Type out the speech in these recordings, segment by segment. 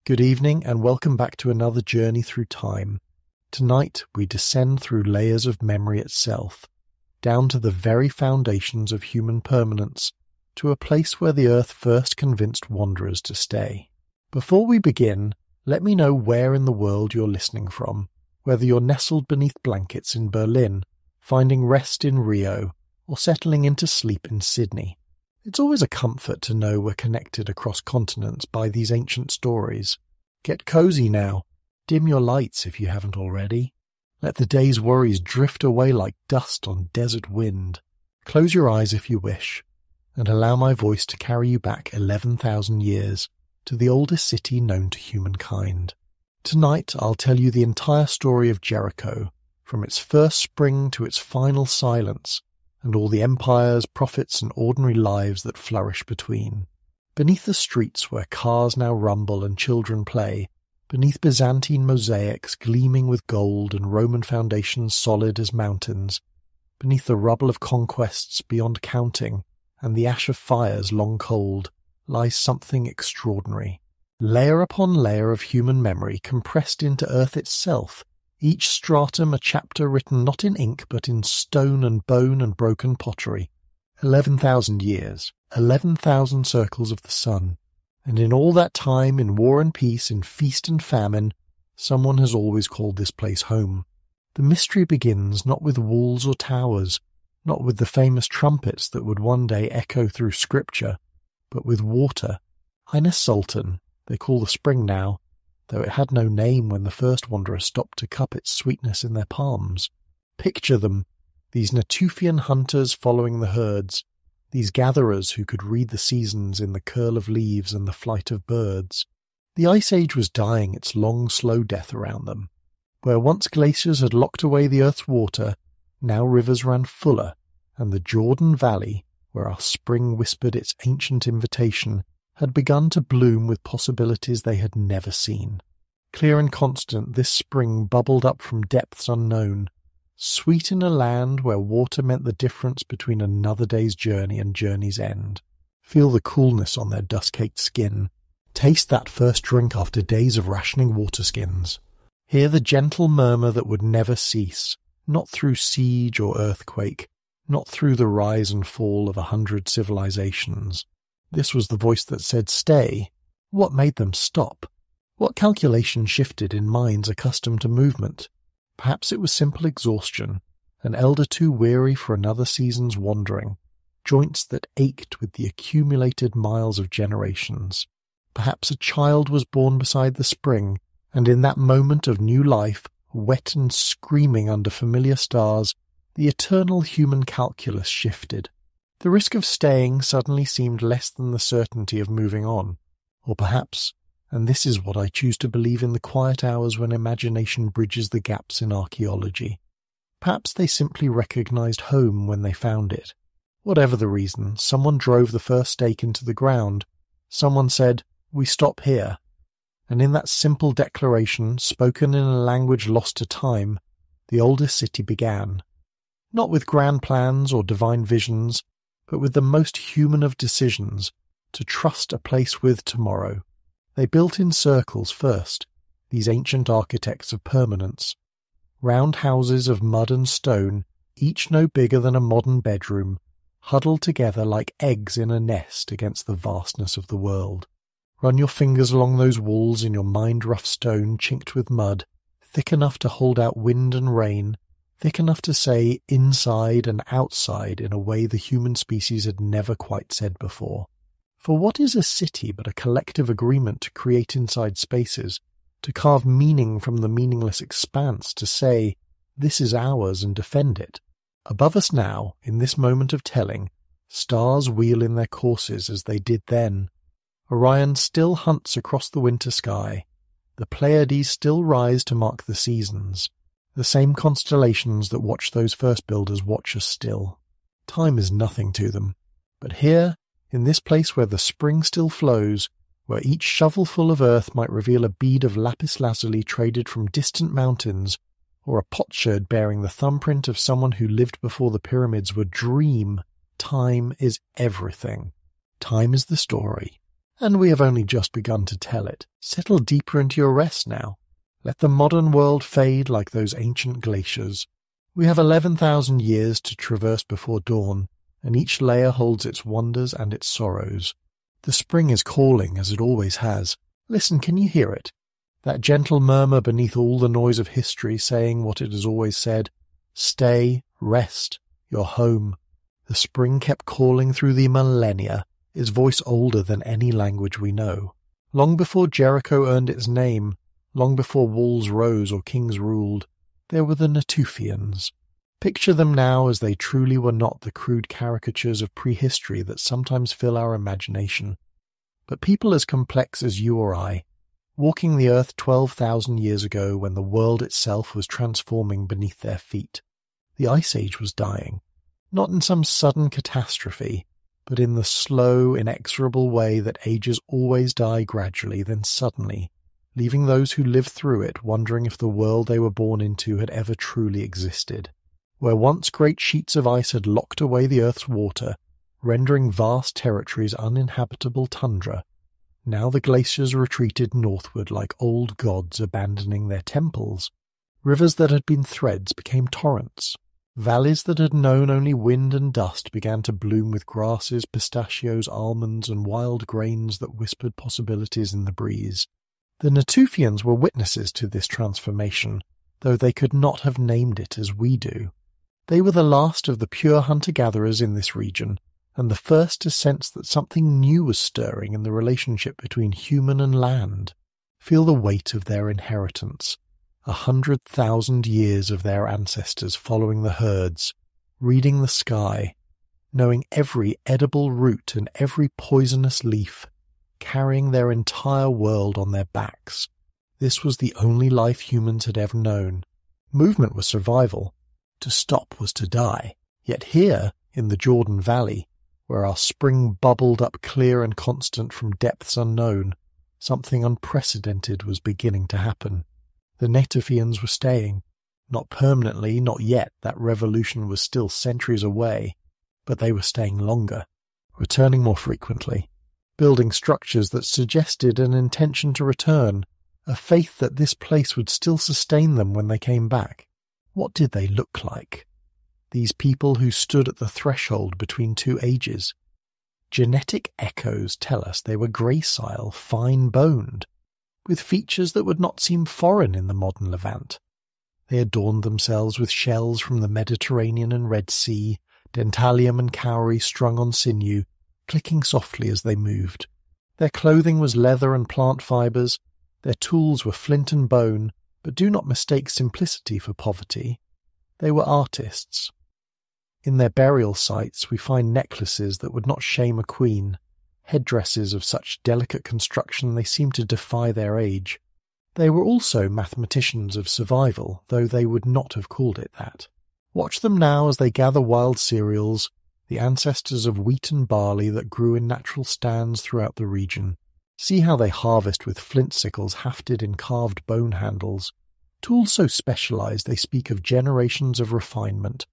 Good evening and welcome back to another journey through time. Tonight we descend through layers of memory itself, down to the very foundations of human permanence, to a place where the earth first convinced wanderers to stay. Before we begin, let me know where in the world you're listening from, whether you're nestled beneath blankets in Berlin, finding rest in Rio, or settling into sleep in Sydney. It's always a comfort to know we're connected across continents by these ancient stories. Get cozy now. Dim your lights if you haven't already. Let the day's worries drift away like dust on desert wind. Close your eyes if you wish, and allow my voice to carry you back 11,000 years to the oldest city known to humankind. Tonight I'll tell you the entire story of Jericho, from its first spring to its final silence, and all the empires, profits, and ordinary lives that flourish between. Beneath the streets where cars now rumble and children play, beneath Byzantine mosaics gleaming with gold and Roman foundations solid as mountains, beneath the rubble of conquests beyond counting and the ash of fires long cold, lies something extraordinary. Layer upon layer of human memory compressed into earth itself, each stratum a chapter written not in ink but in stone and bone and broken pottery. 11,000 years, 11,000 circles of the sun, and in all that time, in war and peace, in feast and famine, someone has always called this place home. The mystery begins not with walls or towers, not with the famous trumpets that would one day echo through scripture, but with water. Ines Sultan, they call the spring now, though it had no name when the first wanderer stopped to cup its sweetness in their palms. Picture them, these Natufian hunters following the herds, these gatherers who could read the seasons in the curl of leaves and the flight of birds. The Ice Age was dying its long, slow death around them. Where once glaciers had locked away the earth's water, now rivers ran fuller, and the Jordan Valley, where our spring whispered its ancient invitation, had begun to bloom with possibilities they had never seen. Clear and constant, this spring bubbled up from depths unknown, sweet in a land where water meant the difference between another day's journey and journey's end. Feel the coolness on their dust-caked skin. Taste that first drink after days of rationing water skins. Hear the gentle murmur that would never cease, not through siege or earthquake, not through the rise and fall of 100 civilizations. This was the voice that said, "Stay." What made them stop? What calculation shifted in minds accustomed to movement? Perhaps it was simple exhaustion, an elder too weary for another season's wandering, joints that ached with the accumulated miles of generations. Perhaps a child was born beside the spring, and in that moment of new life, wet and screaming under familiar stars, the eternal human calculus shifted. The risk of staying suddenly seemed less than the certainty of moving on. Or perhaps, and this is what I choose to believe in the quiet hours when imagination bridges the gaps in archaeology, perhaps they simply recognized home when they found it. Whatever the reason, someone drove the first stake into the ground. Someone said, "We stop here." And in that simple declaration, spoken in a language lost to time, the oldest city began. Not with grand plans or divine visions, but with the most human of decisions, to trust a place with tomorrow. They built in circles first, these ancient architects of permanence. Round houses of mud and stone, each no bigger than a modern bedroom, huddled together like eggs in a nest against the vastness of the world. Run your fingers along those walls in your mind-rough stone chinked with mud, thick enough to hold out wind and rain, thick enough to say inside and outside in a way the human species had never quite said before. For what is a city but a collective agreement to create inside spaces, to carve meaning from the meaningless expanse, to say, "This is ours," and defend it? Above us now, in this moment of telling, stars wheel in their courses as they did then. Orion still hunts across the winter sky. The Pleiades still rise to mark the seasons. The same constellations that watched those first builders watch us still. Time is nothing to them. But here, in this place where the spring still flows, where each shovelful of earth might reveal a bead of lapis lazuli traded from distant mountains, or a potsherd bearing the thumbprint of someone who lived before the pyramids, would dream, time is everything. Time is the story. And we have only just begun to tell it. Settle deeper into your rest now. Let the modern world fade like those ancient glaciers. We have 11,000 years to traverse before dawn, and each layer holds its wonders and its sorrows. The spring is calling as it always has. Listen, can you hear it? That gentle murmur beneath all the noise of history saying what it has always said. Stay, rest, you're home. The spring kept calling through the millennia, its voice older than any language we know. Long before Jericho earned its name, long before walls rose or kings ruled, there were the Natufians. Picture them now as they truly were not the crude caricatures of prehistory that sometimes fill our imagination, but people as complex as you or I, walking the earth 12,000 years ago when the world itself was transforming beneath their feet. The Ice Age was dying, not in some sudden catastrophe, but in the slow, inexorable way that ages always die gradually, then suddenly, leaving those who lived through it wondering if the world they were born into had ever truly existed. Where once great sheets of ice had locked away the earth's water, rendering vast territories uninhabitable tundra, now the glaciers retreated northward like old gods abandoning their temples. Rivers that had been threads became torrents. Valleys that had known only wind and dust began to bloom with grasses, pistachios, almonds, and wild grains that whispered possibilities in the breeze. The Natufians were witnesses to this transformation, though they could not have named it as we do. They were the last of the pure hunter-gatherers in this region, and the first to sense that something new was stirring in the relationship between human and land. Feel the weight of their inheritance. 100,000 years of their ancestors following the herds, reading the sky, knowing every edible root and every poisonous leaf, carrying their entire world on their backs. This was the only life humans had ever known. Movement was survival. To stop was to die. Yet here, in the Jordan Valley, where our spring bubbled up clear and constant from depths unknown, something unprecedented was beginning to happen. The Natufians were staying. Not permanently, not yet, that revolution was still centuries away, but they were staying longer, returning more frequently, building structures that suggested an intention to return, a faith that this place would still sustain them when they came back. What did they look like? These people who stood at the threshold between two ages. Genetic echoes tell us they were gracile, fine-boned, with features that would not seem foreign in the modern Levant. They adorned themselves with shells from the Mediterranean and Red Sea, dentalium and cowrie strung on sinew, clicking softly as they moved. Their clothing was leather and plant fibres, their tools were flint and bone, but do not mistake simplicity for poverty. They were artists. In their burial sites we find necklaces that would not shame a queen, headdresses of such delicate construction they seem to defy their age. They were also mathematicians of survival, though they would not have called it that. Watch them now as they gather wild cereals, the ancestors of wheat and barley that grew in natural stands throughout the region. See how they harvest with flint sickles hafted in carved bone handles, tools so specialized they speak of generations of refinement.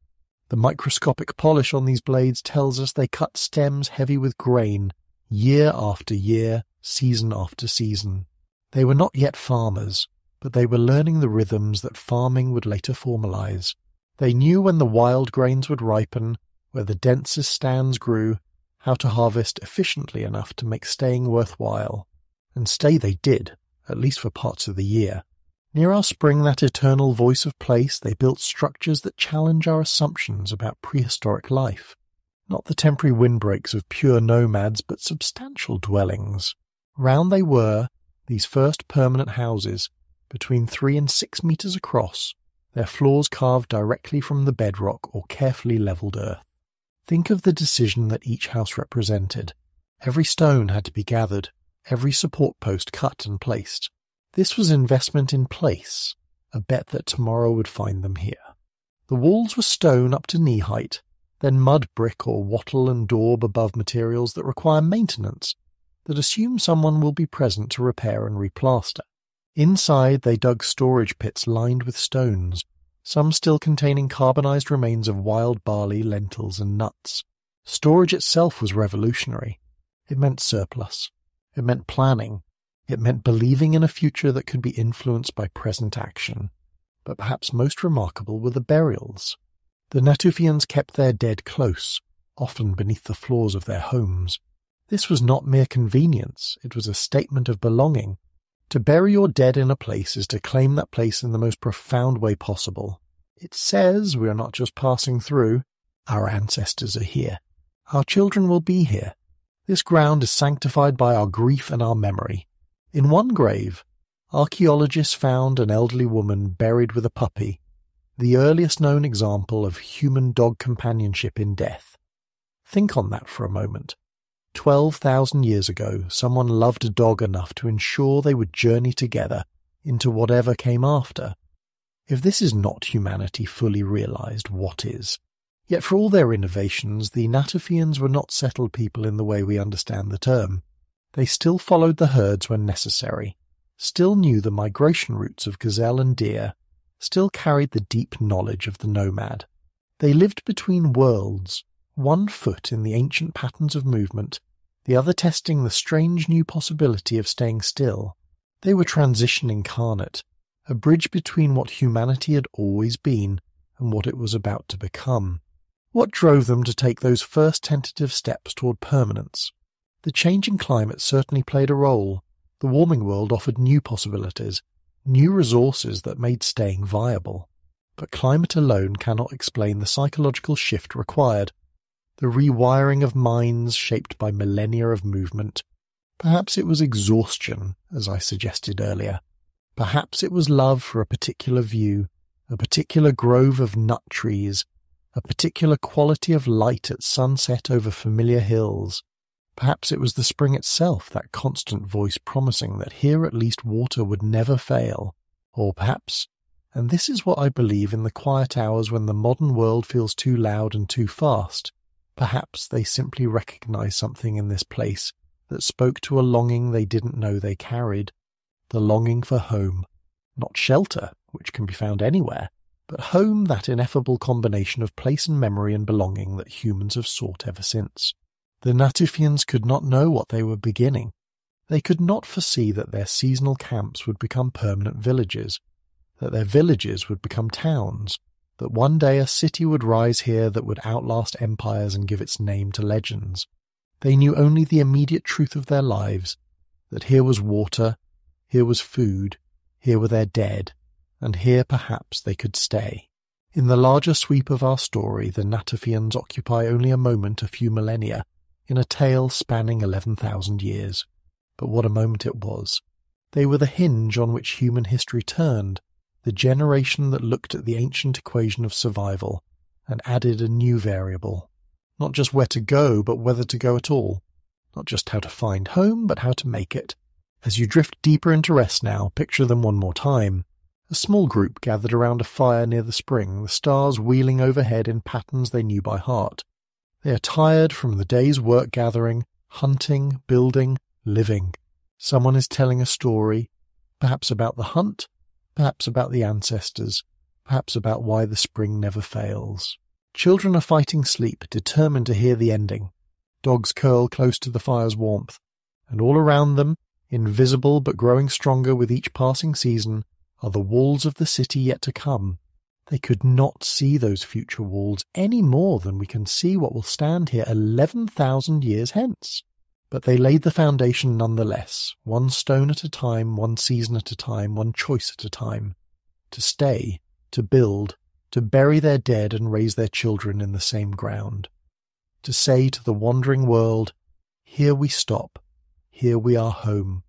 The microscopic polish on these blades tells us they cut stems heavy with grain, year after year, season after season. They were not yet farmers, but they were learning the rhythms that farming would later formalize. They knew when the wild grains would ripen, where the densest stands grew, how to harvest efficiently enough to make staying worthwhile. And stay they did, at least for parts of the year. Near our spring, that eternal voice of place, they built structures that challenge our assumptions about prehistoric life. Not the temporary windbreaks of pure nomads, but substantial dwellings. Round they were, these first permanent houses, between 3 and 6 meters across, their floors carved directly from the bedrock or carefully levelled earth. Think of the decision that each house represented. Every stone had to be gathered, every support post cut and placed. This was investment in place, a bet that tomorrow would find them here. The walls were stone up to knee height, then mud brick or wattle and daub above materials that require maintenance, that assume someone will be present to repair and replaster. Inside they dug storage pits lined with stones, some still containing carbonized remains of wild barley, lentils, and nuts. Storage itself was revolutionary. It meant surplus. It meant planning. It meant believing in a future that could be influenced by present action. But perhaps most remarkable were the burials. The Natufians kept their dead close, often beneath the floors of their homes. This was not mere convenience, it was a statement of belonging. To bury your dead in a place is to claim that place in the most profound way possible. It says we are not just passing through. Our ancestors are here. Our children will be here. This ground is sanctified by our grief and our memory. In one grave, archaeologists found an elderly woman buried with a puppy, the earliest known example of human-dog companionship in death. Think on that for a moment. 12,000 years ago, someone loved a dog enough to ensure they would journey together into whatever came after. If this is not humanity fully realized, what is? Yet for all their innovations, the Natufians were not settled people in the way we understand the term. They still followed the herds when necessary, still knew the migration routes of gazelle and deer, still carried the deep knowledge of the nomad. They lived between worlds, one foot in the ancient patterns of movement, the other testing the strange new possibility of staying still. They were transition incarnate, a bridge between what humanity had always been and what it was about to become. What drove them to take those first tentative steps toward permanence? The changing climate certainly played a role. The warming world offered new possibilities, new resources that made staying viable. But climate alone cannot explain the psychological shift required, the rewiring of minds shaped by millennia of movement. Perhaps it was exhaustion, as I suggested earlier. Perhaps it was love for a particular view, a particular grove of nut trees, a particular quality of light at sunset over familiar hills. Perhaps it was the spring itself, that constant voice promising that here at least water would never fail. Or perhaps, and this is what I believe in the quiet hours when the modern world feels too loud and too fast, perhaps they simply recognized something in this place that spoke to a longing they didn't know they carried. The longing for home. Not shelter, which can be found anywhere, but home, that ineffable combination of place and memory and belonging that humans have sought ever since. The Natufians could not know what they were beginning. They could not foresee that their seasonal camps would become permanent villages, that their villages would become towns, that one day a city would rise here that would outlast empires and give its name to legends. They knew only the immediate truth of their lives, that here was water, here was food, here were their dead, and here perhaps they could stay. In the larger sweep of our story, the Natufians occupy only a moment a few millennia, in a tale spanning 11,000 years. But what a moment it was. They were the hinge on which human history turned, the generation that looked at the ancient equation of survival and added a new variable. Not just where to go, but whether to go at all. Not just how to find home, but how to make it. As you drift deeper into rest now, picture them one more time. A small group gathered around a fire near the spring, the stars wheeling overhead in patterns they knew by heart. They are tired from the day's work gathering, hunting, building, living. Someone is telling a story, perhaps about the hunt, perhaps about the ancestors, perhaps about why the spring never fails. Children are fighting sleep, determined to hear the ending. Dogs curl close to the fire's warmth, and all around them, invisible but growing stronger with each passing season, are the walls of the city yet to come. They could not see those future walls any more than we can see what will stand here 11,000 years hence. But they laid the foundation nonetheless, one stone at a time, one season at a time, one choice at a time. To stay, to build, to bury their dead and raise their children in the same ground. To say to the wandering world, here we stop, here we are home.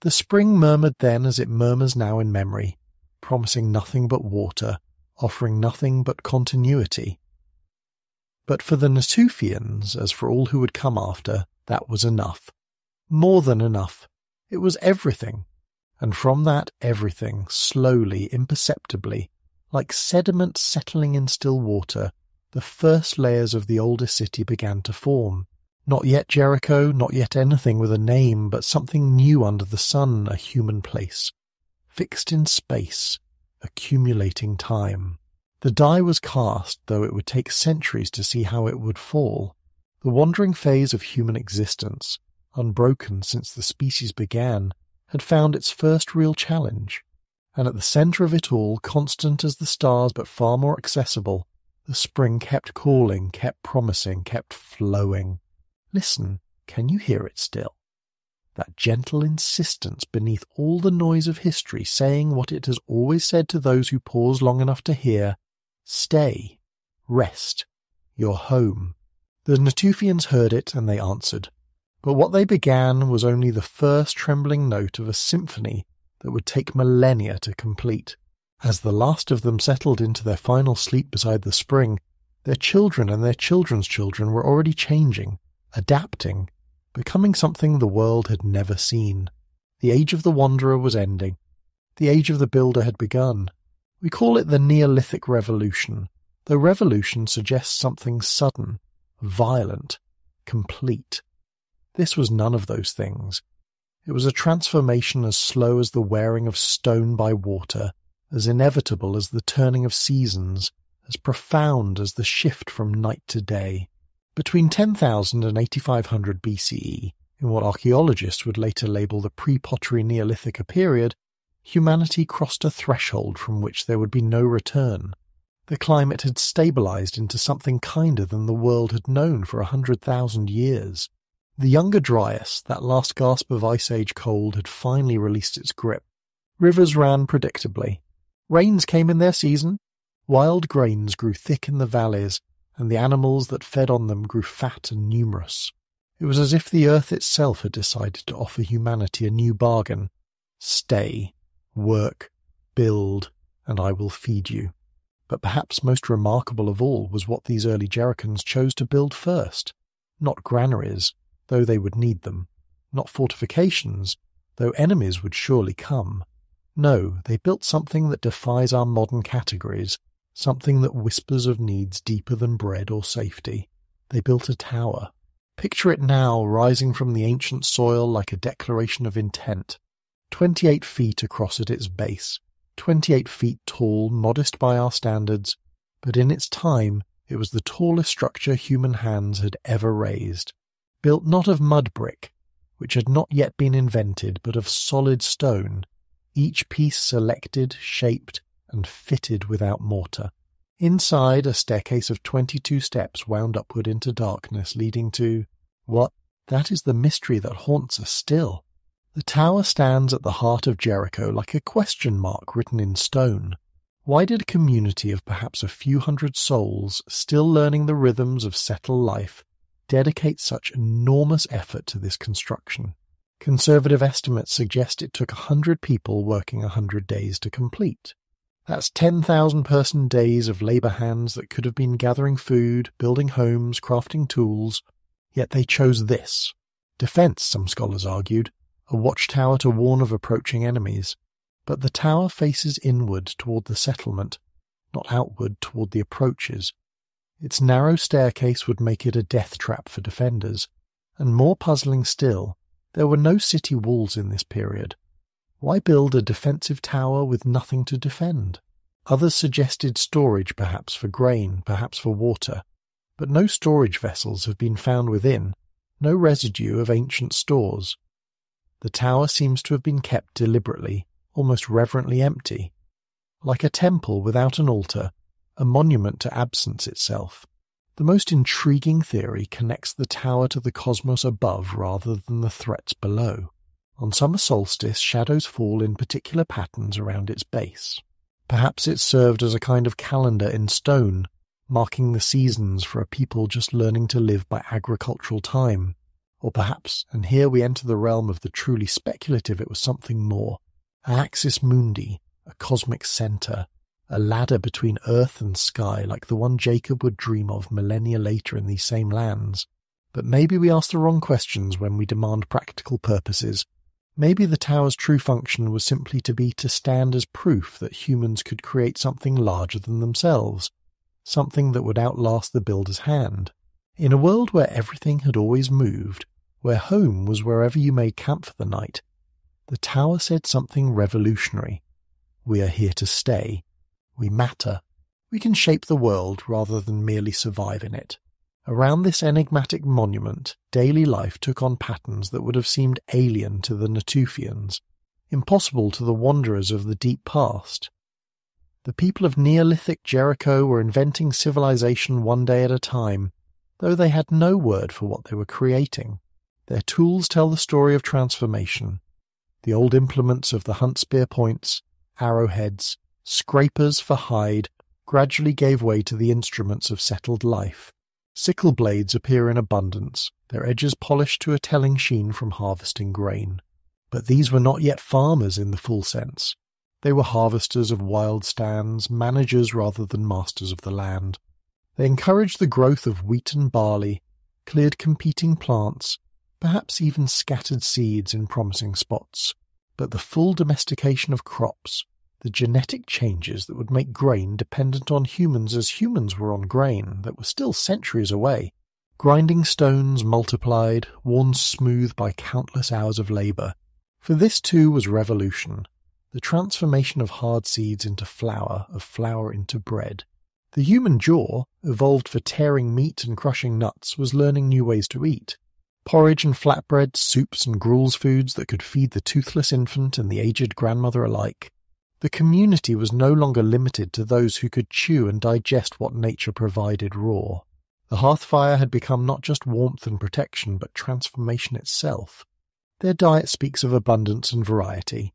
The spring murmured then as it murmurs now in memory, promising nothing but water, offering nothing but continuity. But for the Natufians, as for all who would come after, that was enough. More than enough. It was everything. And from that everything, slowly, imperceptibly, like sediment settling in still water, the first layers of the oldest city began to form. Not yet Jericho, not yet anything with a name, but something new under the sun, a human place. Fixed in space, accumulating time. The die was cast, though it would take centuries to see how it would fall. The wandering phase of human existence, unbroken since the species began, had found its first real challenge. And at the centre of it all, constant as the stars but far more accessible, the spring kept calling, kept promising, kept flowing. Listen, can you hear it still? That gentle insistence beneath all the noise of history saying what it has always said to those who pause long enough to hear, stay, rest, you're home. The Natufians heard it and they answered. But what they began was only the first trembling note of a symphony that would take millennia to complete. As the last of them settled into their final sleep beside the spring, their children and their children's children were already changing, adapting, becoming something the world had never seen. The age of the wanderer was ending. The age of the builder had begun. We call it the Neolithic Revolution, though revolution suggests something sudden, violent, complete. This was none of those things. It was a transformation as slow as the wearing of stone by water, as inevitable as the turning of seasons, as profound as the shift from night to day. Between 10,000 and 8,500 BCE, in what archaeologists would later label the pre-pottery Neolithic period, humanity crossed a threshold from which there would be no return. The climate had stabilized into something kinder than the world had known for 100,000 years. The Younger Dryas, that last gasp of Ice Age cold, had finally released its grip. Rivers ran predictably. Rains came in their season. Wild grains grew thick in the valleys, and the animals that fed on them grew fat and numerous. It was as if the earth itself had decided to offer humanity a new bargain. Stay, work, build, and I will feed you. But perhaps most remarkable of all was what these early Jericans chose to build first. Not granaries, though they would need them. Not fortifications, though enemies would surely come. No, they built something that defies our modern categories, something that whispers of needs deeper than bread or safety. They built a tower. Picture it now, rising from the ancient soil like a declaration of intent. 28 feet across at its base, 28 feet tall, modest by our standards, but in its time it was the tallest structure human hands had ever raised. Built not of mud brick, which had not yet been invented, but of solid stone, each piece selected, shaped, and fitted without mortar. Inside, a staircase of 22 steps wound upward into darkness, leading to what? That is the mystery that haunts us still. The tower stands at the heart of Jericho like a question mark written in stone. Why did a community of perhaps a few hundred souls, still learning the rhythms of settled life, dedicate such enormous effort to this construction? Conservative estimates suggest it took 100 people working 100 days to complete. That's 10,000 person days of labour hands that could have been gathering food, building homes, crafting tools. Yet they chose this. Defence, some scholars argued, a watchtower to warn of approaching enemies. But the tower faces inward toward the settlement, not outward toward the approaches. Its narrow staircase would make it a death trap for defenders, and more puzzling still, there were no city walls in this period. Why build a defensive tower with nothing to defend? Others suggested storage perhaps for grain, perhaps for water, but no storage vessels have been found within, no residue of ancient stores. The tower seems to have been kept deliberately, almost reverently empty. Like a temple without an altar, a monument to absence itself. The most intriguing theory connects the tower to the cosmos above rather than the threats below. On summer solstice, shadows fall in particular patterns around its base. Perhaps it served as a kind of calendar in stone, marking the seasons for a people just learning to live by agricultural time. Or perhaps, and here we enter the realm of the truly speculative, it was something more. An axis mundi, a cosmic centre, a ladder between earth and sky like the one Jacob would dream of millennia later in these same lands. But maybe we ask the wrong questions when we demand practical purposes. Maybe the tower's true function was simply to stand as proof that humans could create something larger than themselves, something that would outlast the builder's hand. In a world where everything had always moved, where home was wherever you made camp for the night, the tower said something revolutionary. We are here to stay. We matter. We can shape the world rather than merely survive in it. Around this enigmatic monument, daily life took on patterns that would have seemed alien to the Natufians, impossible to the wanderers of the deep past. The people of Neolithic Jericho were inventing civilization one day at a time, though they had no word for what they were creating. Their tools tell the story of transformation. The old implements of the hunt spear points, arrowheads, scrapers for hide gradually gave way to the instruments of settled life. Sickle blades appear in abundance, their edges polished to a telling sheen from harvesting grain. But these were not yet farmers in the full sense. They were harvesters of wild stands, managers rather than masters of the land. They encouraged the growth of wheat and barley, cleared competing plants, perhaps even scattered seeds in promising spots. But the full domestication of crops, the genetic changes that would make grain dependent on humans as humans were on grain that was still centuries away, grinding stones multiplied, worn smooth by countless hours of labour. For this too was revolution, the transformation of hard seeds into flour, of flour into bread. The human jaw, evolved for tearing meat and crushing nuts, was learning new ways to eat. Porridge and flatbread, soups and gruels foods that could feed the toothless infant and the aged grandmother alike. The community was no longer limited to those who could chew and digest what nature provided raw. The hearth fire had become not just warmth and protection, but transformation itself. Their diet speaks of abundance and variety.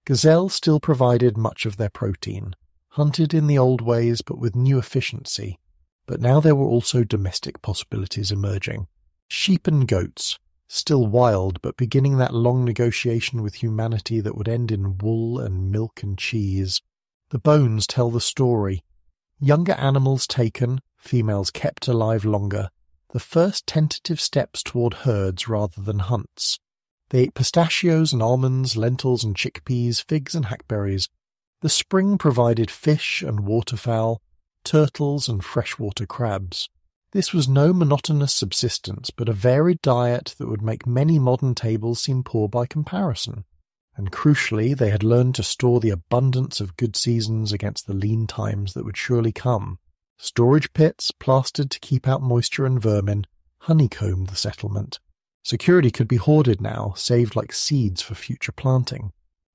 Gazelle still provided much of their protein, hunted in the old ways but with new efficiency. But now there were also domestic possibilities emerging. Sheep and goats, still wild but beginning that long negotiation with humanity that would end in wool and milk and cheese. The bones tell the story. Younger animals taken, females kept alive longer, the first tentative steps toward herds rather than hunts. They ate pistachios and almonds, lentils and chickpeas, figs and hackberries. The spring provided fish and waterfowl, turtles and freshwater crabs. This was no monotonous subsistence, but a varied diet that would make many modern tables seem poor by comparison. And crucially, they had learned to store the abundance of good seasons against the lean times that would surely come. Storage pits, plastered to keep out moisture and vermin, honeycombed the settlement. Security could be hoarded now, saved like seeds for future planting.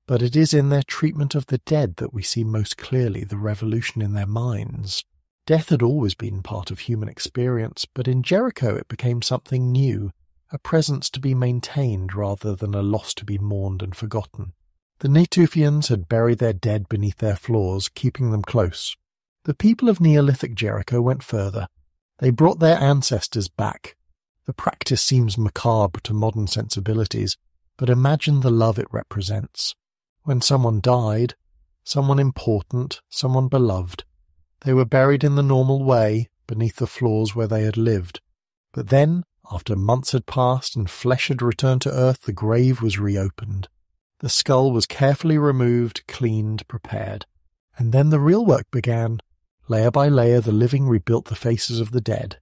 But it is in their treatment of the dead that we see most clearly the revolution in their minds. Death had always been part of human experience, but in Jericho it became something new, a presence to be maintained rather than a loss to be mourned and forgotten. The Natufians had buried their dead beneath their floors, keeping them close. The people of Neolithic Jericho went further. They brought their ancestors back. The practice seems macabre to modern sensibilities, but imagine the love it represents. When someone died, someone important, someone beloved, they were buried in the normal way, beneath the floors where they had lived. But then, after months had passed and flesh had returned to earth, the grave was reopened. The skull was carefully removed, cleaned, prepared. And then the real work began. Layer by layer the living rebuilt the faces of the dead.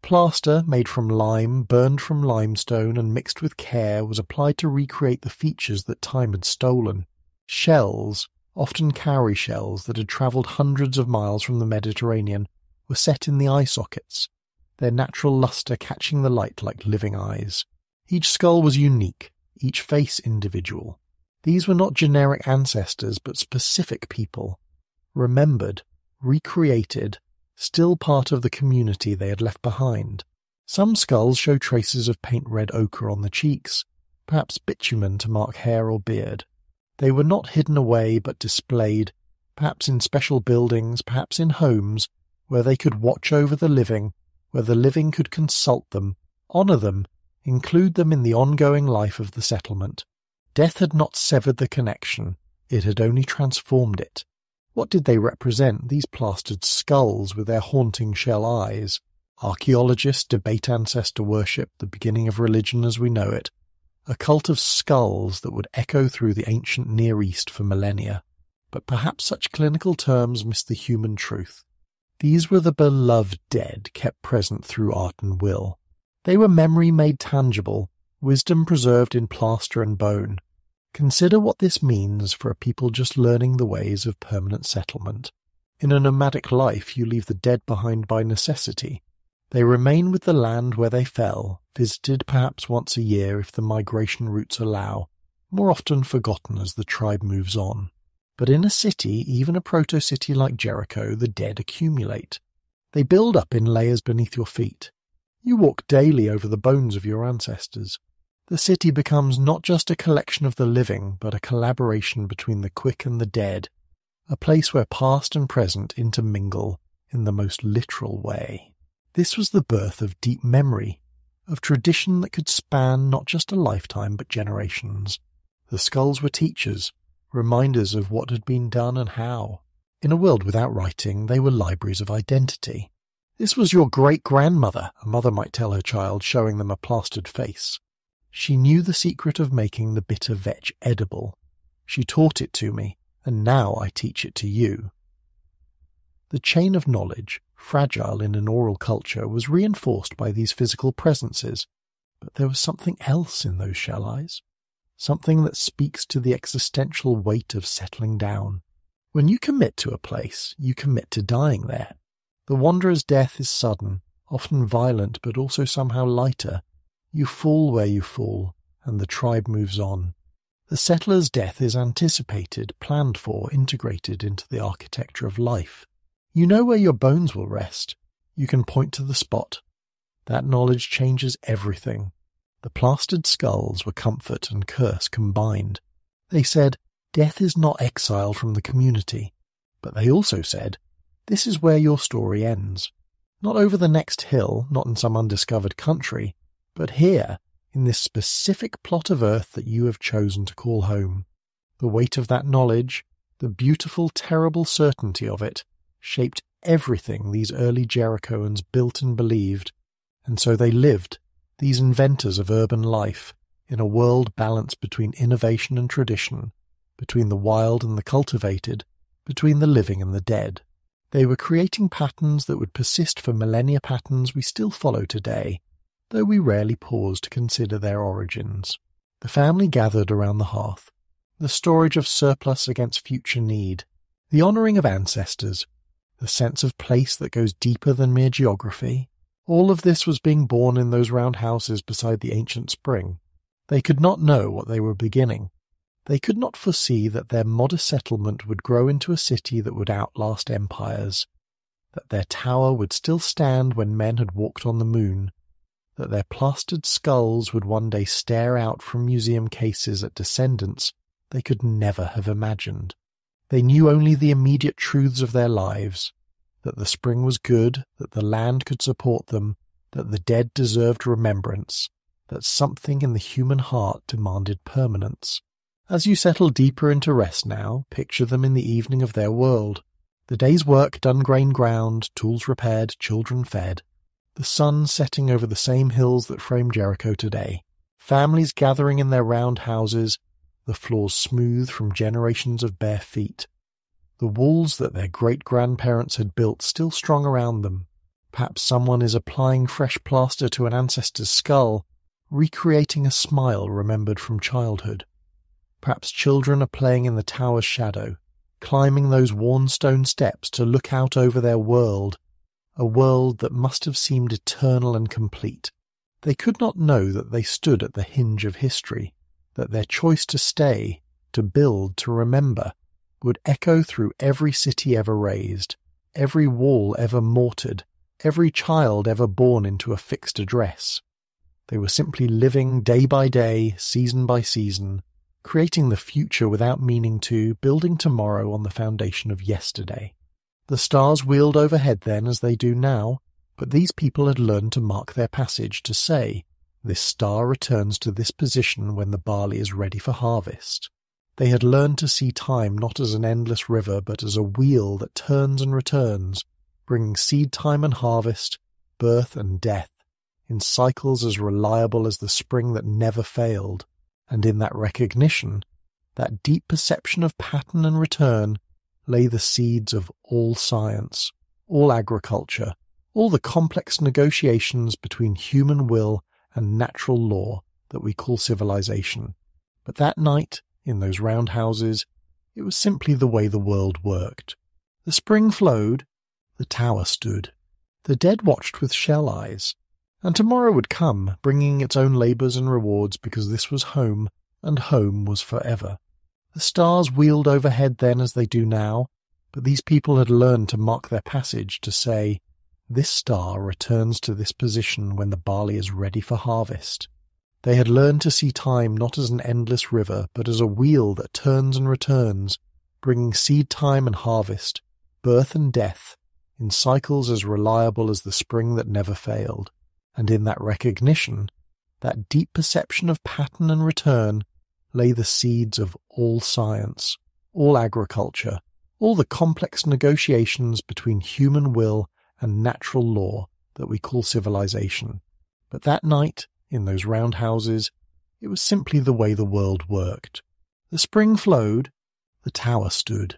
Plaster, made from lime, burned from limestone and mixed with care, was applied to recreate the features that time had stolen. Shells, often cowrie shells that had travelled hundreds of miles from the Mediterranean, were set in the eye sockets, their natural lustre catching the light like living eyes. Each skull was unique, each face individual. These were not generic ancestors, but specific people, remembered, recreated, still part of the community they had left behind. Some skulls show traces of paint red ochre on the cheeks, perhaps bitumen to mark hair or beard. They were not hidden away but displayed, perhaps in special buildings, perhaps in homes, where they could watch over the living, where the living could consult them, honour them, include them in the ongoing life of the settlement. Death had not severed the connection, it had only transformed it. What did they represent, these plastered skulls with their haunting shell eyes? Archaeologists debate ancestor worship, the beginning of religion as we know it, a cult of skulls that would echo through the ancient Near East for millennia. But perhaps such clinical terms miss the human truth. These were the beloved dead kept present through art and will. They were memory made tangible, wisdom preserved in plaster and bone. Consider what this means for a people just learning the ways of permanent settlement. In a nomadic life, you leave the dead behind by necessity. They remain with the land where they fell, visited perhaps once a year if the migration routes allow, more often forgotten as the tribe moves on. But in a city, even a proto-city like Jericho, the dead accumulate. They build up in layers beneath your feet. You walk daily over the bones of your ancestors. The city becomes not just a collection of the living, but a collaboration between the quick and the dead, a place where past and present intermingle in the most literal way. This was the birth of deep memory, of tradition that could span not just a lifetime but generations. The skulls were teachers, reminders of what had been done and how. In a world without writing, they were libraries of identity. This was your great-grandmother, a mother might tell her child, showing them a plastered face. She knew the secret of making the bitter vetch edible. She taught it to me, and now I teach it to you. The chain of knowledge, fragile in an oral culture, was reinforced by these physical presences, but there was something else in those shell eyes, something that speaks to the existential weight of settling down. When you commit to a place, you commit to dying there. The wanderer's death is sudden, often violent, but also somehow lighter. You fall where you fall, and the tribe moves on. The settler's death is anticipated, planned for, integrated into the architecture of life. You know where your bones will rest. You can point to the spot. That knowledge changes everything. The plastered skulls were comfort and curse combined. They said, death is not exile from the community. But they also said, this is where your story ends. Not over the next hill, not in some undiscovered country, but here, in this specific plot of earth that you have chosen to call home. The weight of that knowledge, the beautiful, terrible certainty of it, shaped everything these early Jerichoans built and believed, and so they lived, these inventors of urban life, in a world balanced between innovation and tradition, between the wild and the cultivated, between the living and the dead. They were creating patterns that would persist for millennia, patterns we still follow today, though we rarely pause to consider their origins. The family gathered around the hearth, the storage of surplus against future need, the honouring of ancestors, the sense of place that goes deeper than mere geography. All of this was being born in those round houses beside the ancient spring. They could not know what they were beginning. They could not foresee that their modest settlement would grow into a city that would outlast empires, that their tower would still stand when men had walked on the moon, that their plastered skulls would one day stare out from museum cases at descendants they could never have imagined. They knew only the immediate truths of their lives, that the spring was good, that the land could support them, that the dead deserved remembrance, that something in the human heart demanded permanence. As you settle deeper into rest now, picture them in the evening of their world. The day's work done, grain ground, tools repaired, children fed. The sun setting over the same hills that frame Jericho today. Families gathering in their round houses, the floors smooth from generations of bare feet. The walls that their great-grandparents had built still strong around them. Perhaps someone is applying fresh plaster to an ancestor's skull, recreating a smile remembered from childhood. Perhaps children are playing in the tower's shadow, climbing those worn stone steps to look out over their world, a world that must have seemed eternal and complete. They could not know that they stood at the hinge of history, that their choice to stay, to build, to remember, would echo through every city ever raised, every wall ever mortared, every child ever born into a fixed address. They were simply living day by day, season by season, creating the future without meaning to, building tomorrow on the foundation of yesterday. The stars wheeled overhead then as they do now, but these people had learned to mark their passage, to say, this star returns to this position when the barley is ready for harvest. They had learned to see time not as an endless river, but as a wheel that turns and returns, bringing seed time and harvest, birth and death, in cycles as reliable as the spring that never failed. And in that recognition, that deep perception of pattern and return, lay the seeds of all science, all agriculture, all the complex negotiations between human will and natural law that we call civilization. But that night, in those round houses, it was simply the way the world worked. The spring flowed, the tower stood. The dead watched with shell eyes, and tomorrow would come, bringing its own labours and rewards, because this was home, and home was forever. The stars wheeled overhead then as they do now, but these people had learned to mark their passage, to say, "This star returns to this position when the barley is ready for harvest." They had learned to see time not as an endless river, but as a wheel that turns and returns, bringing seed time and harvest, birth and death, in cycles as reliable as the spring that never failed. And in that recognition, that deep perception of pattern and return, lay the seeds of all science, all agriculture, all the complex negotiations between human will and natural law that we call civilization. But that night, in those round houses, it was simply the way the world worked. The spring flowed, the tower stood.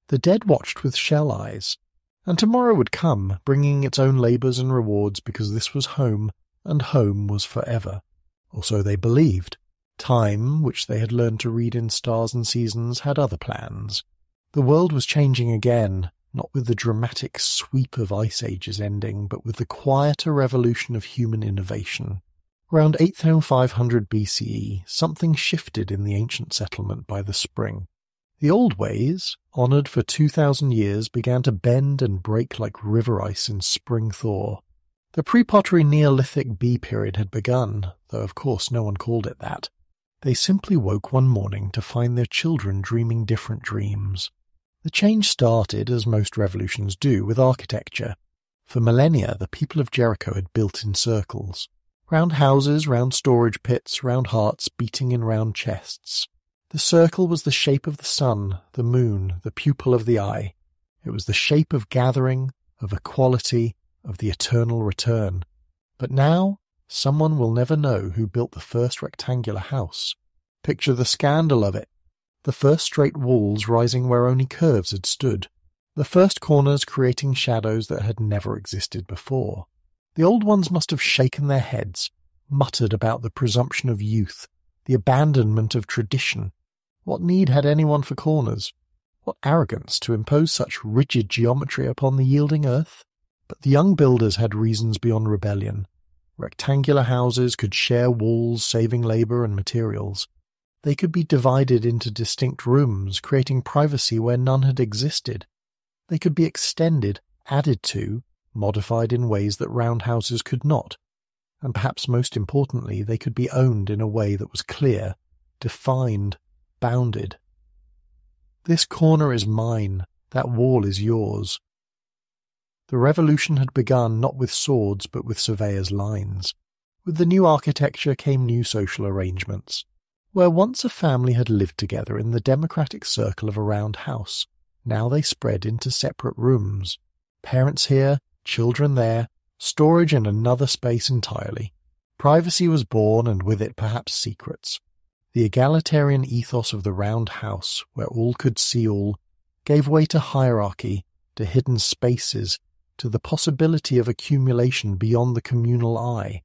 The dead watched with shell eyes, and tomorrow would come, bringing its own labours and rewards, because this was home, and home was forever. Or so they believed. Time, which they had learned to read in stars and seasons, had other plans. The world was changing again, not with the dramatic sweep of ice ages ending, but with the quieter revolution of human innovation. Around 8500 BCE, something shifted in the ancient settlement by the spring. The old ways, honoured for 2,000 years, began to bend and break like river ice in spring thaw. The pre-pottery Neolithic B period had begun, though of course no one called it that. They simply woke one morning to find their children dreaming different dreams. The change started, as most revolutions do, with architecture. For millennia, the people of Jericho had built in circles. Round houses, round storage pits, round hearts beating in round chests. The circle was the shape of the sun, the moon, the pupil of the eye. It was the shape of gathering, of equality, of the eternal return. But now, someone will never know who built the first rectangular house. Picture the scandal of it. The first straight walls rising where only curves had stood. The first corners creating shadows that had never existed before. The old ones must have shaken their heads, muttered about the presumption of youth, the abandonment of tradition. What need had anyone for corners? What arrogance to impose such rigid geometry upon the yielding earth? But the young builders had reasons beyond rebellion. Rectangular houses could share walls, saving labour and materials. They could be divided into distinct rooms, creating privacy where none had existed. They could be extended, added to, modified in ways that round houses could not. And perhaps most importantly, they could be owned in a way that was clear, defined, bounded. This corner is mine, that wall is yours. The revolution had begun not with swords but with surveyors' lines. With the new architecture came new social arrangements. Where once a family had lived together in the democratic circle of a round house, now they spread into separate rooms. Parents here, children there, storage in another space entirely. Privacy was born, and with it perhaps secrets. The egalitarian ethos of the round house, where all could see all, gave way to hierarchy, to hidden spaces, to the possibility of accumulation beyond the communal eye.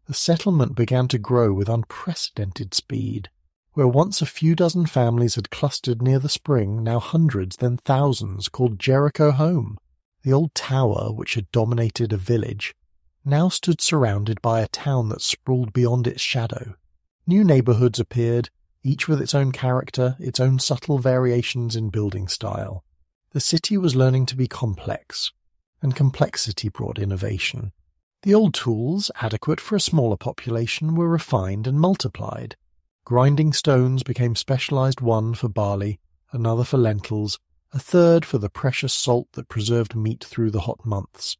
The settlement began to grow with unprecedented speed. Where once a few dozen families had clustered near the spring, now hundreds, then thousands, called Jericho home. The old tower, which had dominated a village, now stood surrounded by a town that sprawled beyond its shadow. New neighbourhoods appeared, each with its own character, its own subtle variations in building style. The city was learning to be complex, and complexity brought innovation. The old tools, adequate for a smaller population, were refined and multiplied. Grinding stones became specialised, one for barley, another for lentils, a third for the precious salt that preserved meat through the hot months.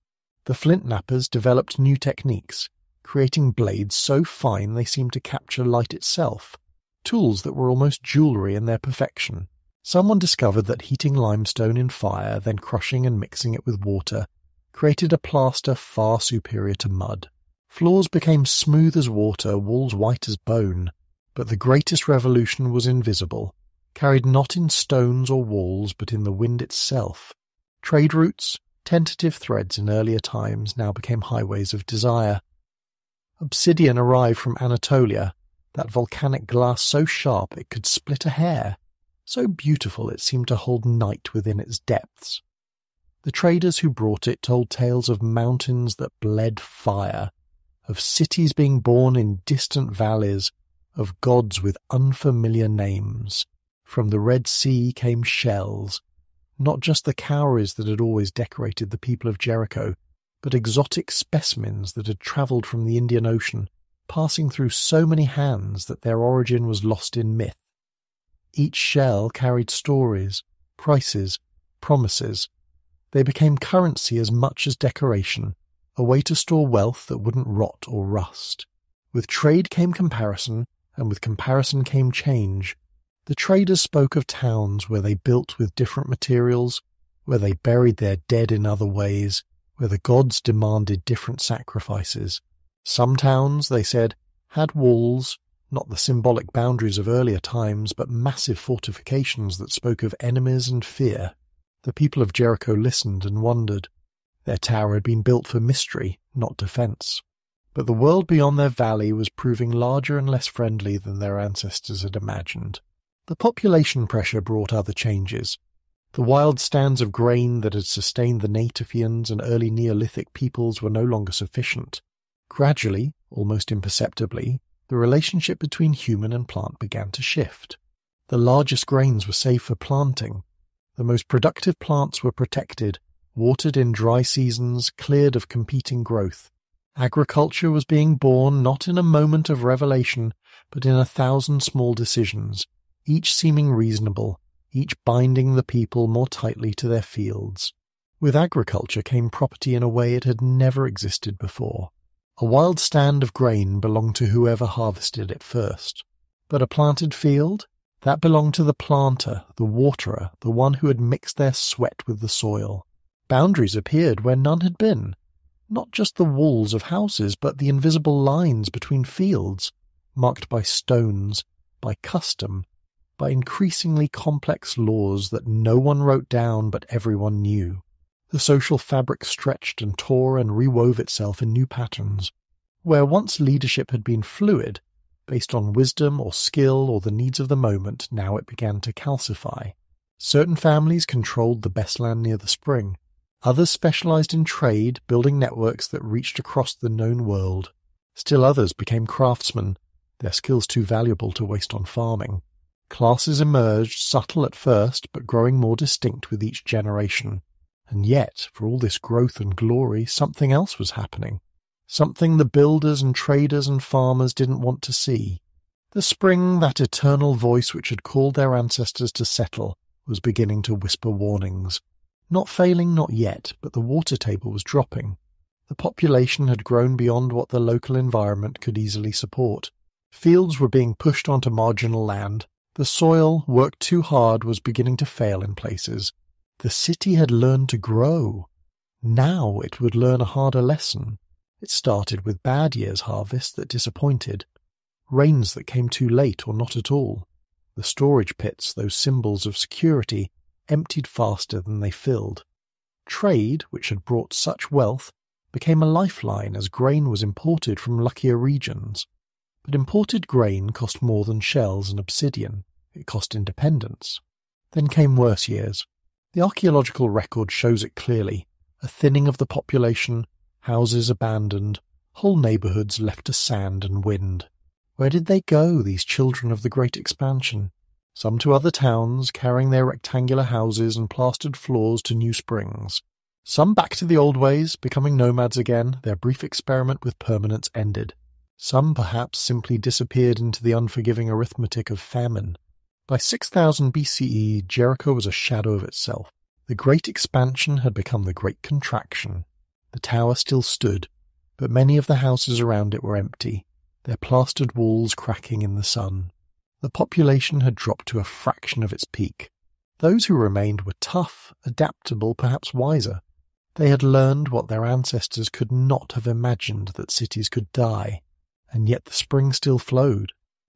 The flint knappers developed new techniques, creating blades so fine they seemed to capture light itself, tools that were almost jewellery in their perfection. Someone discovered that heating limestone in fire, then crushing and mixing it with water, created a plaster far superior to mud. Floors became smooth as water, walls white as bone. But the greatest revolution was invisible, carried not in stones or walls, but in the wind itself. Trade routes, tentative threads in earlier times, now became highways of desire. Obsidian arrived from Anatolia, that volcanic glass so sharp it could split a hair, so beautiful it seemed to hold night within its depths. The traders who brought it told tales of mountains that bled fire, of cities being born in distant valleys, of gods with unfamiliar names. From the Red Sea came shells, not just the cowries that had always decorated the people of Jericho, but exotic specimens that had travelled from the Indian Ocean, passing through so many hands that their origin was lost in myth. Each shell carried stories, prices, promises. They became currency as much as decoration, a way to store wealth that wouldn't rot or rust. With trade came comparison, and with comparison came change. The traders spoke of towns where they built with different materials, where they buried their dead in other ways, where the gods demanded different sacrifices. Some towns, they said, had walls, not the symbolic boundaries of earlier times, but massive fortifications that spoke of enemies and fear. The people of Jericho listened and wondered. Their tower had been built for mystery, not defence. But the world beyond their valley was proving larger and less friendly than their ancestors had imagined. The population pressure brought other changes. The wild stands of grain that had sustained the Nativians and early Neolithic peoples were no longer sufficient. Gradually, almost imperceptibly, the relationship between human and plant began to shift. The largest grains were saved for planting. The most productive plants were protected, watered in dry seasons, cleared of competing growth. Agriculture was being born not in a moment of revelation, but in 1,000 small decisions, each seeming reasonable, each binding the people more tightly to their fields. With agriculture came property in a way it had never existed before. A wild stand of grain belonged to whoever harvested it first. But a planted field? That belonged to the planter, the waterer, the one who had mixed their sweat with the soil. Boundaries appeared where none had been. Not just the walls of houses, but the invisible lines between fields, marked by stones, by custom, by increasingly complex laws that no one wrote down but everyone knew. The social fabric stretched and tore and rewove itself in new patterns. Where once leadership had been fluid, based on wisdom or skill or the needs of the moment, now it began to calcify. Certain families controlled the best land near the spring. Others specialized in trade, building networks that reached across the known world. Still others became craftsmen, their skills too valuable to waste on farming. Classes emerged, subtle at first, but growing more distinct with each generation. And yet, for all this growth and glory, something else was happening. Something the builders and traders and farmers didn't want to see. The spring, that eternal voice which had called their ancestors to settle, was beginning to whisper warnings. Not failing, not yet, but the water table was dropping. The population had grown beyond what the local environment could easily support. Fields were being pushed onto marginal land. The soil, worked too hard, was beginning to fail in places. The city had learned to grow. Now it would learn a harder lesson. It started with bad years' harvests that disappointed, rains that came too late or not at all. The storage pits, those symbols of security, emptied faster than they filled. Trade, which had brought such wealth, became a lifeline as grain was imported from luckier regions. But imported grain cost more than shells and obsidian. It cost independence. Then came worse years. The archaeological record shows it clearly. A thinning of the population, houses abandoned, whole neighbourhoods left to sand and wind. Where did they go, these children of the great expansion? Some to other towns, carrying their rectangular houses and plastered floors to New Springs. Some back to the old ways, becoming nomads again, their brief experiment with permanence ended. Some perhaps simply disappeared into the unforgiving arithmetic of famine. By 6000 BCE, Jericho was a shadow of itself. The great expansion had become the great contraction. The tower still stood, but many of the houses around it were empty, their plastered walls cracking in the sun. The population had dropped to a fraction of its peak. Those who remained were tough, adaptable, perhaps wiser. They had learned what their ancestors could not have imagined, that cities could die. And yet the spring still flowed.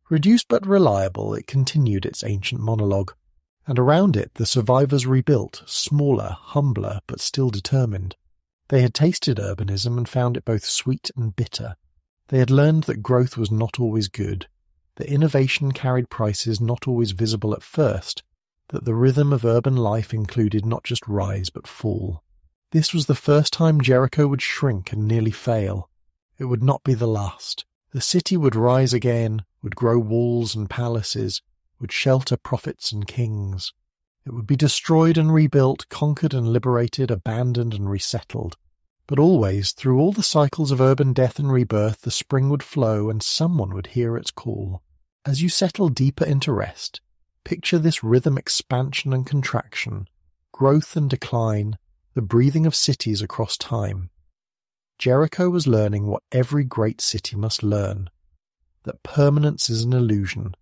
Reduced but reliable, it continued its ancient monologue. And around it the survivors rebuilt, smaller, humbler, but still determined. They had tasted urbanism and found it both sweet and bitter. They had learned that growth was not always good, that innovation carried prices not always visible at first, that the rhythm of urban life included not just rise but fall. This was the first time Jericho would shrink and nearly fail. It would not be the last. The city would rise again, would grow walls and palaces, would shelter prophets and kings. It would be destroyed and rebuilt, conquered and liberated, abandoned and resettled. But always, through all the cycles of urban death and rebirth, the spring would flow and someone would hear its call. As you settle deeper into rest, picture this rhythm: expansion and contraction, growth and decline, the breathing of cities across time. Jericho was learning what every great city must learn, that permanence is an illusion,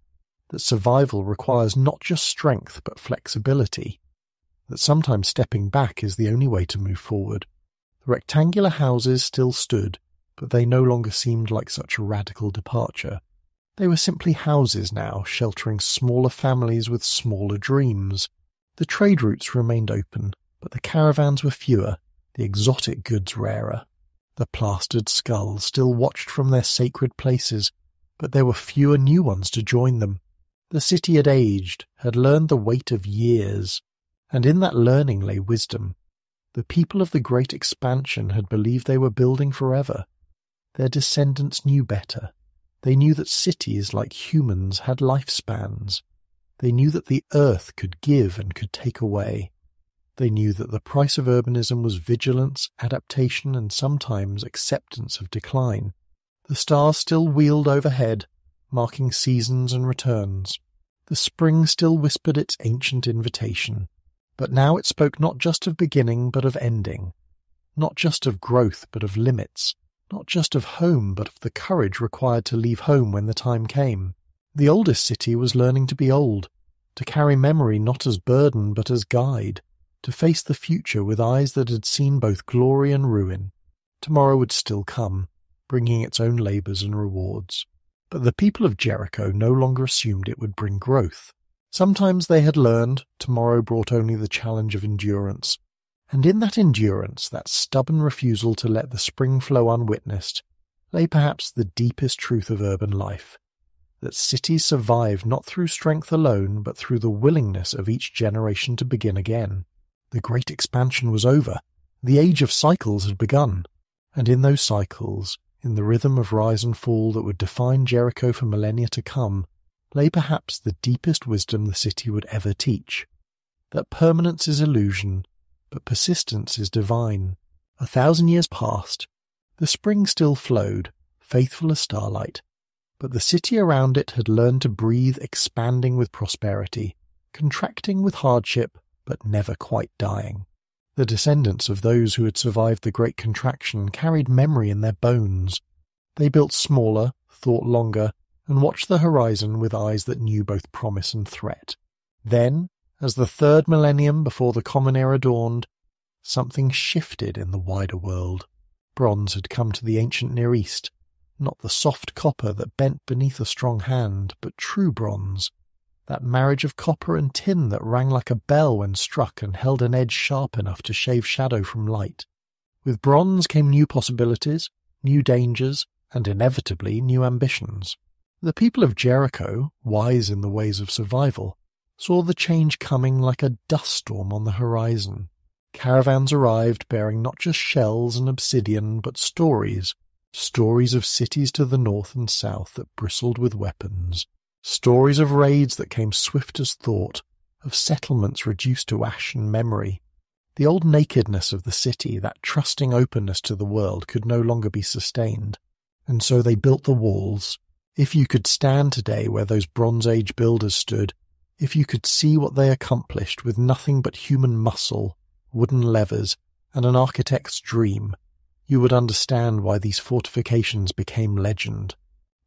that survival requires not just strength but flexibility, that sometimes stepping back is the only way to move forward. The rectangular houses still stood, but they no longer seemed like such a radical departure. They were simply houses now, sheltering smaller families with smaller dreams. The trade routes remained open, but the caravans were fewer, the exotic goods rarer. The plastered skulls still watched from their sacred places, but there were fewer new ones to join them. The city had aged, had learned the weight of years, and in that learning lay wisdom. The people of the great expansion had believed they were building forever. Their descendants knew better. They knew that cities, like humans, had lifespans. They knew that the earth could give and could take away. They knew that the price of urbanism was vigilance, adaptation, and sometimes acceptance of decline. The stars still wheeled overhead, marking seasons and returns. The spring still whispered its ancient invitation. But now it spoke not just of beginning but of ending, not just of growth but of limits, not just of home but of the courage required to leave home when the time came. The oldest city was learning to be old, to carry memory not as burden but as guide, to face the future with eyes that had seen both glory and ruin. Tomorrow would still come, bringing its own labours and rewards. But the people of Jericho no longer assumed it would bring growth. Sometimes they had learned tomorrow brought only the challenge of endurance. And in that endurance, that stubborn refusal to let the spring flow unwitnessed, lay perhaps the deepest truth of urban life. That cities survive not through strength alone, but through the willingness of each generation to begin again. The great expansion was over. The age of cycles had begun. And in those cycles, in the rhythm of rise and fall that would define Jericho for millennia to come, lay perhaps the deepest wisdom the city would ever teach. That permanence is illusion, but persistence is divine. 1,000 years passed. The spring still flowed, faithful as starlight, but the city around it had learned to breathe, expanding with prosperity, contracting with hardship, but never quite dying. The descendants of those who had survived the great contraction carried memory in their bones. They built smaller, thought longer, and watched the horizon with eyes that knew both promise and threat. Then, as the third millennium before the Common Era dawned, something shifted in the wider world. Bronze had come to the ancient Near East, not the soft copper that bent beneath a strong hand, but true bronze, that marriage of copper and tin that rang like a bell when struck and held an edge sharp enough to shave shadow from light. With bronze came new possibilities, new dangers, and inevitably new ambitions. The people of Jericho, wise in the ways of survival, saw the change coming like a dust storm on the horizon. Caravans arrived bearing not just shells and obsidian, but stories of cities to the north and south that bristled with weapons, stories of raids that came swift as thought, of settlements reduced to ash and memory. The old nakedness of the city, that trusting openness to the world, could no longer be sustained, and so they built the walls. If you could stand today where those Bronze Age builders stood, if you could see what they accomplished with nothing but human muscle, wooden levers, and an architect's dream, you would understand why these fortifications became legend.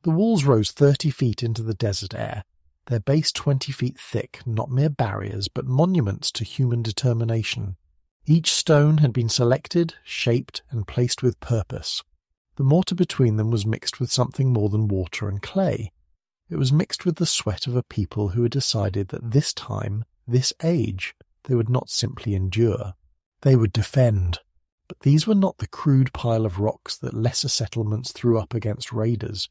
The walls rose 30 feet into the desert air, their base 20 feet thick, not mere barriers, but monuments to human determination. Each stone had been selected, shaped, and placed with purpose. The mortar between them was mixed with something more than water and clay. It was mixed with the sweat of a people who had decided that this time, this age, they would not simply endure. They would defend. But these were not the crude pile of rocks that lesser settlements threw up against raiders.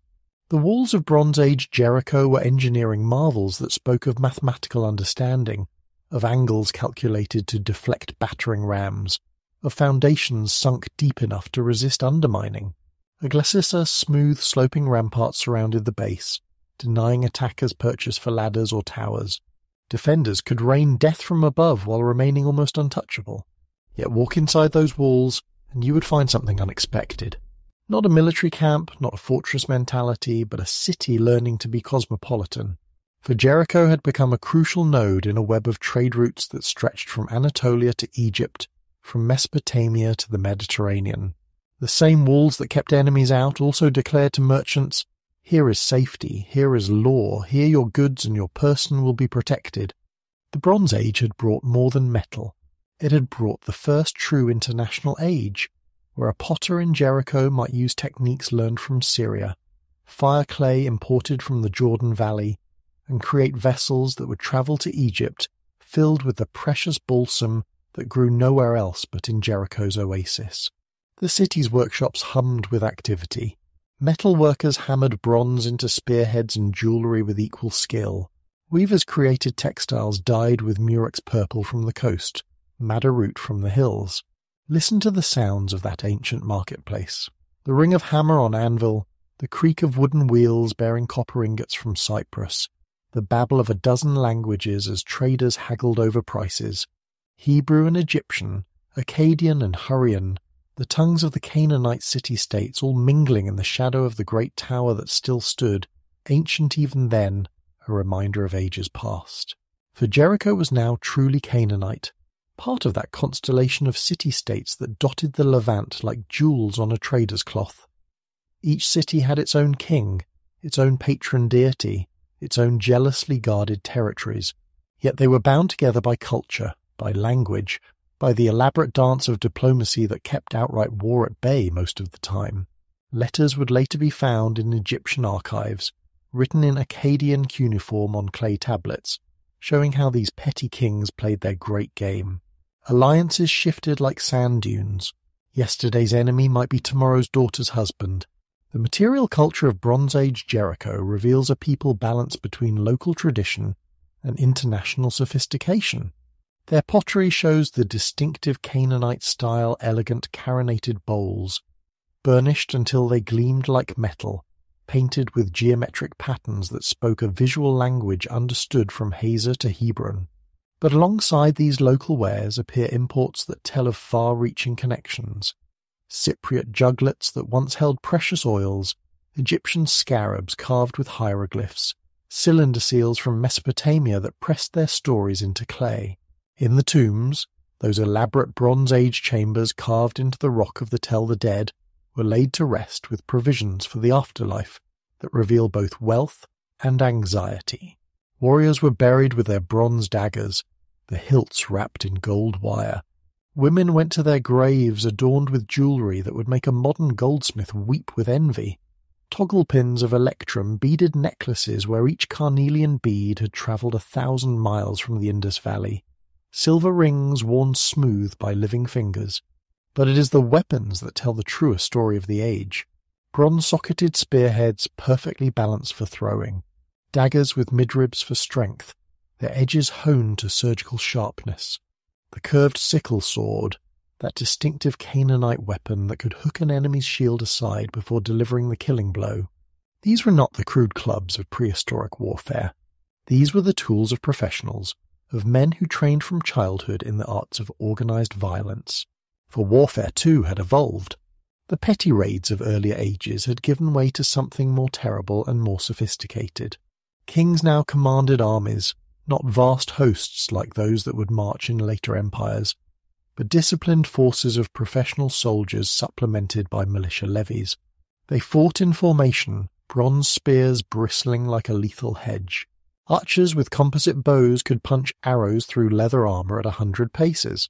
The walls of Bronze Age Jericho were engineering marvels that spoke of mathematical understanding, of angles calculated to deflect battering rams, of foundations sunk deep enough to resist undermining. A glacis smooth sloping ramparts surrounded the base, denying attackers purchase for ladders or towers. Defenders could rain death from above while remaining almost untouchable. Yet walk inside those walls, and you would find something unexpected. Not a military camp, not a fortress mentality, but a city learning to be cosmopolitan. For Jericho had become a crucial node in a web of trade routes that stretched from Anatolia to Egypt, from Mesopotamia to the Mediterranean. The same walls that kept enemies out also declared to merchants, "Here is safety, here is law, here your goods and your person will be protected." The Bronze Age had brought more than metal. It had brought the first true international age, where a potter in Jericho might use techniques learned from Syria, fire clay imported from the Jordan Valley, and create vessels that would travel to Egypt filled with the precious balsam that grew nowhere else but in Jericho's oasis. The city's workshops hummed with activity. Metal workers hammered bronze into spearheads and jewellery with equal skill. Weavers created textiles dyed with murex purple from the coast, madder root from the hills. Listen to the sounds of that ancient marketplace. The ring of hammer on anvil, the creak of wooden wheels bearing copper ingots from Cyprus, the babble of a dozen languages as traders haggled over prices. Hebrew and Egyptian, Akkadian and Hurrian, the tongues of the Canaanite city-states all mingling in the shadow of the great tower that still stood, ancient even then, a reminder of ages past. For Jericho was now truly Canaanite, part of that constellation of city-states that dotted the Levant like jewels on a trader's cloth. Each city had its own king, its own patron deity, its own jealously guarded territories, yet they were bound together by culture, by language, by the elaborate dance of diplomacy that kept outright war at bay most of the time. Letters would later be found in Egyptian archives, written in Akkadian cuneiform on clay tablets, showing how these petty kings played their great game. Alliances shifted like sand dunes. Yesterday's enemy might be tomorrow's daughter's husband. The material culture of Bronze Age Jericho reveals a people balanced between local tradition and international sophistication. Their pottery shows the distinctive Canaanite-style elegant carinated bowls, burnished until they gleamed like metal, painted with geometric patterns that spoke a visual language understood from Hazor to Hebron. But alongside these local wares appear imports that tell of far-reaching connections. Cypriot juglets that once held precious oils, Egyptian scarabs carved with hieroglyphs, cylinder seals from Mesopotamia that pressed their stories into clay. In the tombs, those elaborate Bronze Age chambers carved into the rock of the Tell the Dead were laid to rest with provisions for the afterlife that reveal both wealth and anxiety. Warriors were buried with their bronze daggers, the hilts wrapped in gold wire. Women went to their graves adorned with jewellery that would make a modern goldsmith weep with envy. Toggle pins of electrum beaded necklaces where each carnelian bead had travelled 1,000 miles from the Indus Valley. Silver rings worn smooth by living fingers. But it is the weapons that tell the truer story of the age. Bronze-socketed spearheads perfectly balanced for throwing. Daggers with midribs for strength, their edges honed to surgical sharpness. The curved sickle sword, that distinctive Canaanite weapon that could hook an enemy's shield aside before delivering the killing blow. These were not the crude clubs of prehistoric warfare. These were the tools of professionals, of men who trained from childhood in the arts of organized violence. For warfare, too, had evolved. The petty raids of earlier ages had given way to something more terrible and more sophisticated. Kings now commanded armies, not vast hosts like those that would march in later empires, but disciplined forces of professional soldiers supplemented by militia levies. They fought in formation, bronze spears bristling like a lethal hedge. Archers with composite bows could punch arrows through leather armour at 100 paces.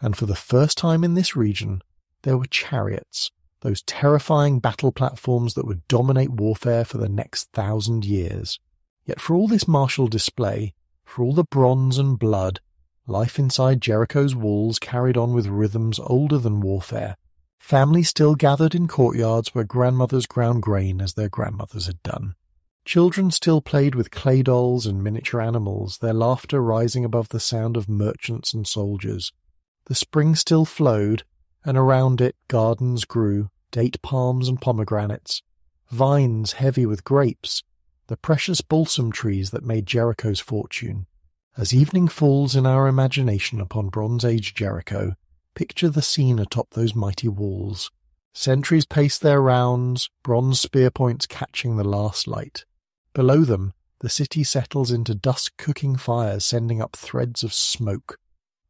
And for the first time in this region, there were chariots, those terrifying battle platforms that would dominate warfare for the next 1,000 years. Yet for all this martial display, for all the bronze and blood, life inside Jericho's walls carried on with rhythms older than warfare. Families still gathered in courtyards where grandmothers ground grain as their grandmothers had done. Children still played with clay dolls and miniature animals, their laughter rising above the sound of merchants and soldiers. The spring still flowed, and around it gardens grew, date palms and pomegranates, vines heavy with grapes, the precious balsam trees that made Jericho's fortune. As evening falls in our imagination upon Bronze Age Jericho, picture the scene atop those mighty walls. Sentries pace their rounds, bronze spear points catching the last light. Below them, the city settles into dusk-cooking fires sending up threads of smoke.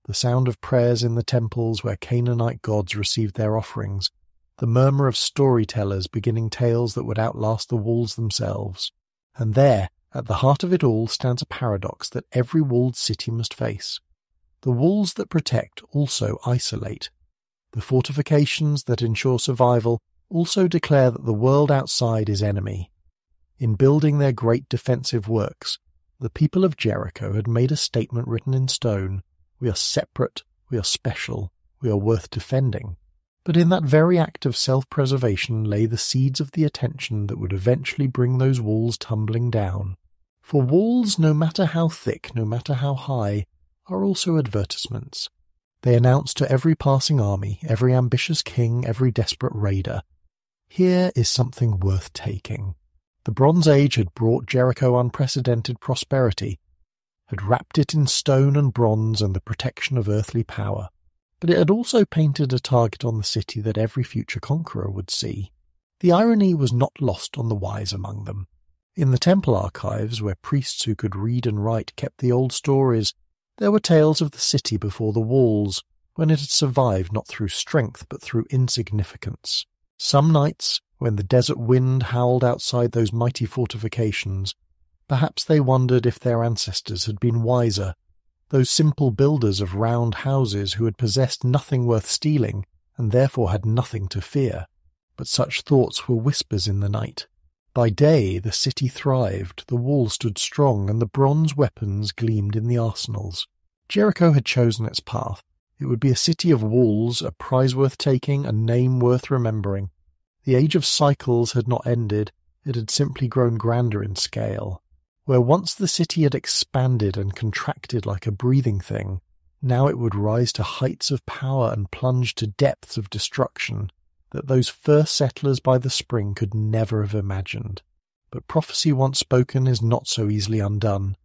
The sound of prayers in the temples where Canaanite gods received their offerings, the murmur of storytellers beginning tales that would outlast the walls themselves. And there, at the heart of it all, stands a paradox that every walled city must face. The walls that protect also isolate. The fortifications that ensure survival also declare that the world outside is enemy. In building their great defensive works, the people of Jericho had made a statement written in stone: we are separate, we are special, we are worth defending. But in that very act of self-preservation lay the seeds of the attention that would eventually bring those walls tumbling down. For walls, no matter how thick, no matter how high, are also advertisements. They announce to every passing army, every ambitious king, every desperate raider, here is something worth taking. The Bronze Age had brought Jericho unprecedented prosperity, had wrapped it in stone and bronze and the protection of earthly power. But it had also painted a target on the city that every future conqueror would see. The irony was not lost on the wise among them. In the temple archives, where priests who could read and write kept the old stories, there were tales of the city before the walls, when it had survived not through strength but through insignificance. Some nights, when the desert wind howled outside those mighty fortifications, perhaps they wondered if their ancestors had been wiser, those simple builders of round houses who had possessed nothing worth stealing and therefore had nothing to fear. But such thoughts were whispers in the night. By day the city thrived, the walls stood strong, and the bronze weapons gleamed in the arsenals. Jericho had chosen its path. It would be a city of walls, a prize worth taking, a name worth remembering. The age of cycles had not ended, it had simply grown grander in scale. Where once the city had expanded and contracted like a breathing thing, now it would rise to heights of power and plunge to depths of destruction that those first settlers by the spring could never have imagined. But prophecy once spoken is not so easily undone.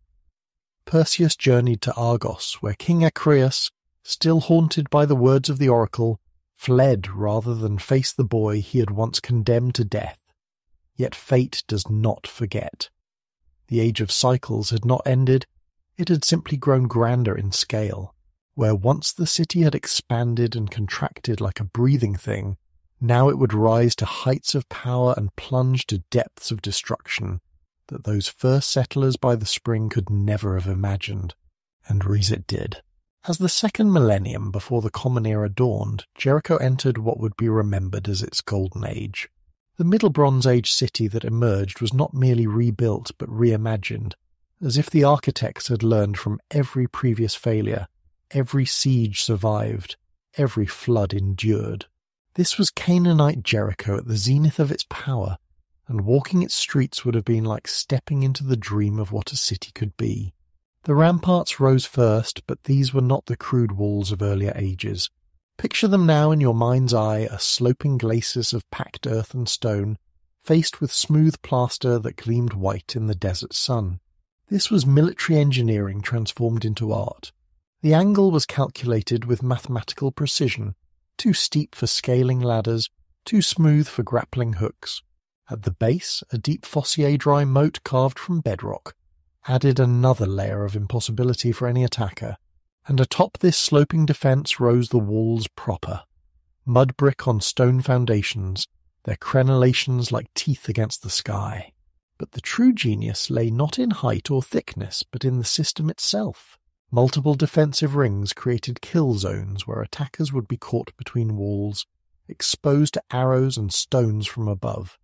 Perseus journeyed to Argos, where King Acreus, still haunted by the words of the oracle, fled rather than face the boy he had once condemned to death. Yet fate does not forget. The age of cycles had not ended, it had simply grown grander in scale. Where once the city had expanded and contracted like a breathing thing, now it would rise to heights of power and plunge to depths of destruction that those first settlers by the spring could never have imagined. And read it did. As the second millennium before the Common Era dawned, Jericho entered what would be remembered as its golden age. The Middle Bronze Age city that emerged was not merely rebuilt but reimagined, as if the architects had learned from every previous failure, every siege survived, every flood endured. This was Canaanite Jericho at the zenith of its power, and walking its streets would have been like stepping into the dream of what a city could be. The ramparts rose first, but these were not the crude walls of earlier ages. Picture them now in your mind's eye, a sloping glacis of packed earth and stone, faced with smooth plaster that gleamed white in the desert sun. This was military engineering transformed into art. The angle was calculated with mathematical precision, too steep for scaling ladders, too smooth for grappling hooks. At the base, a deep fossier-dry moat carved from bedrock added another layer of impossibility for any attacker, and atop this sloping defence rose the walls proper, mud brick on stone foundations, their crenellations like teeth against the sky. But the true genius lay not in height or thickness, but in the system itself. Multiple defensive rings created kill zones where attackers would be caught between walls, exposed to arrows and stones from above.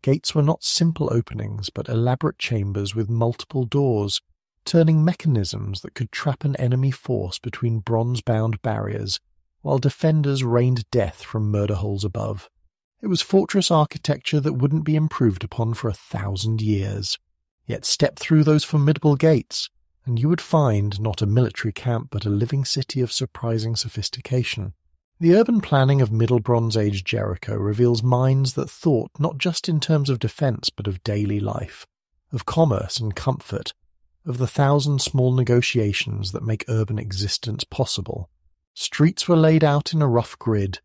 Gates were not simple openings, but elaborate chambers with multiple doors, turning mechanisms that could trap an enemy force between bronze-bound barriers, while defenders rained death from murder holes above. It was fortress architecture that wouldn't be improved upon for 1,000 years. Yet step through those formidable gates, and you would find not a military camp but a living city of surprising sophistication. The urban planning of Middle Bronze Age Jericho reveals minds that thought not just in terms of defence but of daily life, of commerce and comfort, of the thousand small negotiations that make urban existence possible. Streets were laid out in a rough grid,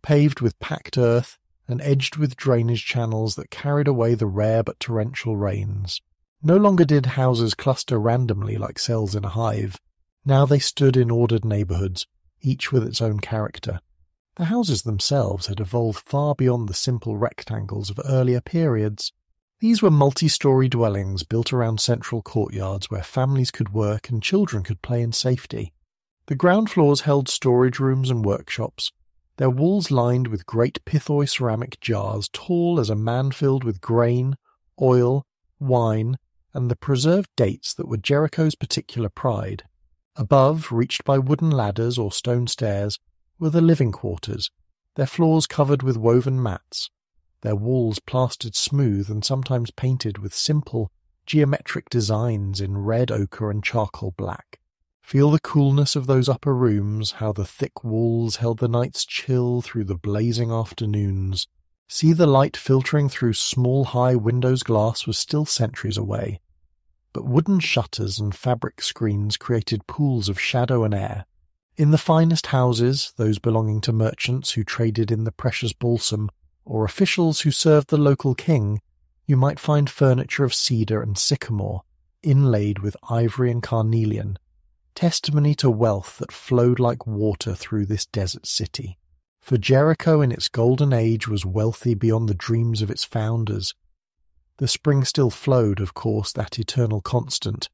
paved with packed earth and edged with drainage channels that carried away the rare but torrential rains. No longer did houses cluster randomly like cells in a hive. Now they stood in ordered neighbourhoods, each with its own character. The houses themselves had evolved far beyond the simple rectangles of earlier periods. These were multi-storey dwellings built around central courtyards where families could work and children could play in safety. The ground floors held storage rooms and workshops, their walls lined with great pithoi ceramic jars tall as a man filled with grain, oil, wine, and the preserved dates that were Jericho's particular pride. Above, reached by wooden ladders or stone stairs, were the living quarters, their floors covered with woven mats, their walls plastered smooth and sometimes painted with simple, geometric designs in red ochre and charcoal black. Feel the coolness of those upper rooms, how the thick walls held the night's chill through the blazing afternoons. See the light filtering through small high windows glass was still centuries away. But wooden shutters and fabric screens created pools of shadow and air. In the finest houses, those belonging to merchants who traded in the precious balsam, or officials who served the local king, you might find furniture of cedar and sycamore, inlaid with ivory and carnelian, testimony to wealth that flowed like water through this desert city. For Jericho in its golden age was wealthy beyond the dreams of its founders. The spring still flowed, of course, that eternal constant,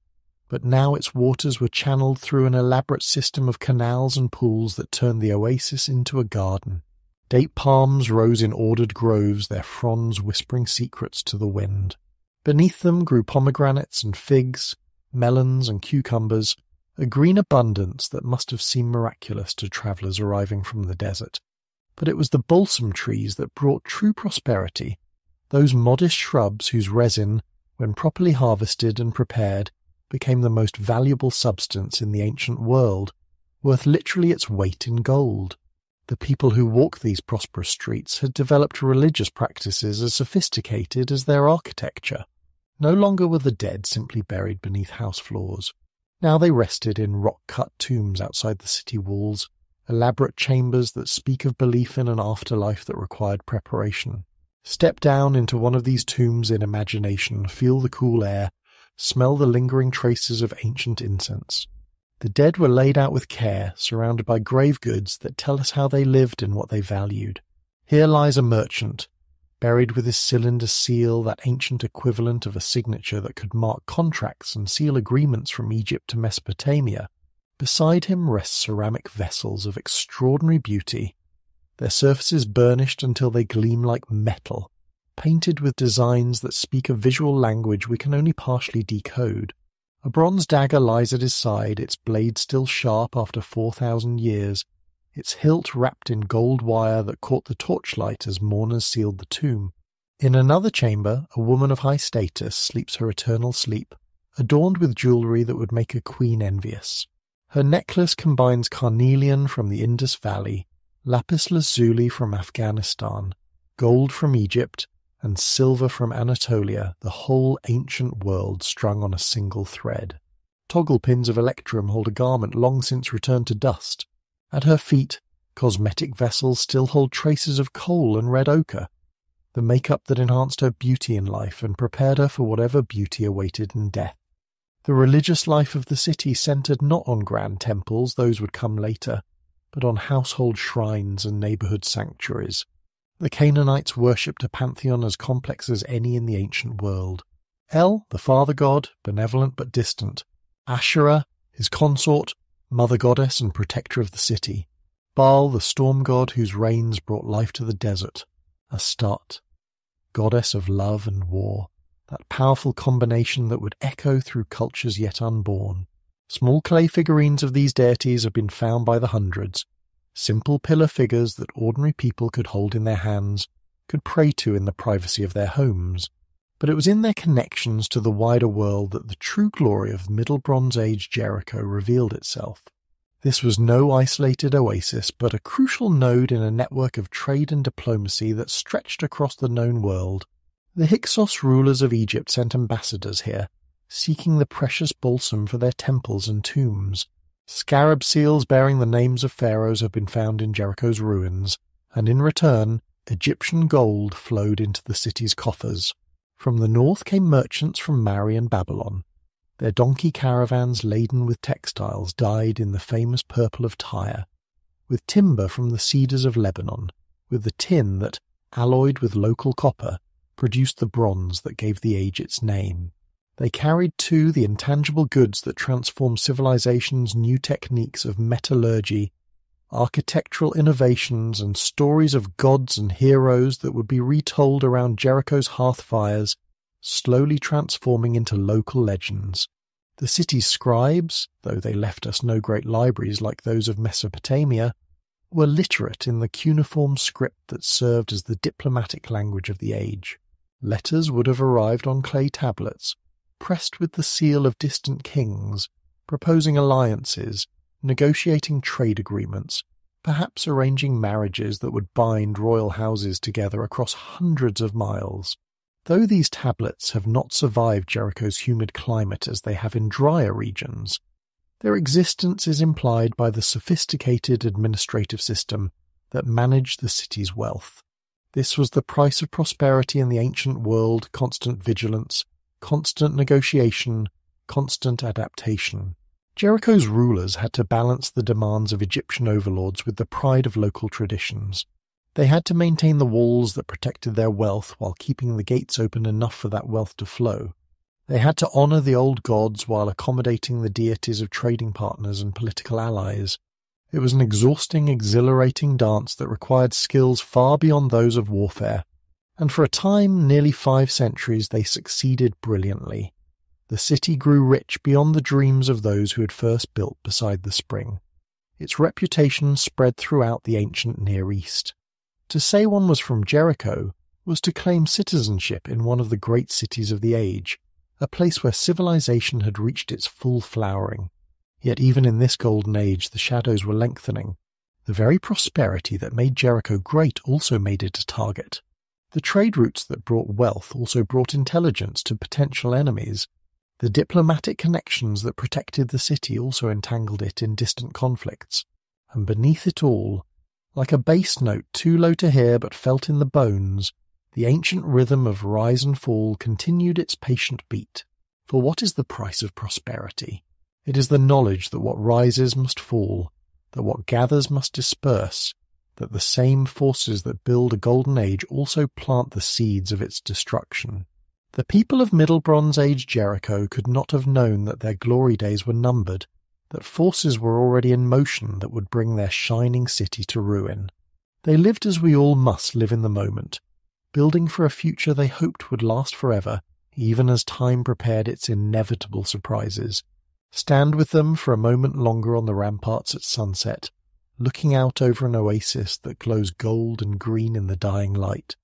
but now its waters were channeled through an elaborate system of canals and pools that turned the oasis into a garden. Date palms rose in ordered groves, their fronds whispering secrets to the wind. Beneath them grew pomegranates and figs, melons and cucumbers, a green abundance that must have seemed miraculous to travellers arriving from the desert. But it was the balsam trees that brought true prosperity, those modest shrubs whose resin, when properly harvested and prepared, became the most valuable substance in the ancient world, worth literally its weight in gold. The people who walked these prosperous streets had developed religious practices as sophisticated as their architecture. No longer were the dead simply buried beneath house floors. Now they rested in rock-cut tombs outside the city walls, elaborate chambers that speak of belief in an afterlife that required preparation. Step down into one of these tombs in imagination, feel the cool air, smell the lingering traces of ancient incense. The dead were laid out with care, surrounded by grave goods that tell us how they lived and what they valued. Here lies a merchant, buried with his cylinder seal, that ancient equivalent of a signature that could mark contracts and seal agreements from Egypt to Mesopotamia. Beside him rest ceramic vessels of extraordinary beauty, their surfaces burnished until they gleam like metal, painted with designs that speak a visual language we can only partially decode. A bronze dagger lies at his side, its blade still sharp after 4,000 years, its hilt wrapped in gold wire that caught the torchlight as mourners sealed the tomb. In another chamber, a woman of high status sleeps her eternal sleep, adorned with jewellery that would make a queen envious. Her necklace combines carnelian from the Indus Valley, lapis lazuli from Afghanistan, gold from Egypt, and silver from Anatolia, the whole ancient world strung on a single thread. Toggle pins of electrum hold a garment long since returned to dust. At her feet, cosmetic vessels still hold traces of coal and red ochre, the makeup that enhanced her beauty in life and prepared her for whatever beauty awaited in death. The religious life of the city centered not on grand temples, those would come later, but on household shrines and neighborhood sanctuaries. The Canaanites worshipped a pantheon as complex as any in the ancient world. El, the father god, benevolent but distant. Asherah, his consort, mother goddess and protector of the city. Baal, the storm god whose rains brought life to the desert. Astarte, goddess of love and war, that powerful combination that would echo through cultures yet unborn. Small clay figurines of these deities have been found by the hundreds, simple pillar figures that ordinary people could hold in their hands, could pray to in the privacy of their homes. But it was in their connections to the wider world that the true glory of Middle Bronze Age Jericho revealed itself. This was no isolated oasis, but a crucial node in a network of trade and diplomacy that stretched across the known world. The Hyksos rulers of Egypt sent ambassadors here, seeking the precious balsam for their temples and tombs. Scarab seals bearing the names of pharaohs have been found in Jericho's ruins, and in return, Egyptian gold flowed into the city's coffers. From the north came merchants from Mari and Babylon. Their donkey caravans laden with textiles dyed in the famous purple of Tyre, with timber from the cedars of Lebanon, with the tin that, alloyed with local copper, produced the bronze that gave the age its name. They carried, too, the intangible goods that transformed civilization's new techniques of metallurgy, architectural innovations, and stories of gods and heroes that would be retold around Jericho's hearth fires, slowly transforming into local legends. The city's scribes, though they left us no great libraries like those of Mesopotamia, were literate in the cuneiform script that served as the diplomatic language of the age. Letters would have arrived on clay tablets, pressed with the seal of distant kings, proposing alliances, negotiating trade agreements, perhaps arranging marriages that would bind royal houses together across hundreds of miles. Though these tablets have not survived Jericho's humid climate as they have in drier regions, their existence is implied by the sophisticated administrative system that managed the city's wealth. This was the price of prosperity in the ancient world: constant vigilance, constant negotiation, constant adaptation. Jericho's rulers had to balance the demands of Egyptian overlords with the pride of local traditions. They had to maintain the walls that protected their wealth while keeping the gates open enough for that wealth to flow. They had to honor the old gods while accommodating the deities of trading partners and political allies. It was an exhausting, exhilarating dance that required skills far beyond those of warfare, and for a time, nearly 5 centuries, they succeeded brilliantly. The city grew rich beyond the dreams of those who had first built beside the spring. Its reputation spread throughout the ancient Near East. To say one was from Jericho was to claim citizenship in one of the great cities of the age, a place where civilization had reached its full flowering. Yet even in this golden age the shadows were lengthening. The very prosperity that made Jericho great also made it a target. The trade routes that brought wealth also brought intelligence to potential enemies. The diplomatic connections that protected the city also entangled it in distant conflicts. And beneath it all, like a bass note too low to hear but felt in the bones, the ancient rhythm of rise and fall continued its patient beat. For what is the price of prosperity? It is the knowledge that what rises must fall, that what gathers must disperse, that the same forces that build a golden age also plant the seeds of its destruction. The people of Middle Bronze Age Jericho could not have known that their glory days were numbered, that forces were already in motion that would bring their shining city to ruin. They lived as we all must live in the moment, building for a future they hoped would last forever, even as time prepared its inevitable surprises. Stand with them for a moment longer on the ramparts at sunset, looking out over an oasis that glows gold and green in the dying light.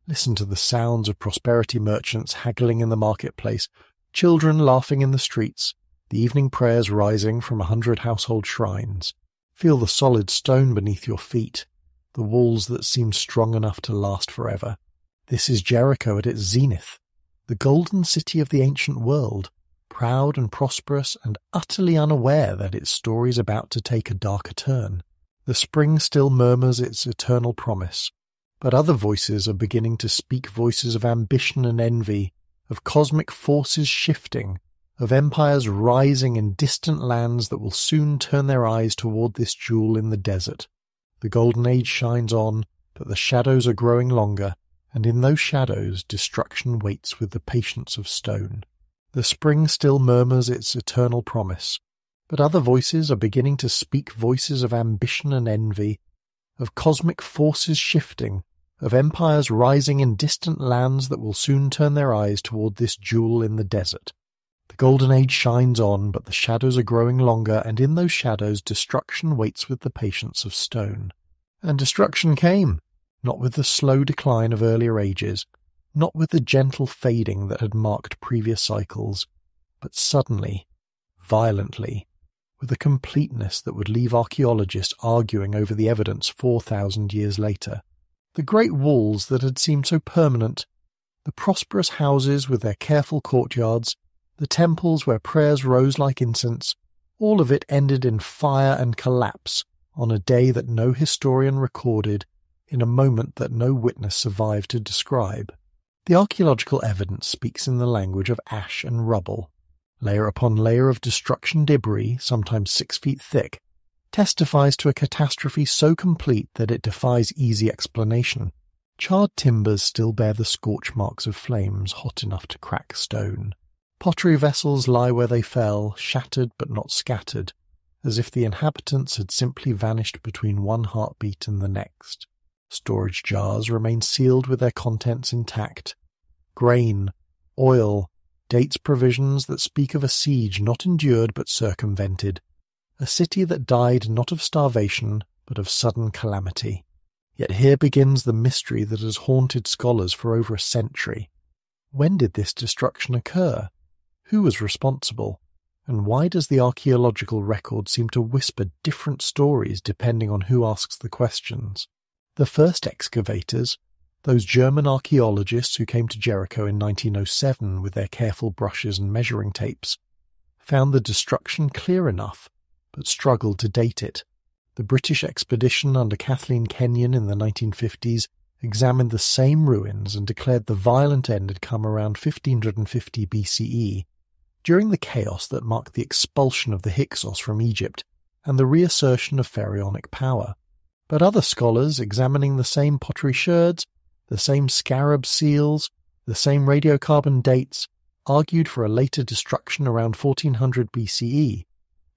Listen to the sounds of prosperity merchants haggling in the marketplace, children laughing in the streets, the evening prayers rising from 100 household shrines. Feel the solid stone beneath your feet, the walls that seem strong enough to last forever. This is Jericho at its zenith, the golden city of the ancient world, proud and prosperous and utterly unaware that its story is about to take a darker turn. The spring still murmurs its eternal promise, but other voices are beginning to speak, voices of ambition and envy, of cosmic forces shifting, of empires rising in distant lands that will soon turn their eyes toward this jewel in the desert. The golden age shines on, but the shadows are growing longer, and in those shadows destruction waits with the patience of stone. The spring still murmurs its eternal promise, but other voices are beginning to speak, voices of ambition and envy, of cosmic forces shifting, of empires rising in distant lands that will soon turn their eyes toward this jewel in the desert. The golden age shines on, but the shadows are growing longer, and in those shadows destruction waits with the patience of stone. And destruction came, not with the slow decline of earlier ages, not with the gentle fading that had marked previous cycles, but suddenly, violently, with a completeness that would leave archaeologists arguing over the evidence 4,000 years later. The great walls that had seemed so permanent, the prosperous houses with their careful courtyards, the temples where prayers rose like incense, all of it ended in fire and collapse on a day that no historian recorded, in a moment that no witness survived to describe. The archaeological evidence speaks in the language of ash and rubble. Layer upon layer of destruction debris, sometimes 6 feet thick, testifies to a catastrophe so complete that it defies easy explanation. Charred timbers still bear the scorch marks of flames hot enough to crack stone. Pottery vessels lie where they fell, shattered but not scattered, as if the inhabitants had simply vanished between one heartbeat and the next. Storage jars remain sealed with their contents intact. Grain, oil, dates provisions that speak of a siege not endured but circumvented. A city that died not of starvation but of sudden calamity. Yet here begins the mystery that has haunted scholars for over a century. When did this destruction occur? Who was responsible? And why does the archaeological record seem to whisper different stories depending on who asks the questions? The first excavators, those German archaeologists who came to Jericho in 1907 with their careful brushes and measuring tapes, found the destruction clear enough, but struggled to date it. The British expedition under Kathleen Kenyon in the 1950s examined the same ruins and declared the violent end had come around 1550 BCE, during the chaos that marked the expulsion of the Hyksos from Egypt and the reassertion of pharaonic power. But other scholars, examining the same pottery sherds, the same scarab seals, the same radiocarbon dates, argued for a later destruction around 1400 BCE,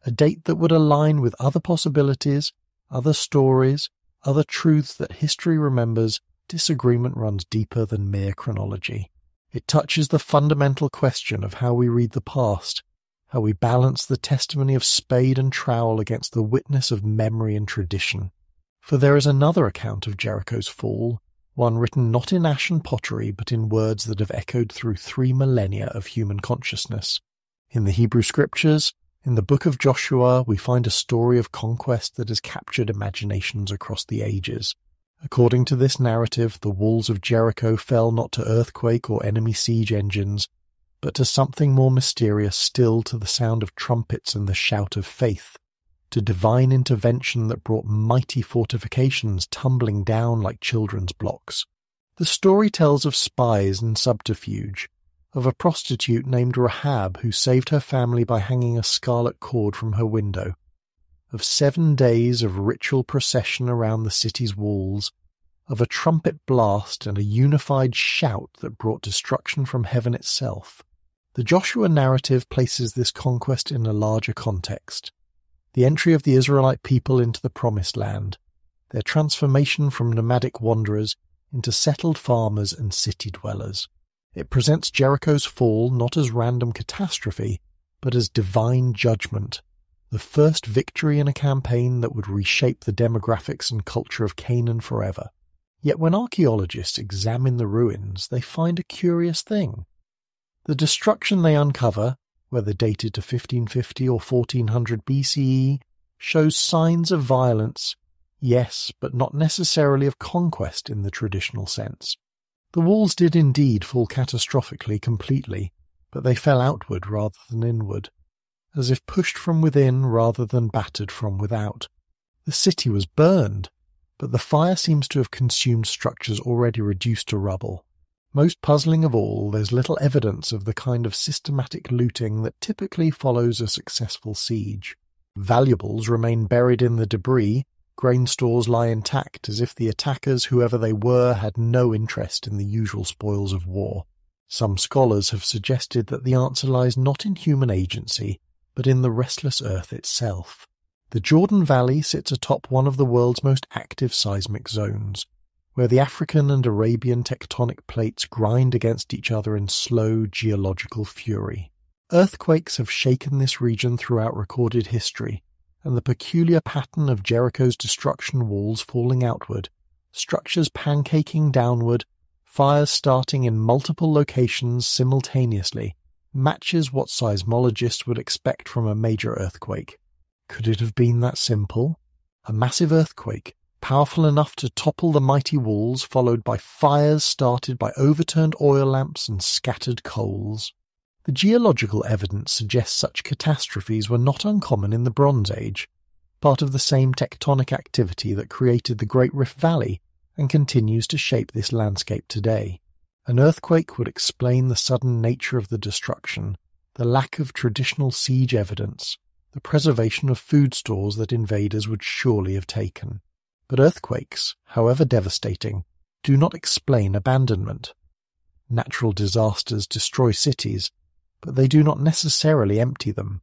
a date that would align with other possibilities, other stories, other truths that history remembers. Disagreement runs deeper than mere chronology. It touches the fundamental question of how we read the past, how we balance the testimony of spade and trowel against the witness of memory and tradition. For there is another account of Jericho's fall, one written not in ashen pottery but in words that have echoed through 3 millennia of human consciousness. In the Hebrew Scriptures, in the book of Joshua, we find a story of conquest that has captured imaginations across the ages. According to this narrative, the walls of Jericho fell not to earthquake or enemy siege engines, but to something more mysterious still, to the sound of trumpets and the shout of faith, to divine intervention that brought mighty fortifications tumbling down like children's blocks. The story tells of spies and subterfuge, of a prostitute named Rahab who saved her family by hanging a scarlet cord from her window, of 7 days of ritual procession around the city's walls, of a trumpet blast and a unified shout that brought destruction from heaven itself. The Joshua narrative places this conquest in a larger context. The entry of the Israelite people into the Promised Land, their transformation from nomadic wanderers into settled farmers and city dwellers. It presents Jericho's fall not as random catastrophe, but as divine judgment, the first victory in a campaign that would reshape the demographics and culture of Canaan forever. Yet when archaeologists examine the ruins, they find a curious thing. The destruction they uncover, whether dated to 1550 or 1400 BCE, shows signs of violence, yes, but not necessarily of conquest in the traditional sense. The walls did indeed fall catastrophically completely, but they fell outward rather than inward, as if pushed from within rather than battered from without. The city was burned, but the fire seems to have consumed structures already reduced to rubble. Most puzzling of all, there's little evidence of the kind of systematic looting that typically follows a successful siege. Valuables remain buried in the debris, grain stores lie intact as if the attackers, whoever they were, had no interest in the usual spoils of war. Some scholars have suggested that the answer lies not in human agency, but in the restless earth itself. The Jordan Valley sits atop one of the world's most active seismic zones, where the African and Arabian tectonic plates grind against each other in slow geological fury. Earthquakes have shaken this region throughout recorded history, and the peculiar pattern of Jericho's destruction, walls falling outward, structures pancaking downward, fires starting in multiple locations simultaneously, matches what seismologists would expect from a major earthquake. Could it have been that simple? A massive earthquake, powerful enough to topple the mighty walls, followed by fires started by overturned oil lamps and scattered coals. The geological evidence suggests such catastrophes were not uncommon in the Bronze Age, part of the same tectonic activity that created the Great Rift Valley and continues to shape this landscape today. An earthquake would explain the sudden nature of the destruction, the lack of traditional siege evidence, the preservation of food stores that invaders would surely have taken. But earthquakes, however devastating, do not explain abandonment. Natural disasters destroy cities, but they do not necessarily empty them.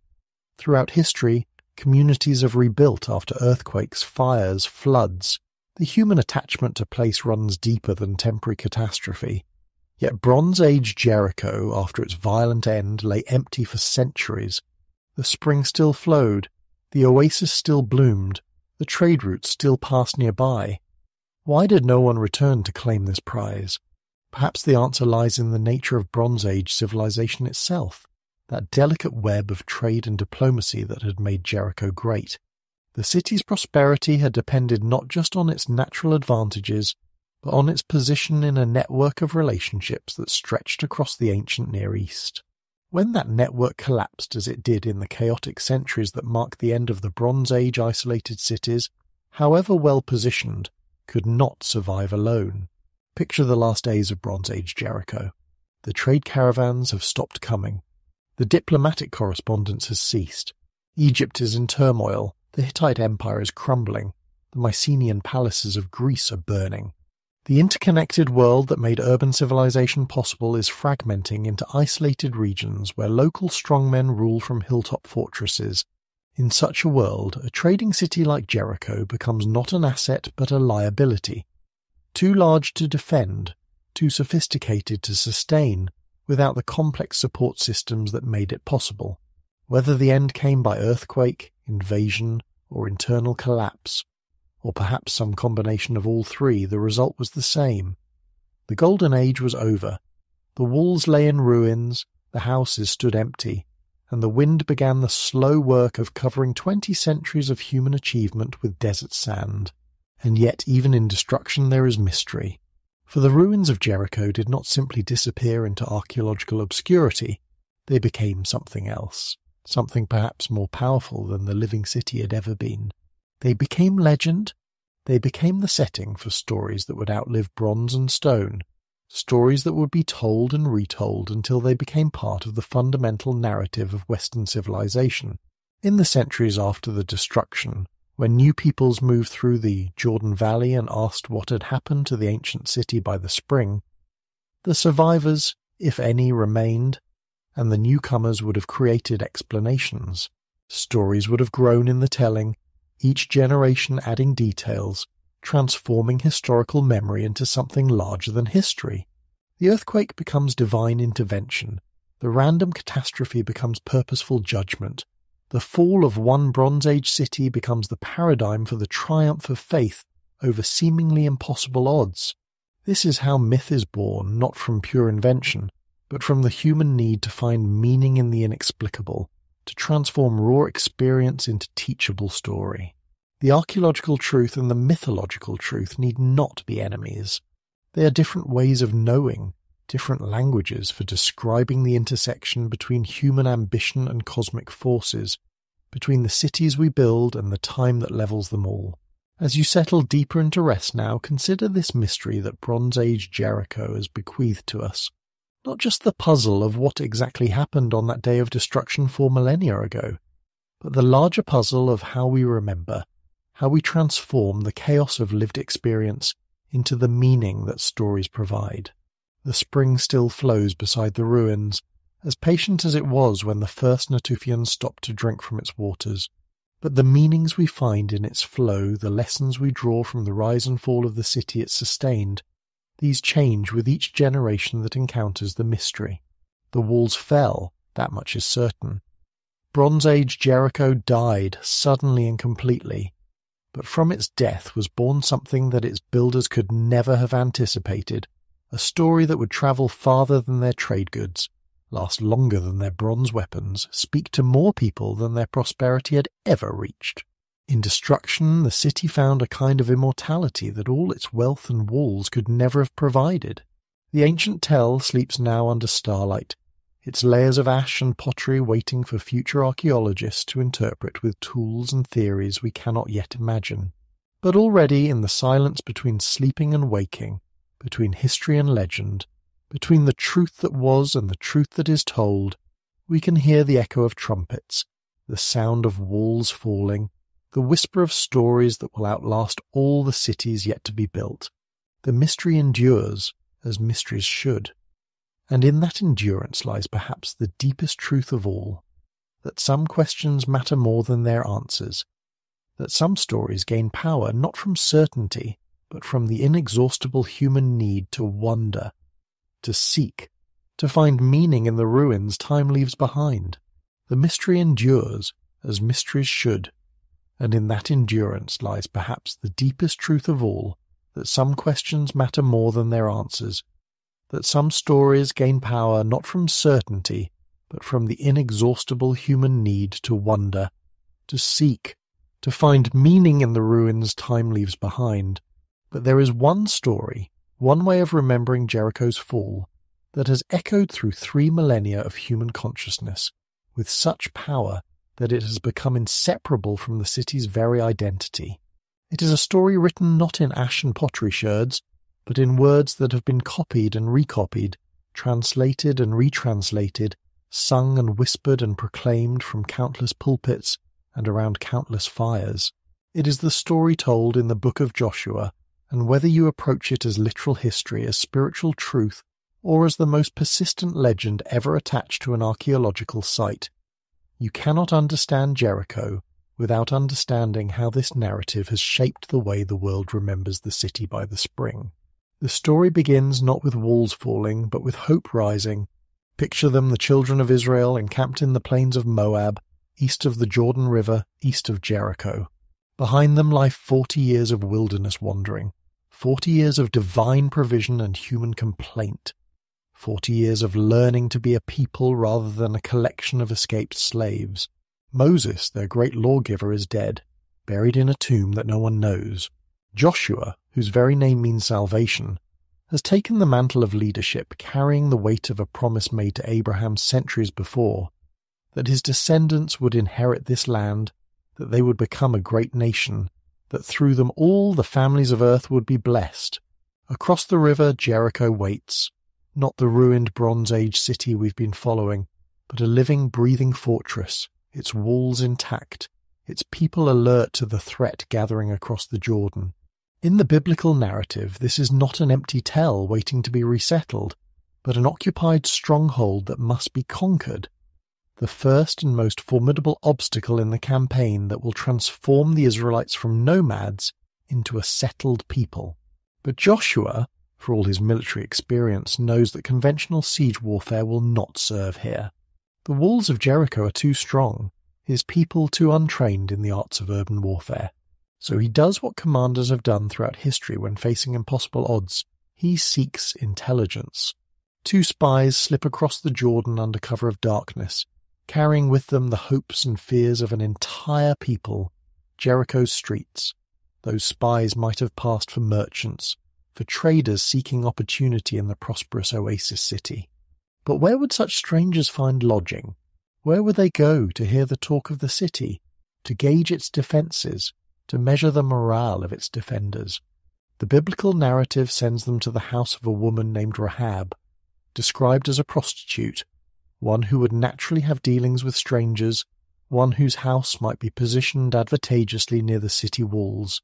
Throughout history, communities have rebuilt after earthquakes, fires, floods. The human attachment to place runs deeper than temporary catastrophe. Yet Bronze Age Jericho, after its violent end, lay empty for centuries. The spring still flowed, the oasis still bloomed, the trade routes still passed nearby. Why did no one return to claim this prize? Perhaps the answer lies in the nature of Bronze Age civilization itself, that delicate web of trade and diplomacy that had made Jericho great. The city's prosperity had depended not just on its natural advantages, but on its position in a network of relationships that stretched across the ancient Near East. When that network collapsed as it did in the chaotic centuries that marked the end of the Bronze Age, isolated cities, however well positioned, could not survive alone. Picture the last days of Bronze Age Jericho. The trade caravans have stopped coming. The diplomatic correspondence has ceased. Egypt is in turmoil. The Hittite Empire is crumbling. The Mycenaean palaces of Greece are burning. The interconnected world that made urban civilization possible is fragmenting into isolated regions where local strongmen rule from hilltop fortresses. In such a world, a trading city like Jericho becomes not an asset but a liability. Too large to defend, too sophisticated to sustain, without the complex support systems that made it possible. Whether the end came by earthquake, invasion, or internal collapse, or perhaps some combination of all three, the result was the same. The Golden Age was over. The walls lay in ruins, the houses stood empty, and the wind began the slow work of covering 20 centuries of human achievement with desert sand. And yet even in destruction there is mystery. For the ruins of Jericho did not simply disappear into archaeological obscurity, they became something else, something perhaps more powerful than the living city had ever been. They became legend. They became the setting for stories that would outlive bronze and stone, stories that would be told and retold until they became part of the fundamental narrative of Western civilization. In the centuries after the destruction, when new peoples moved through the Jordan Valley and asked what had happened to the ancient city by the spring, the survivors, if any, remained, and the newcomers would have created explanations. Stories would have grown in the telling, each generation adding details, transforming historical memory into something larger than history. The earthquake becomes divine intervention. The random catastrophe becomes purposeful judgment. The fall of one Bronze Age city becomes the paradigm for the triumph of faith over seemingly impossible odds. This is how myth is born, not from pure invention, but from the human need to find meaning in the inexplicable, to transform raw experience into teachable story. The archaeological truth and the mythological truth need not be enemies. They are different ways of knowing, different languages for describing the intersection between human ambition and cosmic forces, between the cities we build and the time that levels them all. As you settle deeper into rest now, consider this mystery that Bronze Age Jericho has bequeathed to us. Not just the puzzle of what exactly happened on that day of destruction 4 millennia ago, but the larger puzzle of how we remember, how we transform the chaos of lived experience into the meaning that stories provide. The spring still flows beside the ruins, as patient as it was when the first Natufians stopped to drink from its waters. But the meanings we find in its flow, the lessons we draw from the rise and fall of the city it sustained, these change with each generation that encounters the mystery. The walls fell, that much is certain. Bronze Age Jericho died suddenly and completely, but from its death was born something that its builders could never have anticipated, a story that would travel farther than their trade goods, last longer than their bronze weapons, speak to more people than their prosperity had ever reached. In destruction, the city found a kind of immortality that all its wealth and walls could never have provided. The ancient tell sleeps now under starlight, its layers of ash and pottery waiting for future archaeologists to interpret with tools and theories we cannot yet imagine. But already in the silence between sleeping and waking, between history and legend, between the truth that was and the truth that is told, we can hear the echo of trumpets, the sound of walls falling, the whisper of stories that will outlast all the cities yet to be built. The mystery endures, as mysteries should. And in that endurance lies perhaps the deepest truth of all, that some questions matter more than their answers, that some stories gain power not from certainty, but from the inexhaustible human need to wonder, to seek, to find meaning in the ruins time leaves behind. The mystery endures, as mysteries should, and in that endurance lies perhaps the deepest truth of all, that some questions matter more than their answers, that some stories gain power not from certainty, but from the inexhaustible human need to wonder, to seek, to find meaning in the ruins time leaves behind. But there is one story, one way of remembering Jericho's fall, that has echoed through 3 millennia of human consciousness, with such power that it has become inseparable from the city's very identity. It is a story written not in ash and pottery sherds, but in words that have been copied and recopied, translated and retranslated, sung and whispered and proclaimed from countless pulpits and around countless fires. It is the story told in the book of Joshua, and whether you approach it as literal history, as spiritual truth, or as the most persistent legend ever attached to an archaeological site, you cannot understand Jericho without understanding how this narrative has shaped the way the world remembers the city by the spring. The story begins not with walls falling, but with hope rising. Picture them, the children of Israel, encamped in the plains of Moab, east of the Jordan River, east of Jericho. Behind them lie 40 years of wilderness wandering, 40 years of divine provision and human complaint, 40 years of learning to be a people rather than a collection of escaped slaves. Moses, their great lawgiver, is dead, buried in a tomb that no one knows. Joshua, whose very name means salvation, has taken the mantle of leadership, carrying the weight of a promise made to Abraham centuries before, that his descendants would inherit this land, that they would become a great nation, that through them all the families of earth would be blessed. Across the river, Jericho waits, not the ruined Bronze Age city we've been following, but a living, breathing fortress, its walls intact, its people alert to the threat gathering across the Jordan. In the biblical narrative, this is not an empty tell waiting to be resettled, but an occupied stronghold that must be conquered, the first and most formidable obstacle in the campaign that will transform the Israelites from nomads into a settled people. But Joshua, for all his military experience, knows that conventional siege warfare will not serve here. The walls of Jericho are too strong, his people too untrained in the arts of urban warfare. So he does what commanders have done throughout history when facing impossible odds. He seeks intelligence. 2 spies slip across the Jordan under cover of darkness, carrying with them the hopes and fears of an entire people, Jericho's streets. Those spies might have passed for merchants, for traders seeking opportunity in the prosperous oasis city. But where would such strangers find lodging? Where would they go to hear the talk of the city, to gauge its defences, to measure the morale of its defenders? The biblical narrative sends them to the house of a woman named Rahab, described as a prostitute, one who would naturally have dealings with strangers, one whose house might be positioned advantageously near the city walls.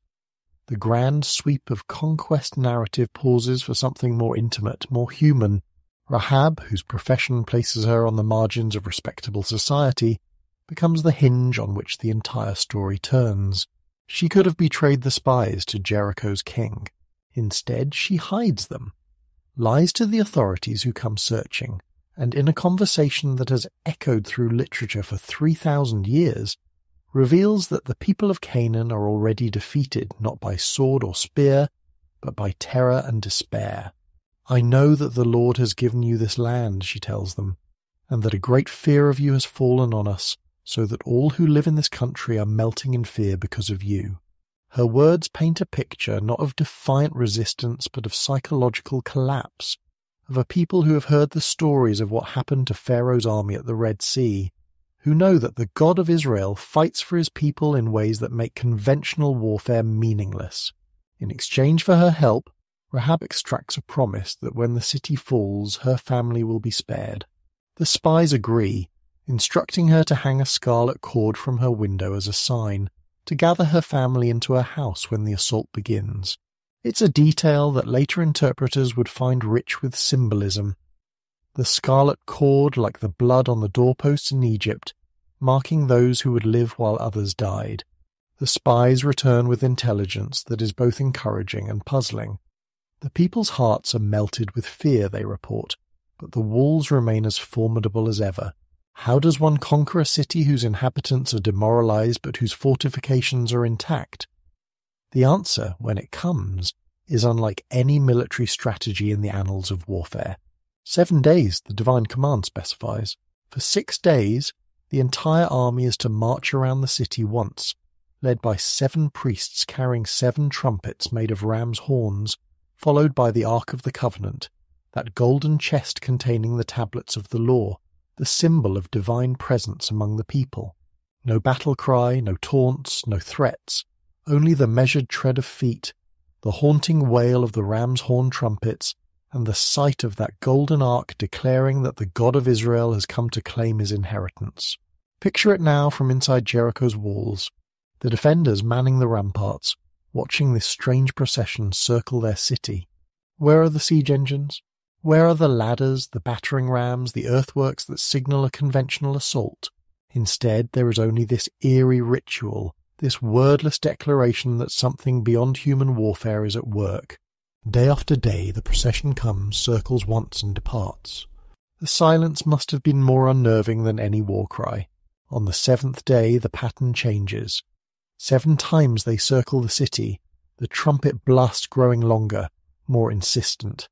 The grand sweep of conquest narrative pauses for something more intimate, more human. Rahab, whose profession places her on the margins of respectable society, becomes the hinge on which the entire story turns. She could have betrayed the spies to Jericho's king. Instead, she hides them, lies to the authorities who come searching, and in a conversation that has echoed through literature for 3,000 years, reveals that the people of Canaan are already defeated not by sword or spear, but by terror and despair. "I know that the Lord has given you this land," she tells them, and that a great fear of you has fallen on us, so that all who live in this country are melting in fear because of you." Her words paint a picture not of defiant resistance but of psychological collapse, of a people who have heard the stories of what happened to Pharaoh's army at the Red Sea, who know that the God of Israel fights for his people in ways that make conventional warfare meaningless. In exchange for her help, Rahab extracts a promise that when the city falls, her family will be spared. The spies agree, instructing her to hang a scarlet cord from her window as a sign, to gather her family into her house when the assault begins. It's a detail that later interpreters would find rich with symbolism. The scarlet cord, like the blood on the doorposts in Egypt, marking those who would live while others died. The spies return with intelligence that is both encouraging and puzzling. The people's hearts are melted with fear, they report, but the walls remain as formidable as ever. How does one conquer a city whose inhabitants are demoralized but whose fortifications are intact? The answer, when it comes, is unlike any military strategy in the annals of warfare. 7 days, the divine command specifies. For 6 days, the entire army is to march around the city once, led by 7 priests carrying 7 trumpets made of ram's horns, followed by the Ark of the Covenant, that golden chest containing the tablets of the law, the symbol of divine presence among the people. No battle cry, no taunts, no threats, only the measured tread of feet, the haunting wail of the ram's horn trumpets, and the sight of that golden ark declaring that the God of Israel has come to claim his inheritance. Picture it now from inside Jericho's walls, the defenders manning the ramparts, watching this strange procession circle their city. Where are the siege engines? Where are the ladders, the battering rams, the earthworks that signal a conventional assault? Instead, there is only this eerie ritual, this wordless declaration that something beyond human warfare is at work. Day after day, the procession comes, circles once and departs. The silence must have been more unnerving than any war cry. On the 7th day, the pattern changes. 7 times they circle the city, the trumpet blast growing longer, more insistent.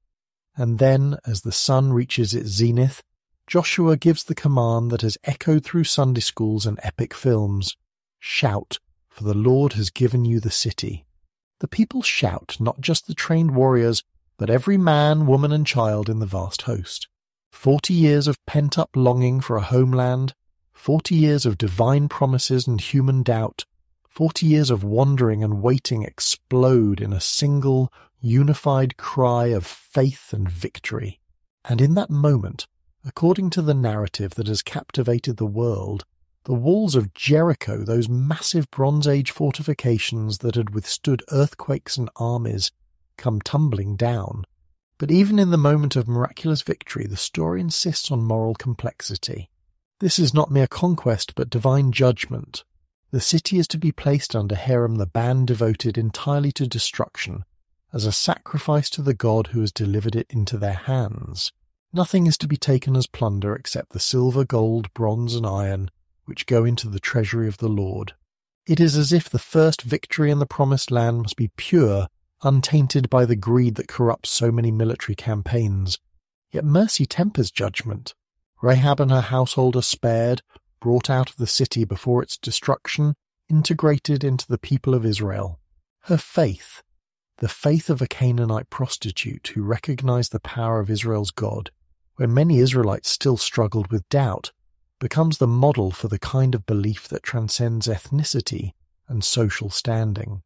And then, as the sun reaches its zenith, Joshua gives the command that has echoed through Sunday schools and epic films. Shout, for the Lord has given you the city. The people shout, not just the trained warriors, but every man, woman and child in the vast host. 40 years of pent-up longing for a homeland, 40 years of divine promises and human doubt, 40 years of wandering and waiting explode in a single, unified cry of faith and victory. And in that moment, according to the narrative that has captivated the world, the walls of Jericho, those massive Bronze Age fortifications that had withstood earthquakes and armies, come tumbling down. But even in the moment of miraculous victory, the story insists on moral complexity. This is not mere conquest, but divine judgment. The city is to be placed under Hiram, the band devoted entirely to destruction, as a sacrifice to the God who has delivered it into their hands. Nothing is to be taken as plunder except the silver, gold, bronze and iron, which go into the treasury of the Lord. It is as if the first victory in the promised land must be pure, untainted by the greed that corrupts so many military campaigns. Yet mercy tempers judgment. Rahab and her household are spared, brought out of the city before its destruction, integrated into the people of Israel. Her faith, the faith of a Canaanite prostitute who recognized the power of Israel's God, when many Israelites still struggled with doubt, becomes the model for the kind of belief that transcends ethnicity and social standing.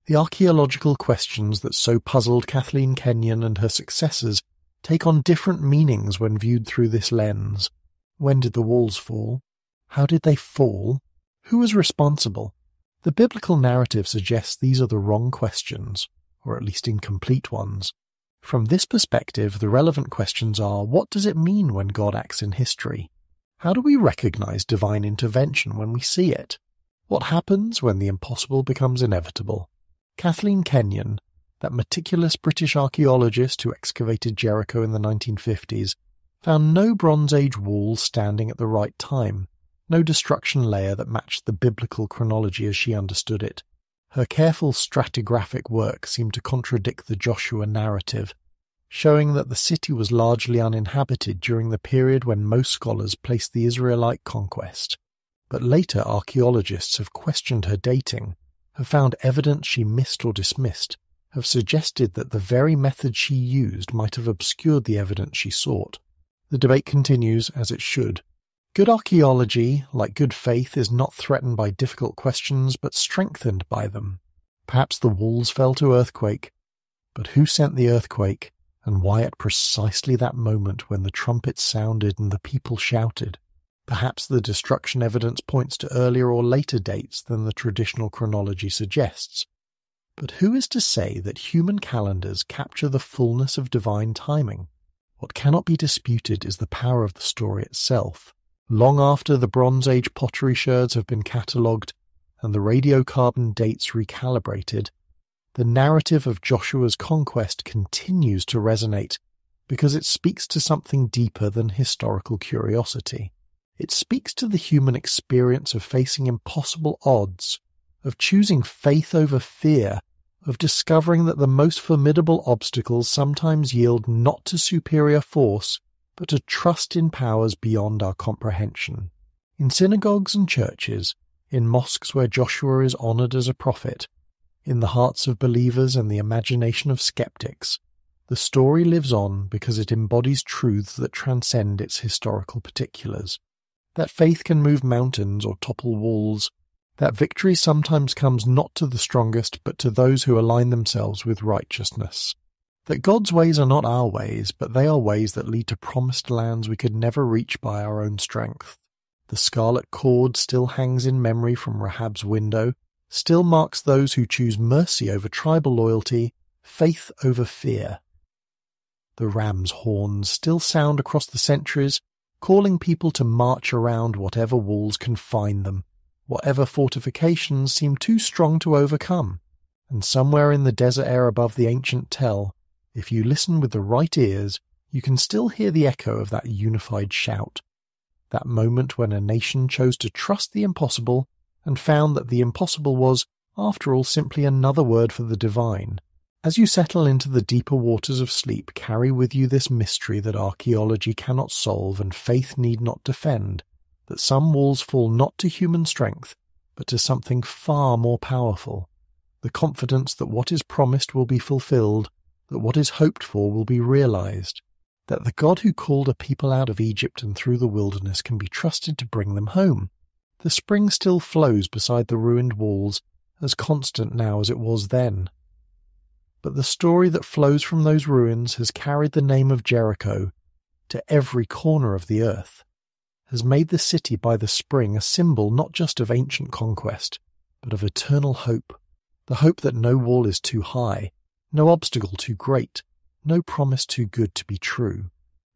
The archaeological questions that so puzzled Kathleen Kenyon and her successors take on different meanings when viewed through this lens. When did the walls fall? How did they fall? Who was responsible? The biblical narrative suggests these are the wrong questions, or at least incomplete ones. From this perspective, the relevant questions are, what does it mean when God acts in history? How do we recognize divine intervention when we see it? What happens when the impossible becomes inevitable? Kathleen Kenyon, that meticulous British archaeologist who excavated Jericho in the 1950s, found no Bronze Age walls standing at the right time, no destruction layer that matched the biblical chronology as she understood it. Her careful stratigraphic work seemed to contradict the Joshua narrative. showing that the city was largely uninhabited during the period when most scholars placed the Israelite conquest. But later archaeologists have questioned her dating, have found evidence she missed or dismissed, have suggested that the very method she used might have obscured the evidence she sought. The debate continues, as it should. Good archaeology, like good faith, is not threatened by difficult questions, but strengthened by them. Perhaps the walls fell to earthquake, but who sent the earthquake, and why at precisely that moment when the trumpet sounded and the people shouted? Perhaps the destruction evidence points to earlier or later dates than the traditional chronology suggests. But who is to say that human calendars capture the fullness of divine timing? What cannot be disputed is the power of the story itself. Long after the Bronze Age pottery sherds have been catalogued and the radiocarbon dates recalibrated, the narrative of Joshua's conquest continues to resonate because it speaks to something deeper than historical curiosity. It speaks to the human experience of facing impossible odds, of choosing faith over fear, of discovering that the most formidable obstacles sometimes yield not to superior force, but to trust in powers beyond our comprehension. In synagogues and churches, in mosques where Joshua is honored as a prophet, in the hearts of believers and the imagination of skeptics, the story lives on because it embodies truths that transcend its historical particulars. That faith can move mountains or topple walls, that victory sometimes comes not to the strongest but to those who align themselves with righteousness. That God's ways are not our ways, but they are ways that lead to promised lands we could never reach by our own strength. The scarlet cord still hangs in memory from Rahab's window, still marks those who choose mercy over tribal loyalty, faith over fear. The ram's horns still sound across the centuries, calling people to march around whatever walls confine them, whatever fortifications seem too strong to overcome. And somewhere in the desert air above the ancient Tell, if you listen with the right ears, you can still hear the echo of that unified shout. That moment when a nation chose to trust the impossible and found that the impossible was, after all, simply another word for the divine. As you settle into the deeper waters of sleep, carry with you this mystery that archaeology cannot solve and faith need not defend, that some walls fall not to human strength, but to something far more powerful, the confidence that what is promised will be fulfilled, that what is hoped for will be realized, that the God who called a people out of Egypt and through the wilderness can be trusted to bring them home. The spring still flows beside the ruined walls, as constant now as it was then. But the story that flows from those ruins has carried the name of Jericho to every corner of the earth, has made the city by the spring a symbol not just of ancient conquest, but of eternal hope, the hope that no wall is too high, no obstacle too great, no promise too good to be true.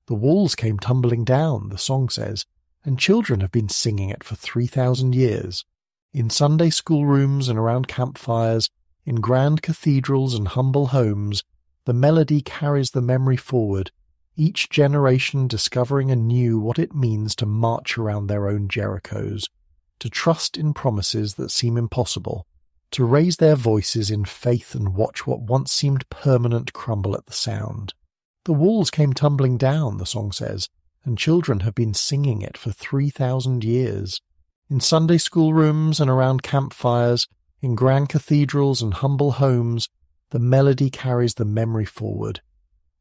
The walls came tumbling down, the song says, and children have been singing it for 3,000 years. In Sunday school rooms and around campfires, in grand cathedrals and humble homes, the melody carries the memory forward, each generation discovering anew what it means to march around their own Jerichos, to trust in promises that seem impossible, to raise their voices in faith and watch what once seemed permanent crumble at the sound. The walls came tumbling down, the song says, and children have been singing it for 3,000 years. In Sunday school rooms and around campfires, in grand cathedrals and humble homes, the melody carries the memory forward,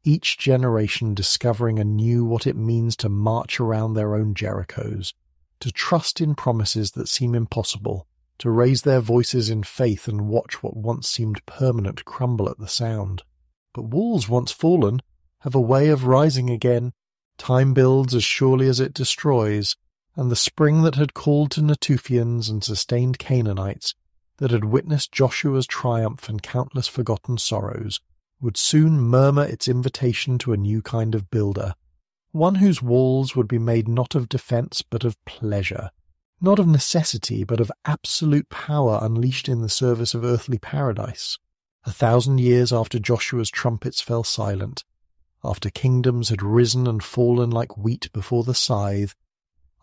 each generation discovering anew what it means to march around their own Jerichos, to trust in promises that seem impossible, to raise their voices in faith and watch what once seemed permanent crumble at the sound. But walls once fallen have a way of rising again. Time builds as surely as it destroys, and the spring that had called to Natufians and sustained Canaanites, that had witnessed Joshua's triumph and countless forgotten sorrows, would soon murmur its invitation to a new kind of builder, one whose walls would be made not of defence but of pleasure, not of necessity but of absolute power unleashed in the service of earthly paradise. 1,000 years after Joshua's trumpets fell silent, after kingdoms had risen and fallen like wheat before the scythe,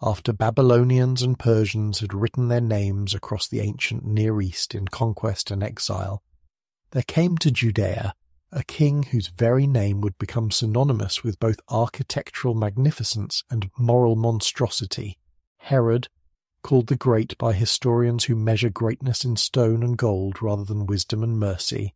after Babylonians and Persians had written their names across the ancient Near East in conquest and exile, there came to Judea, a king whose very name would become synonymous with both architectural magnificence and moral monstrosity. Herod, called the Great by historians who measure greatness in stone and gold rather than wisdom and mercy,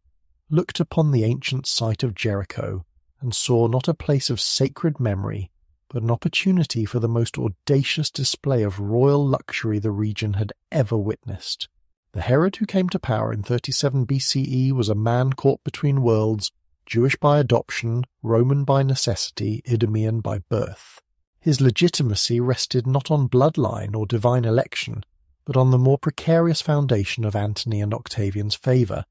looked upon the ancient site of Jericho and saw not a place of sacred memory, but an opportunity for the most audacious display of royal luxury the region had ever witnessed. The Herod who came to power in 37 BCE was a man caught between worlds, Jewish by adoption, Roman by necessity, Idumean by birth. His legitimacy rested not on bloodline or divine election, but on the more precarious foundation of Antony and Octavian's favour,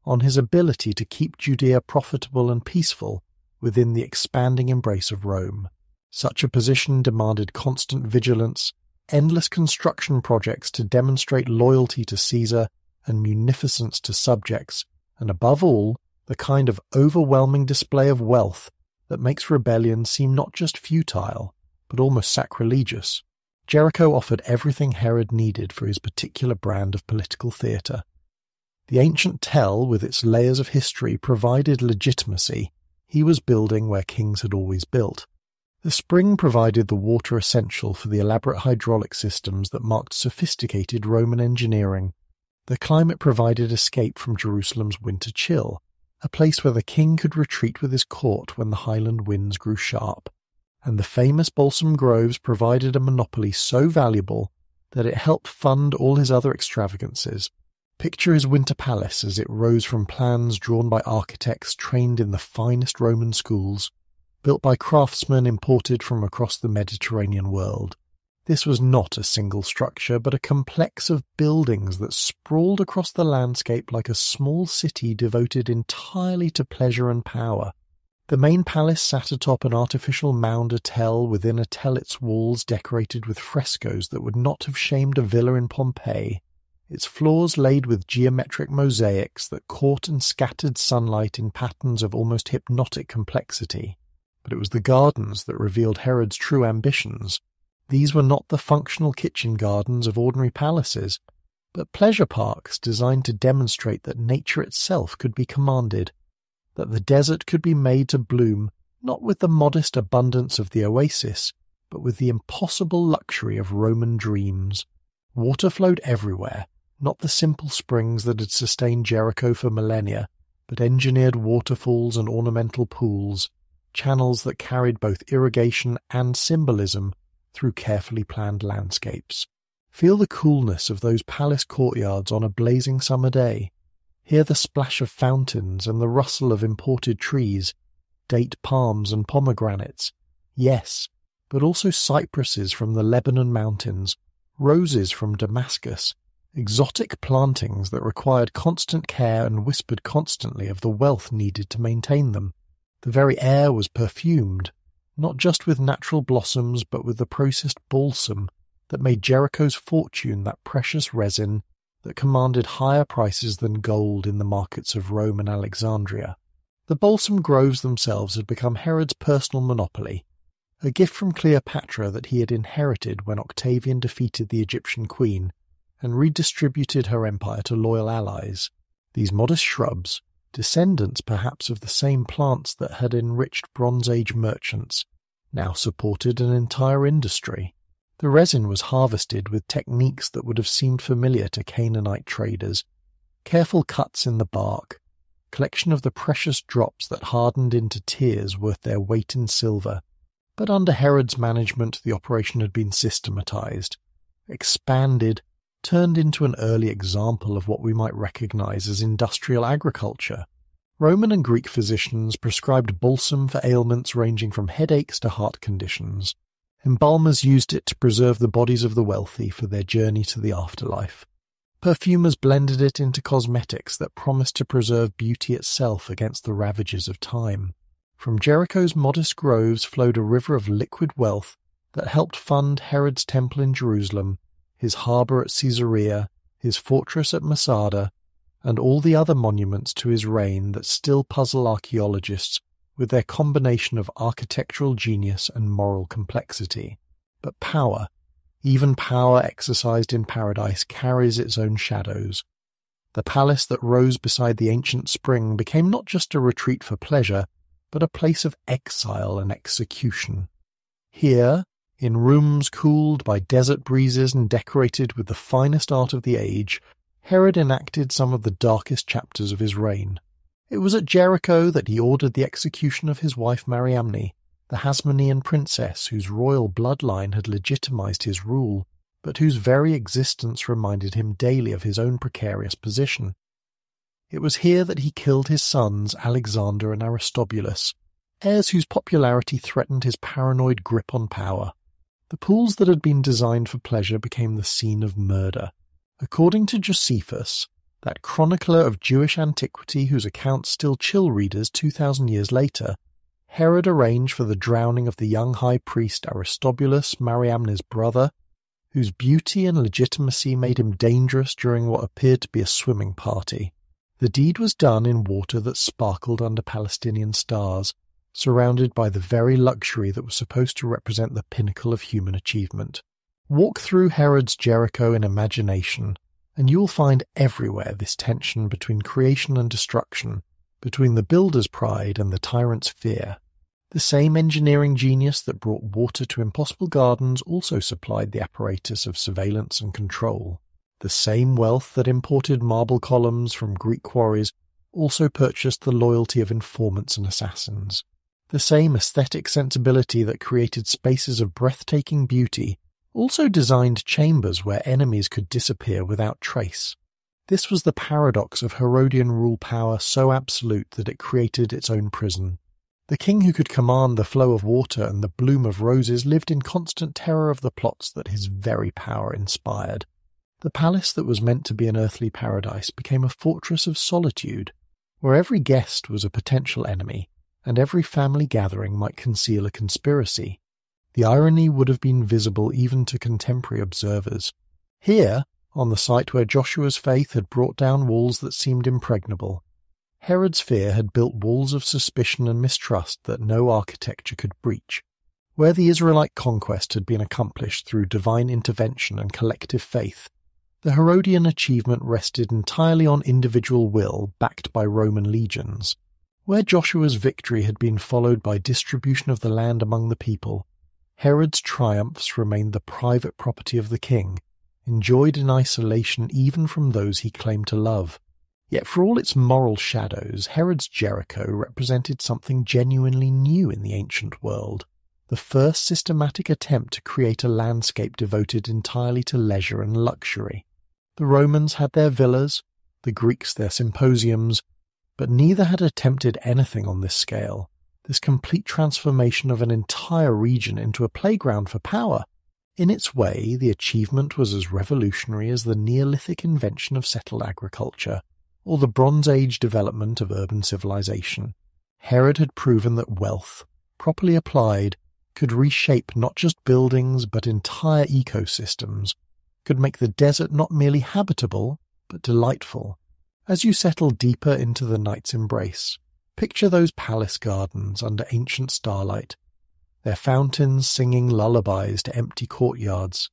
on his ability to keep Judea profitable and peaceful within the expanding embrace of Rome. Such a position demanded constant vigilance, endless construction projects to demonstrate loyalty to Caesar and munificence to subjects, and above all, the kind of overwhelming display of wealth that makes rebellion seem not just futile, but almost sacrilegious. Jericho offered everything Herod needed for his particular brand of political theatre. The ancient tell, with its layers of history, provided legitimacy. He was building where kings had always built. The spring provided the water essential for the elaborate hydraulic systems that marked sophisticated Roman engineering. The climate provided escape from Jerusalem's winter chill, a place where the king could retreat with his court when the highland winds grew sharp. And the famous balsam groves provided a monopoly so valuable that it helped fund all his other extravagances. Picture his winter palace as it rose from plans drawn by architects trained in the finest Roman schools, built by craftsmen imported from across the Mediterranean world. This was not a single structure, but a complex of buildings that sprawled across the landscape like a small city devoted entirely to pleasure and power. The main palace sat atop an artificial mound tell within a tell its walls decorated with frescoes that would not have shamed a villa in Pompeii, its floors laid with geometric mosaics that caught and scattered sunlight in patterns of almost hypnotic complexity. But it was the gardens that revealed Herod's true ambitions. These were not the functional kitchen gardens of ordinary palaces, but pleasure parks designed to demonstrate that nature itself could be commanded, that the desert could be made to bloom not with the modest abundance of the oasis, but with the impossible luxury of Roman dreams. Water flowed everywhere, not the simple springs that had sustained Jericho for millennia, but engineered waterfalls and ornamental pools, channels that carried both irrigation and symbolism through carefully planned landscapes. Feel the coolness of those palace courtyards on a blazing summer day. Hear the splash of fountains and the rustle of imported trees, date palms and pomegranates. Yes, but also cypresses from the Lebanon mountains, roses from Damascus, exotic plantings that required constant care and whispered constantly of the wealth needed to maintain them. The very air was perfumed, not just with natural blossoms but with the processed balsam that made Jericho's fortune that precious resin that commanded higher prices than gold in the markets of Rome and Alexandria. The balsam groves themselves had become Herod's personal monopoly, a gift from Cleopatra that he had inherited when Octavian defeated the Egyptian queen and redistributed her empire to loyal allies. These modest shrubs, descendants perhaps of the same plants that had enriched Bronze Age merchants, now supported an entire industry. The resin was harvested with techniques that would have seemed familiar to Canaanite traders. Careful cuts in the bark, collection of the precious drops that hardened into tears worth their weight in silver. But under Herod's management the operation had been systematized, expanded, turned into an early example of what we might recognize as industrial agriculture. Roman and Greek physicians prescribed balsam for ailments ranging from headaches to heart conditions. Embalmers used it to preserve the bodies of the wealthy for their journey to the afterlife. Perfumers blended it into cosmetics that promised to preserve beauty itself against the ravages of time. From Jericho's modest groves flowed a river of liquid wealth that helped fund Herod's temple in Jerusalem, his harbour at Caesarea, his fortress at Masada, and all the other monuments to his reign that still puzzle archaeologists with their combination of architectural genius and moral complexity. But power, even power exercised in paradise, carries its own shadows. The palace that rose beside the ancient spring became not just a retreat for pleasure, but a place of exile and execution. Here, in rooms cooled by desert breezes and decorated with the finest art of the age, Herod enacted some of the darkest chapters of his reign. It was at Jericho that he ordered the execution of his wife Mariamne, the Hasmonean princess whose royal bloodline had legitimized his rule, but whose very existence reminded him daily of his own precarious position. It was here that he killed his sons Alexander and Aristobulus, heirs whose popularity threatened his paranoid grip on power. The pools that had been designed for pleasure became the scene of murder. According to Josephus, that chronicler of Jewish antiquity whose accounts still chill readers 2,000 years later, Herod arranged for the drowning of the young high priest Aristobulus, Mariamne's brother, whose beauty and legitimacy made him dangerous during what appeared to be a swimming party. The deed was done in water that sparkled under Palestinian stars, surrounded by the very luxury that was supposed to represent the pinnacle of human achievement. Walk through Herod's Jericho in imagination, and you will find everywhere this tension between creation and destruction, between the builder's pride and the tyrant's fear. The same engineering genius that brought water to impossible gardens also supplied the apparatus of surveillance and control. The same wealth that imported marble columns from Greek quarries also purchased the loyalty of informants and assassins. The same aesthetic sensibility that created spaces of breathtaking beauty also designed chambers where enemies could disappear without trace. This was the paradox of Herodian rule power so absolute that it created its own prison. The king who could command the flow of water and the bloom of roses lived in constant terror of the plots that his very power inspired. The palace that was meant to be an earthly paradise became a fortress of solitude, where every guest was a potential enemy, and every family gathering might conceal a conspiracy. The irony would have been visible even to contemporary observers. Here, on the site where Joshua's faith had brought down walls that seemed impregnable, Herod's fear had built walls of suspicion and mistrust that no architecture could breach. Where the Israelite conquest had been accomplished through divine intervention and collective faith, the Herodian achievement rested entirely on individual will backed by Roman legions. Where Joshua's victory had been followed by distribution of the land among the people, Herod's triumphs remained the private property of the king, enjoyed in isolation even from those he claimed to love. Yet for all its moral shadows, Herod's Jericho represented something genuinely new in the ancient world, the first systematic attempt to create a landscape devoted entirely to leisure and luxury. The Romans had their villas, the Greeks their symposiums, but neither had attempted anything on this scale, this complete transformation of an entire region into a playground for power. In its way, the achievement was as revolutionary as the Neolithic invention of settled agriculture, or the Bronze Age development of urban civilization. Herod had proven that wealth, properly applied, could reshape not just buildings but entire ecosystems, could make the desert not merely habitable, but delightful. As you settle deeper into the night's embrace, picture those palace gardens under ancient starlight, their fountains singing lullabies to empty courtyards,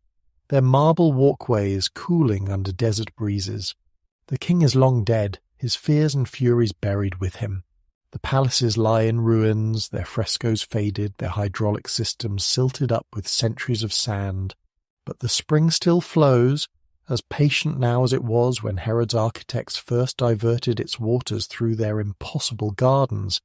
their marble walkways cooling under desert breezes. The king is long dead, his fears and furies buried with him. The palaces lie in ruins, their frescoes faded, their hydraulic systems silted up with centuries of sand. But the spring still flows, as patient now as it was when Herod's architects first diverted its waters through their impossible gardens,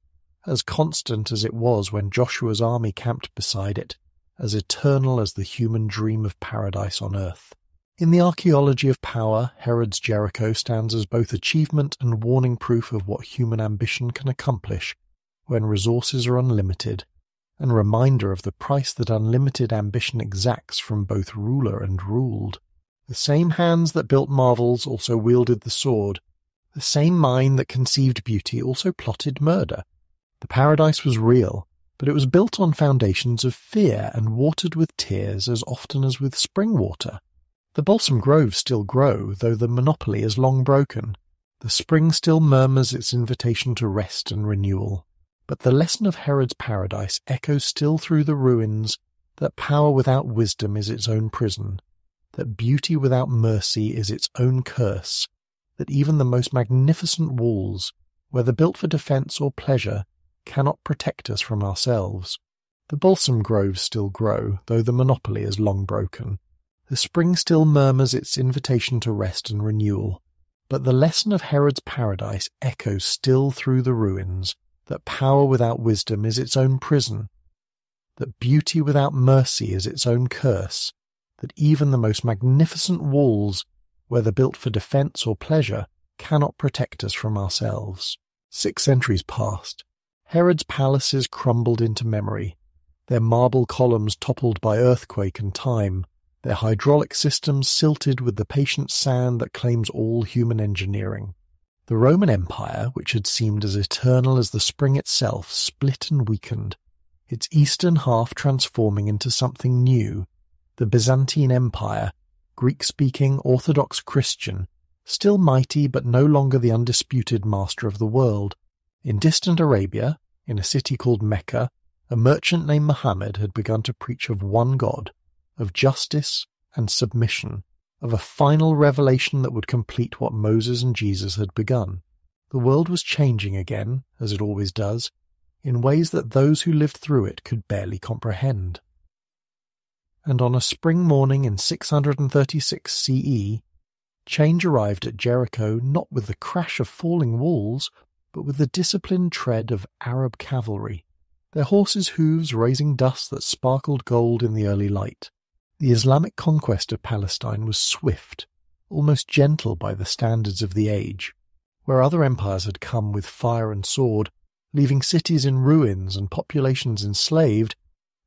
as constant as it was when Joshua's army camped beside it, as eternal as the human dream of paradise on earth. In the archaeology of power, Herod's Jericho stands as both achievement and warning proof of what human ambition can accomplish when resources are unlimited, and reminder of the price that unlimited ambition exacts from both ruler and ruled. The same hands that built marvels also wielded the sword. The same mind that conceived beauty also plotted murder. The paradise was real, but it was built on foundations of fear and watered with tears as often as with spring water. The balsam groves still grow, though the monopoly is long broken. The spring still murmurs its invitation to rest and renewal. But the lesson of Herod's paradise echoes still through the ruins, that power without wisdom is its own prison, that beauty without mercy is its own curse, that even the most magnificent walls, whether built for defence or pleasure, cannot protect us from ourselves. The balsam groves still grow, though the monopoly is long broken. The spring still murmurs its invitation to rest and renewal. But the lesson of Herod's paradise echoes still through the ruins, that power without wisdom is its own prison, that beauty without mercy is its own curse, that even the most magnificent walls, whether built for defence or pleasure, cannot protect us from ourselves. 6 centuries passed. Herod's palaces crumbled into memory, their marble columns toppled by earthquake and time, their hydraulic systems silted with the patient sand that claims all human engineering. The Roman Empire, which had seemed as eternal as the spring itself, split and weakened, its eastern half transforming into something new, the Byzantine Empire, Greek-speaking Orthodox Christian, still mighty but no longer the undisputed master of the world. In distant Arabia, in a city called Mecca, a merchant named Muhammad had begun to preach of one God, of justice and submission, of a final revelation that would complete what Moses and Jesus had begun. The world was changing again, as it always does, in ways that those who lived through it could barely comprehend. And on a spring morning in 636 CE, change arrived at Jericho not with the crash of falling walls, but with the disciplined tread of Arab cavalry, their horses' hooves raising dust that sparkled gold in the early light. The Islamic conquest of Palestine was swift, almost gentle by the standards of the age. Where other empires had come with fire and sword, leaving cities in ruins and populations enslaved,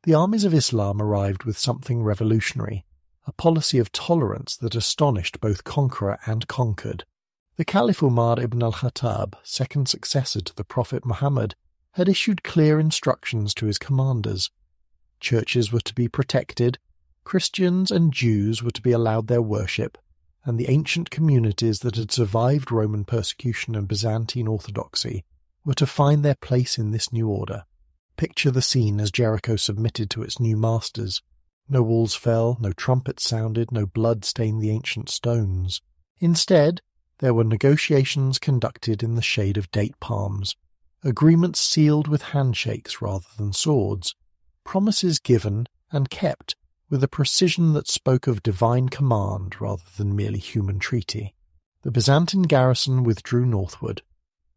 the armies of Islam arrived with something revolutionary, a policy of tolerance that astonished both conqueror and conquered. The Caliph Umar ibn al-Khattab, second successor to the Prophet Muhammad, had issued clear instructions to his commanders. Churches were to be protected, Christians and Jews were to be allowed their worship, and the ancient communities that had survived Roman persecution and Byzantine orthodoxy were to find their place in this new order. Picture the scene as Jericho submitted to its new masters. No walls fell, no trumpets sounded, no blood stained the ancient stones. Instead, there were negotiations conducted in the shade of date palms, agreements sealed with handshakes rather than swords, promises given and kept with a precision that spoke of divine command rather than merely human treaty. The Byzantine garrison withdrew northward,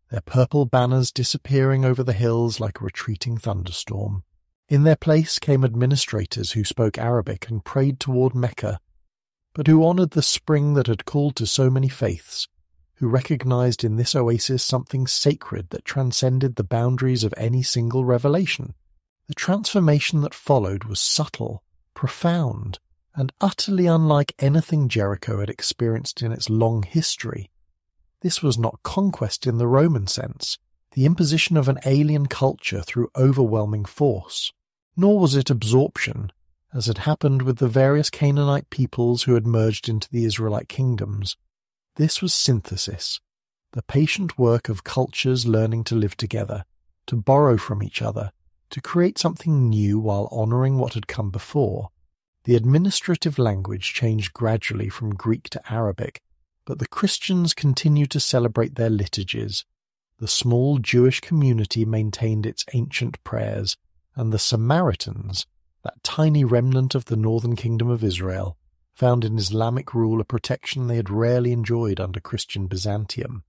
their purple banners disappearing over the hills like a retreating thunderstorm. In their place came administrators who spoke Arabic and prayed toward Mecca, but who honoured the spring that had called to so many faiths, who recognized in this oasis something sacred that transcended the boundaries of any single revelation. The transformation that followed was subtle, profound, and utterly unlike anything Jericho had experienced in its long history. This was not conquest in the Roman sense, the imposition of an alien culture through overwhelming force, nor was it absorption, as had happened with the various Canaanite peoples who had merged into the Israelite kingdoms. This was synthesis, the patient work of cultures learning to live together, to borrow from each other, to create something new while honouring what had come before. The administrative language changed gradually from Greek to Arabic, but the Christians continued to celebrate their liturgies. The small Jewish community maintained its ancient prayers, and the Samaritans, that tiny remnant of the northern kingdom of Israel, found in Islamic rule a protection they had rarely enjoyed under Christian Byzantium.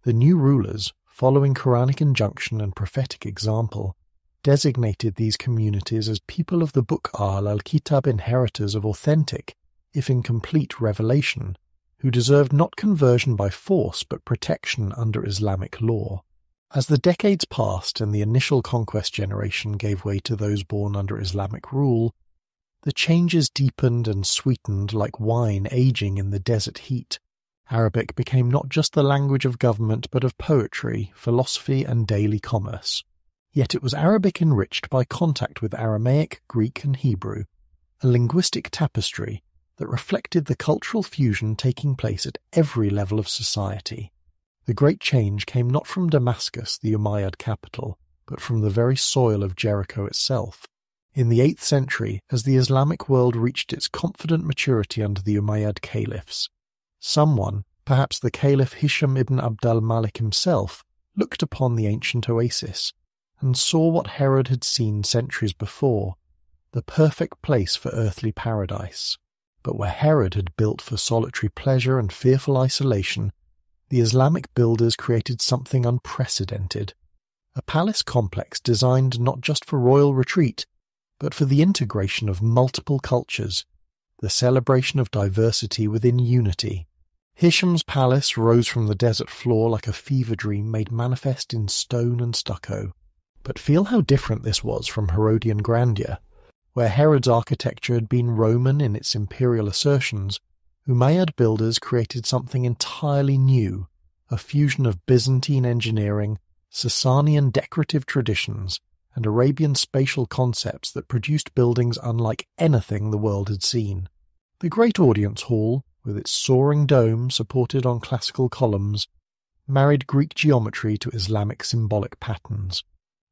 The new rulers, following Quranic injunction and prophetic example, designated these communities as people of the Book al-Kitab, inheritors of authentic, if incomplete, revelation, who deserved not conversion by force but protection under Islamic law. As the decades passed and the initial conquest generation gave way to those born under Islamic rule, the changes deepened and sweetened like wine aging in the desert heat. Arabic became not just the language of government but of poetry, philosophy, and daily commerce. Yet it was Arabic enriched by contact with Aramaic, Greek, and Hebrew, a linguistic tapestry that reflected the cultural fusion taking place at every level of society. The great change came not from Damascus, the Umayyad capital, but from the very soil of Jericho itself. In the 8th century, as the Islamic world reached its confident maturity under the Umayyad caliphs, someone, Perhaps the Caliph Hisham ibn Abd al-Malik himself looked upon the ancient oasis and saw what Herod had seen centuries before, the perfect place for earthly paradise. But where Herod had built for solitary pleasure and fearful isolation, the Islamic builders created something unprecedented, a palace complex designed not just for royal retreat, but for the integration of multiple cultures, the celebration of diversity within unity. Hisham's palace rose from the desert floor like a fever dream made manifest in stone and stucco. But feel how different this was from Herodian grandeur. Where Herod's architecture had been Roman in its imperial assertions, Umayyad builders created something entirely new, a fusion of Byzantine engineering, Sasanian decorative traditions, and Arabian spatial concepts that produced buildings unlike anything the world had seen. The Great Audience Hall, with its soaring dome supported on classical columns, married Greek geometry to Islamic symbolic patterns.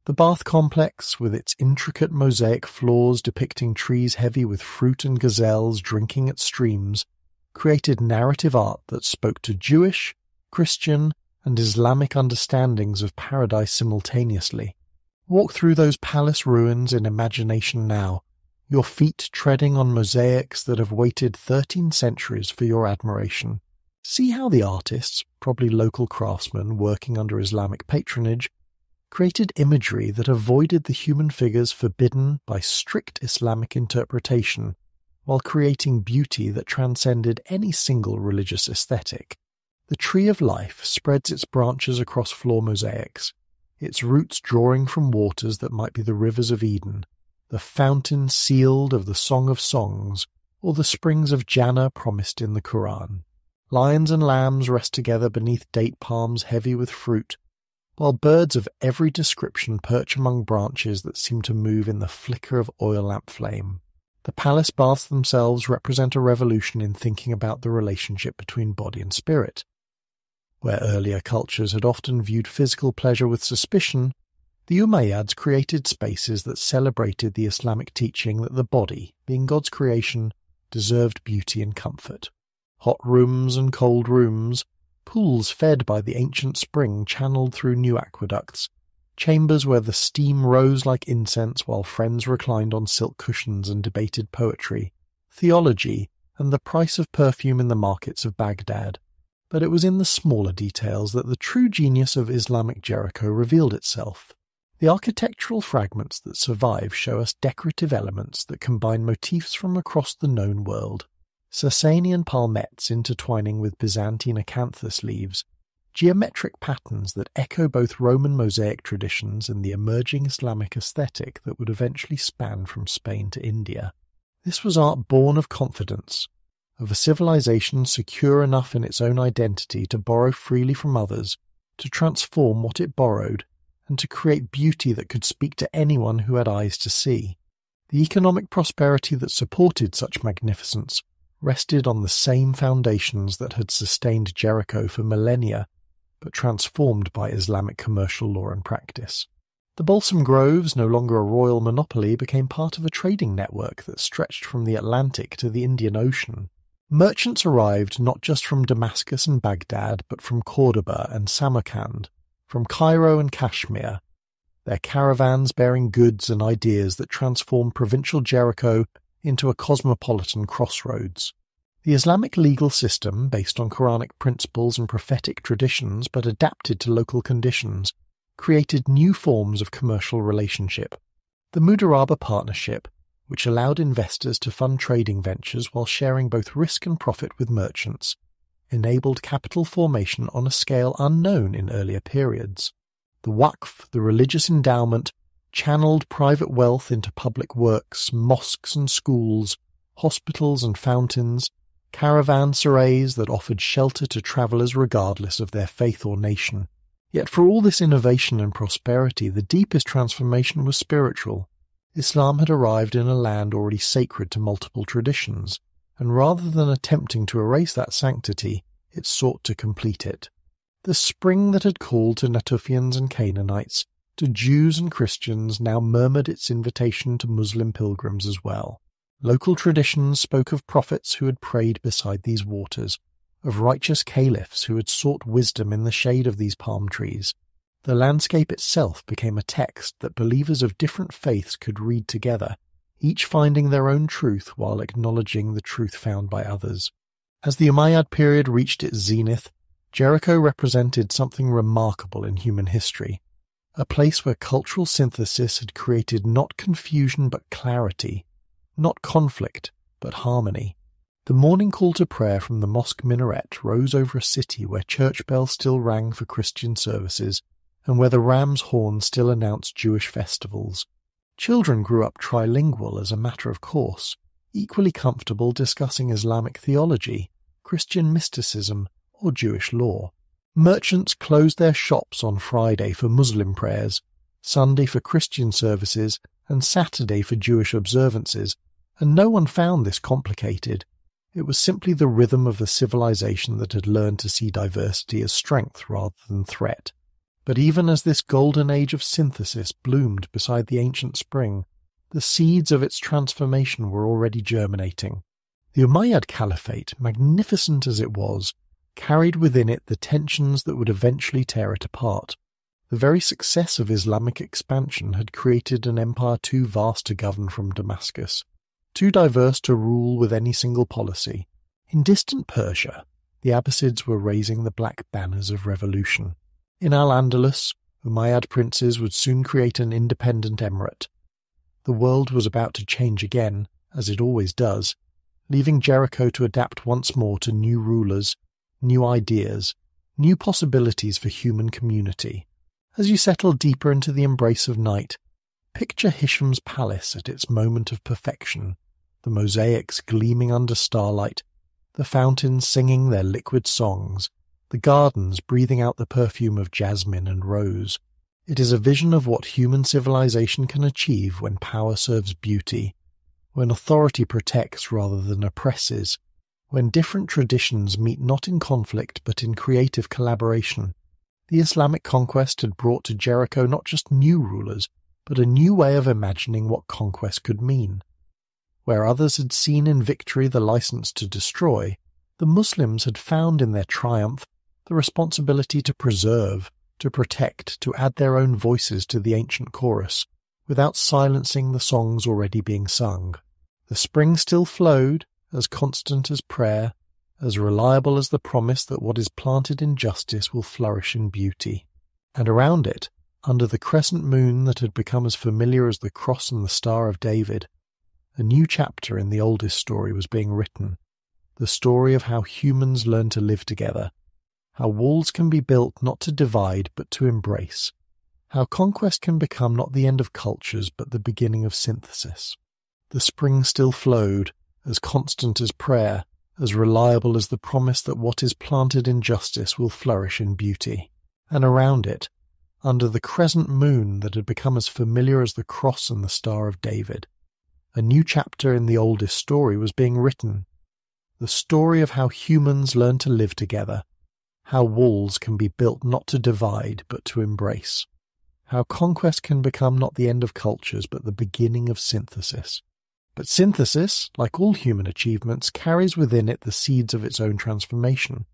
The bath complex, with its intricate mosaic floors depicting trees heavy with fruit and gazelles drinking at streams, created narrative art that spoke to Jewish, Christian, and Islamic understandings of paradise simultaneously. Walk through those palace ruins in imagination now, your feet treading on mosaics that have waited 13 centuries for your admiration. See how the artists, probably local craftsmen working under Islamic patronage, created imagery that avoided the human figures forbidden by strict Islamic interpretation, while creating beauty that transcended any single religious aesthetic. The tree of life spreads its branches across floor mosaics, its roots drawing from waters that might be the rivers of Eden, the fountain sealed of the Song of Songs, or the springs of Jannah promised in the Quran. Lions and lambs rest together beneath date palms heavy with fruit, while birds of every description perch among branches that seem to move in the flicker of oil lamp flame. The palace baths themselves represent a revolution in thinking about the relationship between body and spirit. Where earlier cultures had often viewed physical pleasure with suspicion, the Umayyads created spaces that celebrated the Islamic teaching that the body, being God's creation, deserved beauty and comfort. Hot rooms and cold rooms, pools fed by the ancient spring channeled through new aqueducts, chambers where the steam rose like incense while friends reclined on silk cushions and debated poetry, theology, and the price of perfume in the markets of Baghdad. But it was in the smaller details that the true genius of Islamic Jericho revealed itself. The architectural fragments that survive show us decorative elements that combine motifs from across the known world. Sasanian palmettes intertwining with Byzantine acanthus leaves, geometric patterns that echo both Roman mosaic traditions and the emerging Islamic aesthetic that would eventually span from Spain to India. This was art born of confidence, of a civilization secure enough in its own identity to borrow freely from others, to transform what it borrowed, and to create beauty that could speak to anyone who had eyes to see. The economic prosperity that supported such magnificence rested on the same foundations that had sustained Jericho for millennia, but transformed by Islamic commercial law and practice. The balsam groves, no longer a royal monopoly, became part of a trading network that stretched from the Atlantic to the Indian Ocean. Merchants arrived not just from Damascus and Baghdad, but from Cordoba and Samarkand, from Cairo and Kashmir, their caravans bearing goods and ideas that transformed provincial Jericho into a cosmopolitan crossroads. The Islamic legal system, based on Quranic principles and prophetic traditions but adapted to local conditions, created new forms of commercial relationship. The Mudaraba Partnership, which allowed investors to fund trading ventures while sharing both risk and profit with merchants, enabled capital formation on a scale unknown in earlier periods. The Waqf, the religious endowment, channeled private wealth into public works, mosques and schools, hospitals and fountains, caravanserais that offered shelter to travellers regardless of their faith or nation. Yet for all this innovation and prosperity, the deepest transformation was spiritual. Islam had arrived in a land already sacred to multiple traditions, and rather than attempting to erase that sanctity, it sought to complete it. The spring that had called to Natufians and Canaanites, to Jews and Christians, now murmured its invitation to Muslim pilgrims as well. Local traditions spoke of prophets who had prayed beside these waters, of righteous caliphs who had sought wisdom in the shade of these palm trees. The landscape itself became a text that believers of different faiths could read together, each finding their own truth while acknowledging the truth found by others. As the Umayyad period reached its zenith, Jericho represented something remarkable in human history, a place where cultural synthesis had created not confusion but clarity, not conflict but harmony. The morning call to prayer from the mosque minaret rose over a city where church bells still rang for Christian services and where the ram's horn still announced Jewish festivals. Children grew up trilingual as a matter of course, equally comfortable discussing Islamic theology, Christian mysticism, or Jewish law. Merchants closed their shops on Friday for Muslim prayers, Sunday for Christian services, and Saturday for Jewish observances, and no one found this complicated. It was simply the rhythm of the civilization that had learned to see diversity as strength rather than threat. But even as this golden age of synthesis bloomed beside the ancient spring, the seeds of its transformation were already germinating. The Umayyad Caliphate, magnificent as it was, carried within it the tensions that would eventually tear it apart. The very success of Islamic expansion had created an empire too vast to govern from Damascus, too diverse to rule with any single policy. In distant Persia, the Abbasids were raising the black banners of revolution. In Al-Andalus, Umayyad princes would soon create an independent emirate. The world was about to change again, as it always does, leaving Jericho to adapt once more to new rulers, new ideas, new possibilities for human community. As you settle deeper into the embrace of night, picture Hisham's palace at its moment of perfection, the mosaics gleaming under starlight, the fountains singing their liquid songs, the gardens breathing out the perfume of jasmine and rose. It is a vision of what human civilization can achieve when power serves beauty, when authority protects rather than oppresses, when different traditions meet not in conflict but in creative collaboration. The Islamic conquest had brought to Jericho not just new rulers, but a new way of imagining what conquest could mean. Where others had seen in victory the license to destroy, the Muslims had found in their triumph the responsibility to preserve, to protect, to add their own voices to the ancient chorus, without silencing the songs already being sung. The spring still flowed, as constant as prayer, as reliable as the promise that what is planted in justice will flourish in beauty. And around it, under the crescent moon that had become as familiar as the cross and the Star of David, a new chapter in the oldest story was being written, the story of how humans learn to live together, how walls can be built not to divide but to embrace, how conquest can become not the end of cultures but the beginning of synthesis. The spring still flowed, as constant as prayer, as reliable as the promise that what is planted in justice will flourish in beauty. And around it, under the crescent moon that had become as familiar as the cross and the Star of David, a new chapter in the oldest story was being written, the story of how humans learn to live together, how walls can be built not to divide but to embrace, how conquest can become not the end of cultures but the beginning of synthesis. But synthesis, like all human achievements, carries within it the seeds of its own transformation.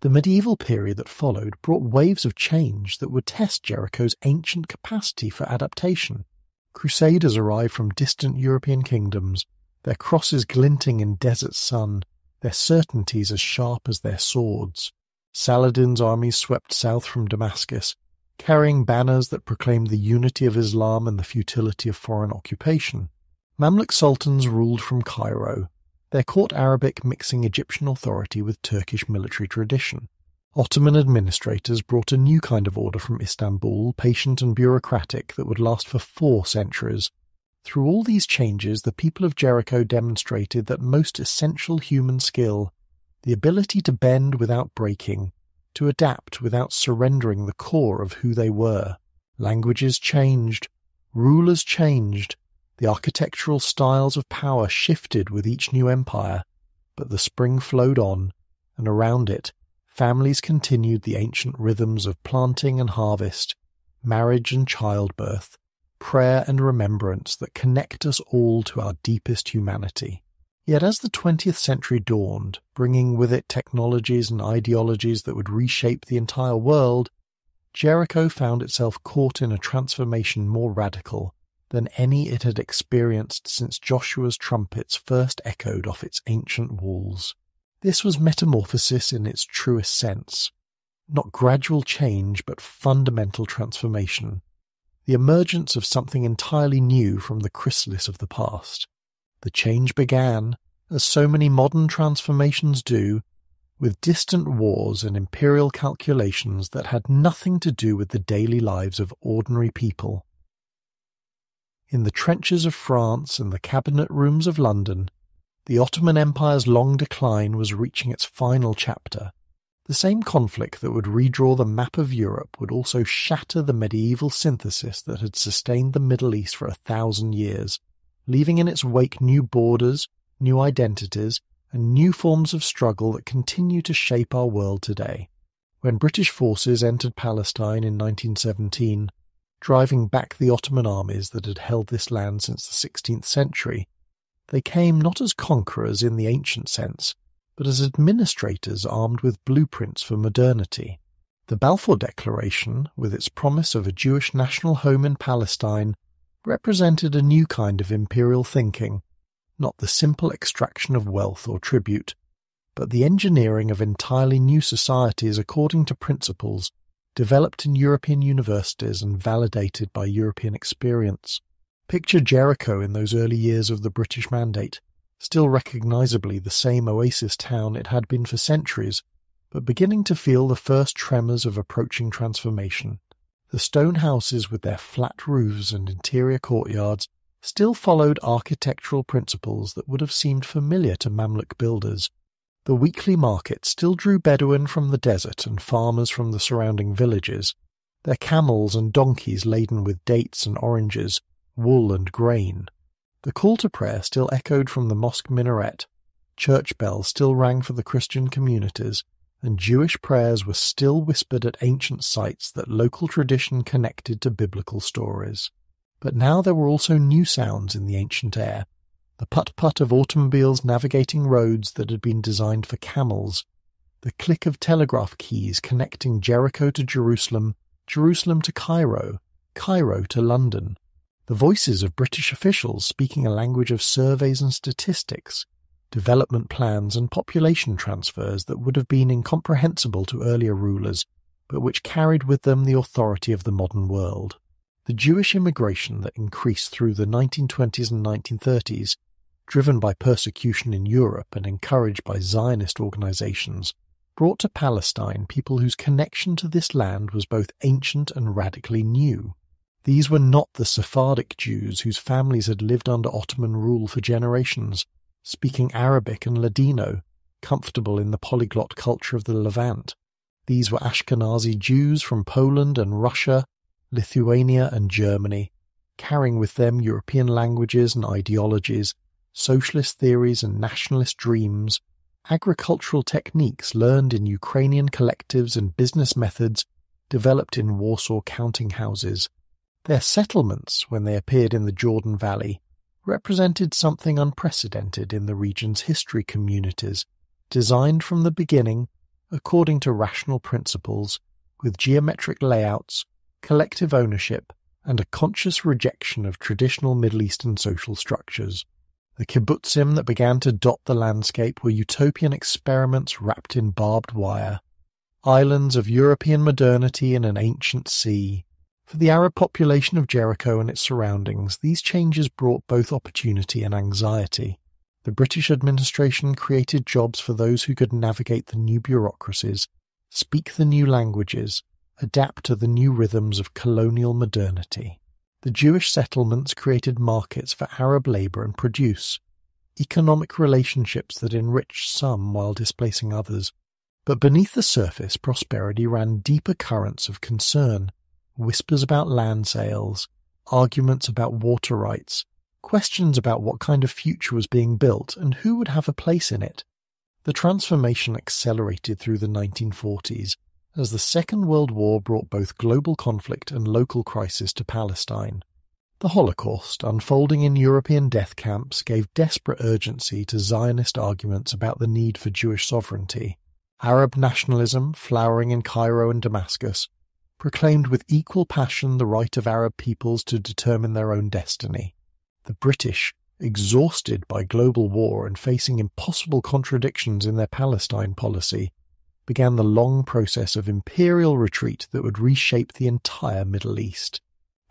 The medieval period that followed brought waves of change that would test Jericho's ancient capacity for adaptation. Crusaders arrived from distant European kingdoms, their crosses glinting in desert sun, their certainties as sharp as their swords. Saladin's armies swept south from Damascus, carrying banners that proclaimed the unity of Islam and the futility of foreign occupation. Mamluk sultans ruled from Cairo, their court Arabic mixing Egyptian authority with Turkish military tradition. Ottoman administrators brought a new kind of order from Istanbul, patient and bureaucratic, that would last for 4 centuries. Through all these changes, the people of Jericho demonstrated that most essential human skill, the ability to bend without breaking, to adapt without surrendering the core of who they were. Languages changed, rulers changed, the architectural styles of power shifted with each new empire, but the spring flowed on, and around it, families continued the ancient rhythms of planting and harvest, marriage and childbirth, prayer and remembrance that connect us all to our deepest humanity. Yet as the 20th century dawned, bringing with it technologies and ideologies that would reshape the entire world, Jericho found itself caught in a transformation more radical than any it had experienced since Joshua's trumpets first echoed off its ancient walls. This was metamorphosis in its truest sense. Not gradual change, but fundamental transformation. The emergence of something entirely new from the chrysalis of the past. The change began, as so many modern transformations do, with distant wars and imperial calculations that had nothing to do with the daily lives of ordinary people. In the trenches of France and the cabinet rooms of London, the Ottoman Empire's long decline was reaching its final chapter. The same conflict that would redraw the map of Europe would also shatter the medieval synthesis that had sustained the Middle East for 1,000 years, leaving in its wake new borders, new identities, and new forms of struggle that continue to shape our world today. When British forces entered Palestine in 1917, driving back the Ottoman armies that had held this land since the 16th century, they came not as conquerors in the ancient sense, but as administrators armed with blueprints for modernity. The Balfour Declaration, with its promise of a Jewish national home in Palestine, represented a new kind of imperial thinking, not the simple extraction of wealth or tribute, but the engineering of entirely new societies according to principles developed in European universities and validated by European experience. Picture Jericho in those early years of the British Mandate, still recognisably the same oasis town it had been for centuries, but beginning to feel the first tremors of approaching transformation. The stone houses with their flat roofs and interior courtyards still followed architectural principles that would have seemed familiar to Mamluk builders. The weekly market still drew Bedouin from the desert and farmers from the surrounding villages, their camels and donkeys laden with dates and oranges, wool and grain. The call to prayer still echoed from the mosque minaret, church bells still rang for the Christian communities, and Jewish prayers were still whispered at ancient sites that local tradition connected to biblical stories. But now there were also new sounds in the ancient air, the putt-putt of automobiles navigating roads that had been designed for camels, the click of telegraph keys connecting Jericho to Jerusalem, Jerusalem to Cairo, Cairo to London, the voices of British officials speaking a language of surveys and statistics, development plans and population transfers that would have been incomprehensible to earlier rulers, but which carried with them the authority of the modern world. The Jewish immigration that increased through the 1920s and 1930s, driven by persecution in Europe and encouraged by Zionist organizations, brought to Palestine people whose connection to this land was both ancient and radically new. These were not the Sephardic Jews whose families had lived under Ottoman rule for generations, speaking Arabic and Ladino, comfortable in the polyglot culture of the Levant. These were Ashkenazi Jews from Poland and Russia, Lithuania and Germany, carrying with them European languages and ideologies, socialist theories and nationalist dreams, agricultural techniques learned in Ukrainian collectives and business methods developed in Warsaw counting houses. Their settlements, when they appeared in the Jordan Valley, represented something unprecedented in the region's history communities, designed from the beginning according to rational principles, with geometric layouts, collective ownership, and a conscious rejection of traditional Middle Eastern social structures. The kibbutzim that began to dot the landscape were utopian experiments wrapped in barbed wire, islands of European modernity in an ancient sea. For the Arab population of Jericho and its surroundings, these changes brought both opportunity and anxiety. The British administration created jobs for those who could navigate the new bureaucracies, speak the new languages, adapt to the new rhythms of colonial modernity. The Jewish settlements created markets for Arab labour and produce, economic relationships that enriched some while displacing others. But beneath the surface, prosperity ran deeper currents of concern, whispers about land sales, arguments about water rights, questions about what kind of future was being built and who would have a place in it. The transformation accelerated through the 1940s, as the Second World War brought both global conflict and local crisis to Palestine. The Holocaust, unfolding in European death camps, gave desperate urgency to Zionist arguments about the need for Jewish sovereignty. Arab nationalism, flowering in Cairo and Damascus, proclaimed with equal passion the right of Arab peoples to determine their own destiny. The British, exhausted by global war and facing impossible contradictions in their Palestine policy, began the long process of imperial retreat that would reshape the entire Middle East.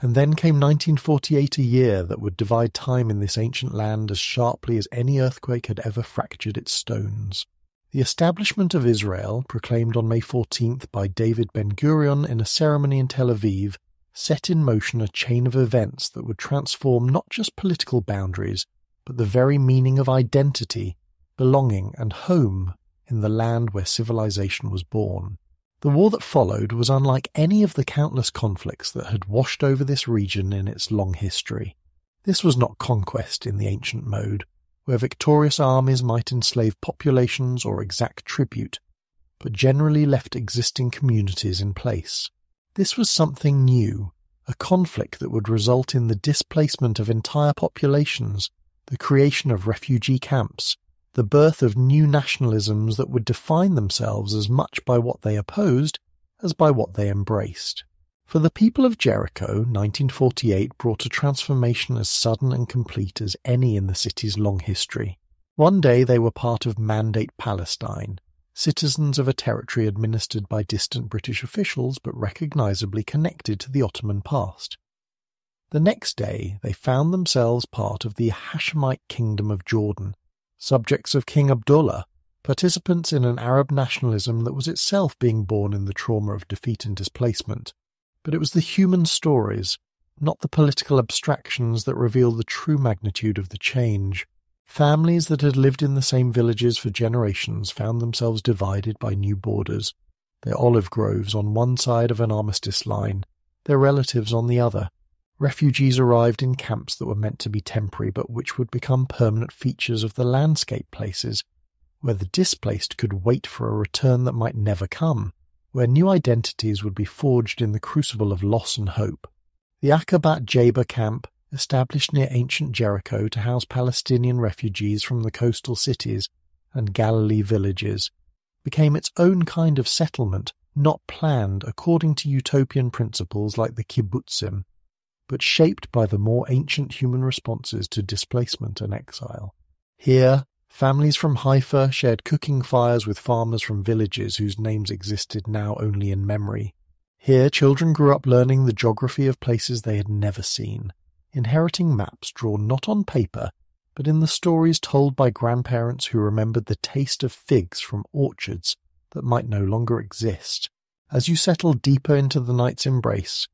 And then came 1948, a year that would divide time in this ancient land as sharply as any earthquake had ever fractured its stones. The establishment of Israel, proclaimed on May 14th by David Ben-Gurion in a ceremony in Tel Aviv, set in motion a chain of events that would transform not just political boundaries, but the very meaning of identity, belonging, and home in the land where civilization was born. The war that followed was unlike any of the countless conflicts that had washed over this region in its long history. This was not conquest in the ancient mode, where victorious armies might enslave populations or exact tribute, but generally left existing communities in place. This was something new, a conflict that would result in the displacement of entire populations, the creation of refugee camps, the birth of new nationalisms that would define themselves as much by what they opposed as by what they embraced. For the people of Jericho, 1948 brought a transformation as sudden and complete as any in the city's long history. One day they were part of Mandate Palestine, citizens of a territory administered by distant British officials but recognisably connected to the Ottoman past. The next day they found themselves part of the Hashemite Kingdom of Jordan, subjects of King Abdullah, participants in an Arab nationalism that was itself being born in the trauma of defeat and displacement. But it was the human stories, not the political abstractions, that reveal the true magnitude of the change. Families that had lived in the same villages for generations found themselves divided by new borders, their olive groves on one side of an armistice line, their relatives on the other. Refugees arrived in camps that were meant to be temporary but which would become permanent features of the landscape places, where the displaced could wait for a return that might never come, where new identities would be forged in the crucible of loss and hope. The Aqabat Jabba camp, established near ancient Jericho to house Palestinian refugees from the coastal cities and Galilee villages, became its own kind of settlement, not planned according to utopian principles like the kibbutzim, but shaped by the more ancient human responses to displacement and exile. Here, families from Haifa shared cooking fires with farmers from villages whose names existed now only in memory. Here, children grew up learning the geography of places they had never seen, inheriting maps drawn not on paper, but in the stories told by grandparents who remembered the taste of figs from orchards that might no longer exist. As you settle deeper into the night's embrace,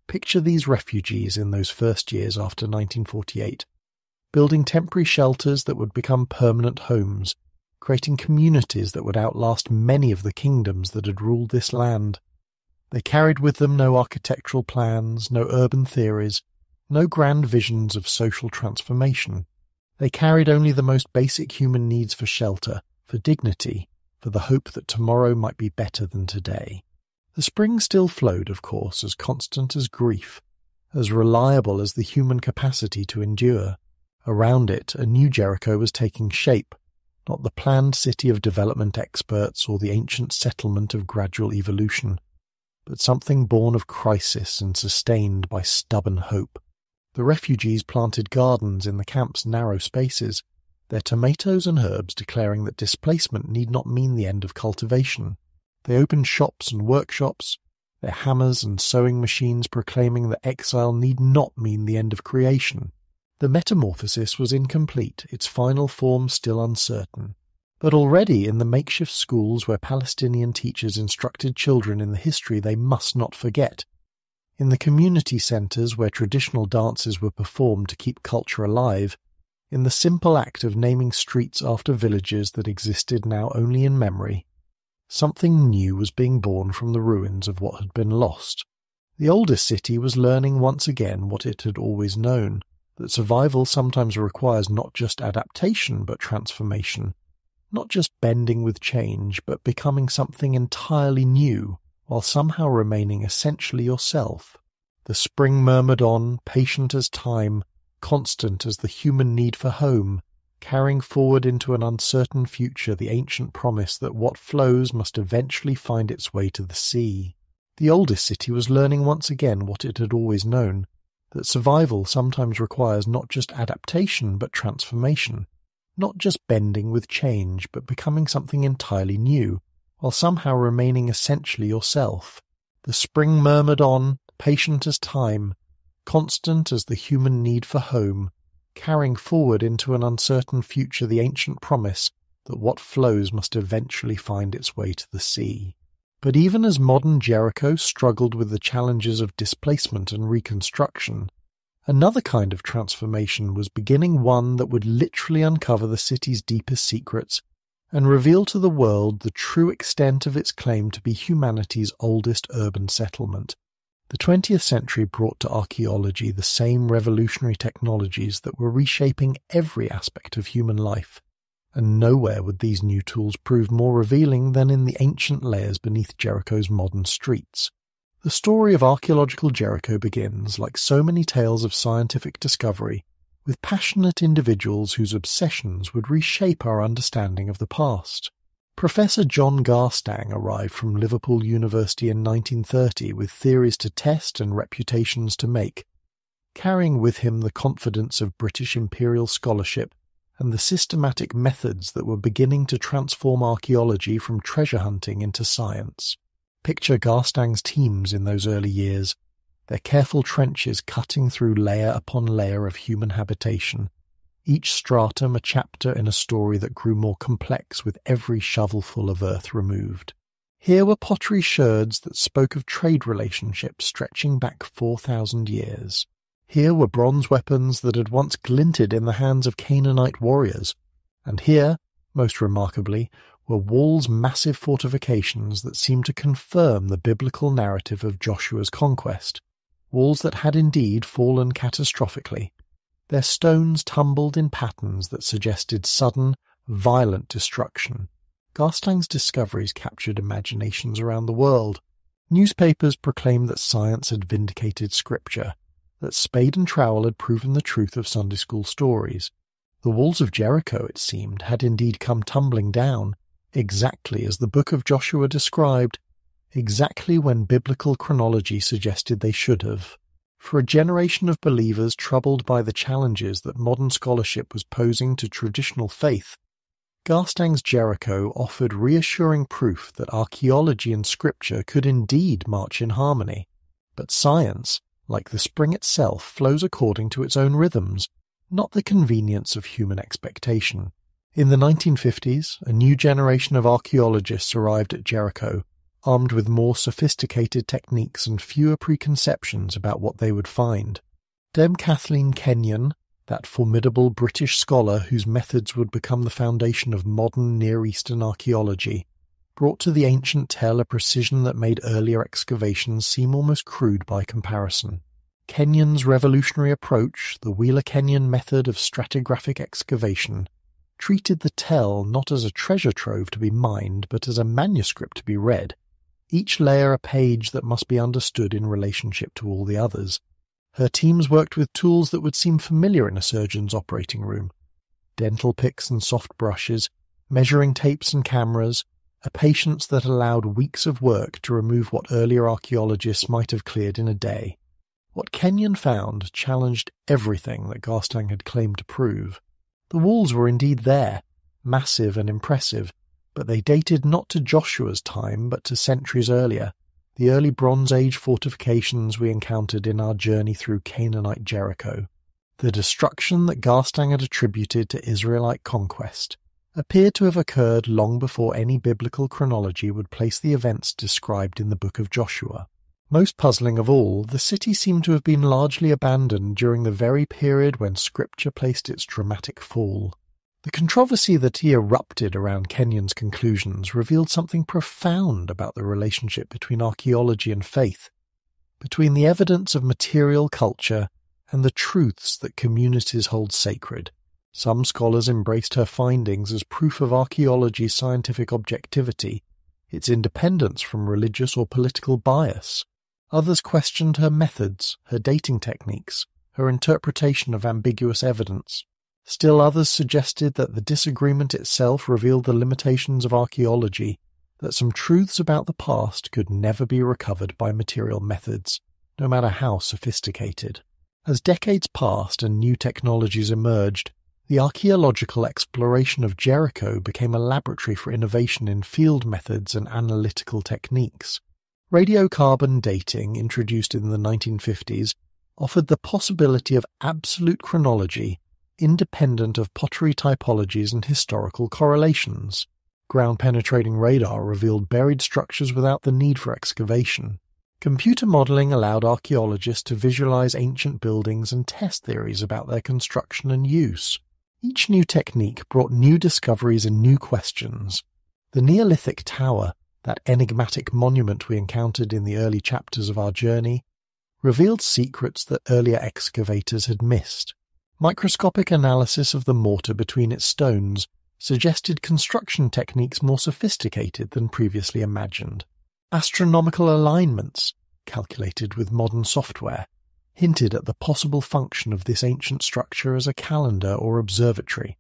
picture these refugees in those first years after 1948, building temporary shelters that would become permanent homes, creating communities that would outlast many of the kingdoms that had ruled this land. They carried with them no architectural plans, no urban theories, no grand visions of social transformation. They carried only the most basic human needs for shelter, for dignity, for the hope that tomorrow might be better than today. The spring still flowed, of course, as constant as grief, as reliable as the human capacity to endure. Around it, a new Jericho was taking shape, not the planned city of development experts or the ancient settlement of gradual evolution, but something born of crisis and sustained by stubborn hope. The refugees planted gardens in the camp's narrow spaces, their tomatoes and herbs declaring that displacement need not mean the end of cultivation. They opened shops and workshops, their hammers and sewing machines proclaiming that exile need not mean the end of creation. The metamorphosis was incomplete, its final form still uncertain. But already in the makeshift schools where Palestinian teachers instructed children in the history they must not forget, in the community centres where traditional dances were performed to keep culture alive, in the simple act of naming streets after villages that existed now only in memory, something new was being born from the ruins of what had been lost. The oldest city was learning once again what it had always known, that survival sometimes requires not just adaptation but transformation, not just bending with change but becoming something entirely new, while somehow remaining essentially yourself. The spring murmured on, patient as time, constant as the human need for home, carrying forward into an uncertain future the ancient promise that what flows must eventually find its way to the sea. The oldest city was learning once again what it had always known, that survival sometimes requires not just adaptation but transformation, not just bending with change but becoming something entirely new, while somehow remaining essentially yourself. The spring murmured on, patient as time, constant as the human need for home, carrying forward into an uncertain future the ancient promise that what flows must eventually find its way to the sea. But even as modern Jericho struggled with the challenges of displacement and reconstruction, another kind of transformation was beginning, one that would literally uncover the city's deepest secrets and reveal to the world the true extent of its claim to be humanity's oldest urban settlement. The 20th century brought to archaeology the same revolutionary technologies that were reshaping every aspect of human life, and nowhere would these new tools prove more revealing than in the ancient layers beneath Jericho's modern streets. The story of archaeological Jericho begins, like so many tales of scientific discovery, with passionate individuals whose obsessions would reshape our understanding of the past. Professor John Garstang arrived from Liverpool University in 1930 with theories to test and reputations to make, carrying with him the confidence of British imperial scholarship and the systematic methods that were beginning to transform archaeology from treasure hunting into science. Picture Garstang's teams in those early years, their careful trenches cutting through layer upon layer of human habitation, each stratum a chapter in a story that grew more complex with every shovelful of earth removed. Here were pottery sherds that spoke of trade relationships stretching back 4,000 years. Here were bronze weapons that had once glinted in the hands of Canaanite warriors, and here, most remarkably, were walls' massive fortifications that seemed to confirm the biblical narrative of Joshua's conquest, walls that had indeed fallen catastrophically, their stones tumbled in patterns that suggested sudden, violent destruction. Garstang's discoveries captured imaginations around the world. Newspapers proclaimed that science had vindicated scripture, that spade and trowel had proven the truth of Sunday school stories. The walls of Jericho, it seemed, had indeed come tumbling down, exactly as the book of Joshua described, exactly when biblical chronology suggested they should have. For a generation of believers troubled by the challenges that modern scholarship was posing to traditional faith, Garstang's Jericho offered reassuring proof that archaeology and scripture could indeed march in harmony. But science, like the spring itself, flows according to its own rhythms, not the convenience of human expectation. In the 1950s, a new generation of archaeologists arrived at Jericho, armed with more sophisticated techniques and fewer preconceptions about what they would find. Dame Kathleen Kenyon, that formidable British scholar whose methods would become the foundation of modern Near Eastern archaeology, brought to the ancient tale a precision that made earlier excavations seem almost crude by comparison. Kenyon's revolutionary approach, the Wheeler-Kenyon method of stratigraphic excavation, treated the tell not as a treasure trove to be mined but as a manuscript to be read, each layer a page that must be understood in relationship to all the others. Her teams worked with tools that would seem familiar in a surgeon's operating room: dental picks and soft brushes, measuring tapes and cameras, a patience that allowed weeks of work to remove what earlier archaeologists might have cleared in a day. What Kenyon found challenged everything that Garstang had claimed to prove. The walls were indeed there, massive and impressive, but they dated not to Joshua's time but to centuries earlier, the early Bronze Age fortifications we encountered in our journey through Canaanite Jericho. The destruction that Garstang had attributed to Israelite conquest appeared to have occurred long before any biblical chronology would place the events described in the book of Joshua. Most puzzling of all, the city seemed to have been largely abandoned during the very period when Scripture placed its dramatic fall. The controversy that erupted around Kenyon's conclusions revealed something profound about the relationship between archaeology and faith, between the evidence of material culture and the truths that communities hold sacred. Some scholars embraced her findings as proof of archaeology's scientific objectivity, its independence from religious or political bias. Others questioned her methods, her dating techniques, her interpretation of ambiguous evidence. Still others suggested that the disagreement itself revealed the limitations of archaeology, that some truths about the past could never be recovered by material methods, no matter how sophisticated. As decades passed and new technologies emerged, the archaeological exploration of Jericho became a laboratory for innovation in field methods and analytical techniques. Radiocarbon dating, introduced in the 1950s, offered the possibility of absolute chronology independent of pottery typologies and historical correlations. Ground-penetrating radar revealed buried structures without the need for excavation. Computer modeling allowed archaeologists to visualize ancient buildings and test theories about their construction and use. Each new technique brought new discoveries and new questions. The Neolithic Tower, that enigmatic monument we encountered in the early chapters of our journey, revealed secrets that earlier excavators had missed. Microscopic analysis of the mortar between its stones suggested construction techniques more sophisticated than previously imagined. Astronomical alignments, calculated with modern software, hinted at the possible function of this ancient structure as a calendar or observatory.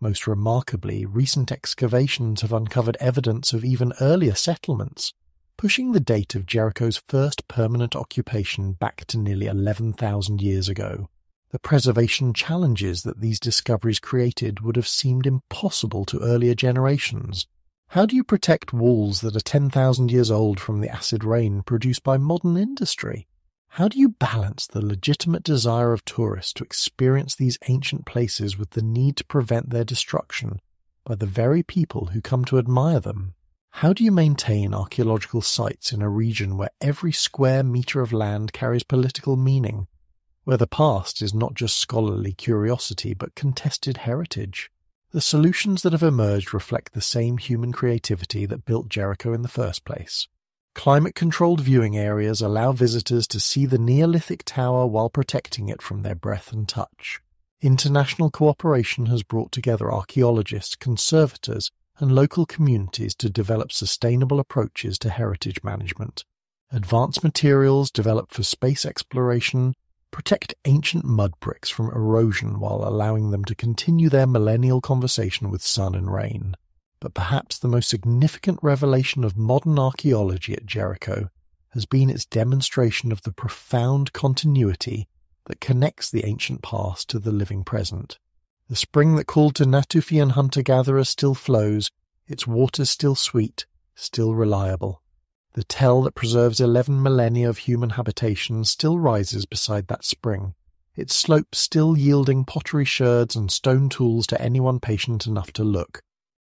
Most remarkably, recent excavations have uncovered evidence of even earlier settlements, pushing the date of Jericho's first permanent occupation back to nearly 11,000 years ago. The preservation challenges that these discoveries created would have seemed impossible to earlier generations. How do you protect walls that are 10,000 years old from the acid rain produced by modern industry? How do you balance the legitimate desire of tourists to experience these ancient places with the need to prevent their destruction by the very people who come to admire them? How do you maintain archaeological sites in a region where every square metre of land carries political meaning, where the past is not just scholarly curiosity but contested heritage? The solutions that have emerged reflect the same human creativity that built Jericho in the first place. Climate-controlled viewing areas allow visitors to see the Neolithic Tower while protecting it from their breath and touch. International cooperation has brought together archaeologists, conservators, and local communities to develop sustainable approaches to heritage management. Advanced materials developed for space exploration protect ancient mud bricks from erosion while allowing them to continue their millennial conversation with sun and rain. But perhaps the most significant revelation of modern archaeology at Jericho has been its demonstration of the profound continuity that connects the ancient past to the living present. The spring that called to Natufian hunter-gatherers still flows, its waters still sweet, still reliable. The tell that preserves 11 millennia of human habitation still rises beside that spring, its slopes still yielding pottery sherds and stone tools to anyone patient enough to look.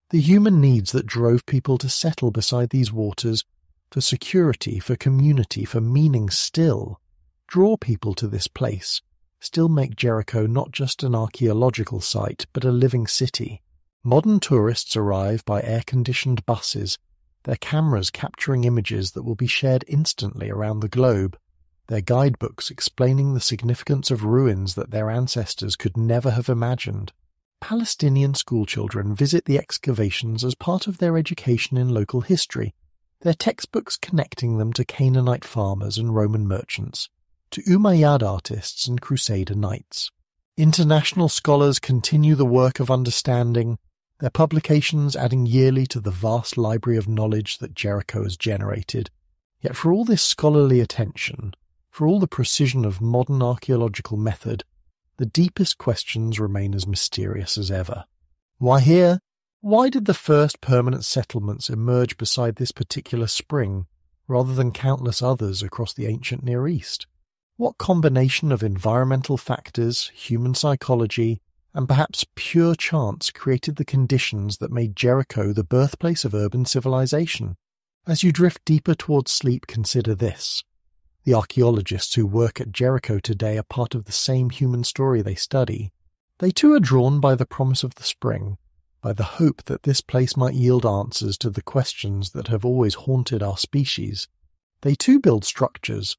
The human needs that drove people to settle beside these waters, for security, for community, for meaning still, draw people to this place, still make Jericho not just an archaeological site but a living city. Modern tourists arrive by air-conditioned buses, their cameras capturing images that will be shared instantly around the globe, their guidebooks explaining the significance of ruins that their ancestors could never have imagined. Palestinian schoolchildren visit the excavations as part of their education in local history, their textbooks connecting them to Canaanite farmers and Roman merchants, to Umayyad artists and Crusader knights. International scholars continue the work of understanding, their publications adding yearly to the vast library of knowledge that Jericho has generated. Yet for all this scholarly attention, for all the precision of modern archaeological method, the deepest questions remain as mysterious as ever. Why here? Why did the first permanent settlements emerge beside this particular spring, rather than countless others across the ancient Near East? What combination of environmental factors, human psychology, and perhaps pure chance created the conditions that made Jericho the birthplace of urban civilization? As you drift deeper towards sleep, consider this. The archaeologists who work at Jericho today are part of the same human story they study. They too are drawn by the promise of the spring, by the hope that this place might yield answers to the questions that have always haunted our species. They too build structures,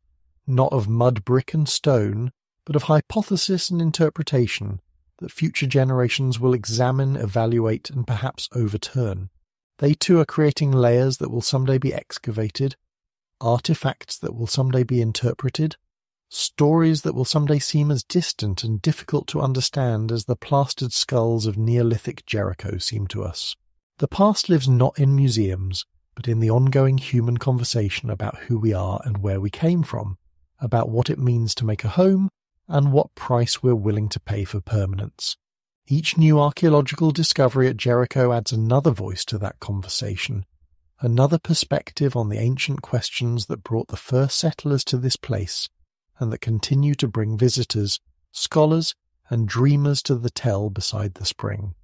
not of mud, brick and stone, but of hypothesis and interpretation that future generations will examine, evaluate, and perhaps overturn. They too are creating layers that will someday be excavated, artifacts that will someday be interpreted, stories that will someday seem as distant and difficult to understand as the plastered skulls of Neolithic Jericho seem to us. The past lives not in museums, but in the ongoing human conversation about who we are and where we came from, about what it means to make a home, and what price we're willing to pay for permanence. Each new archaeological discovery at Jericho adds another voice to that conversation, another perspective on the ancient questions that brought the first settlers to this place, and that continue to bring visitors, scholars, and dreamers to the tell beside the spring.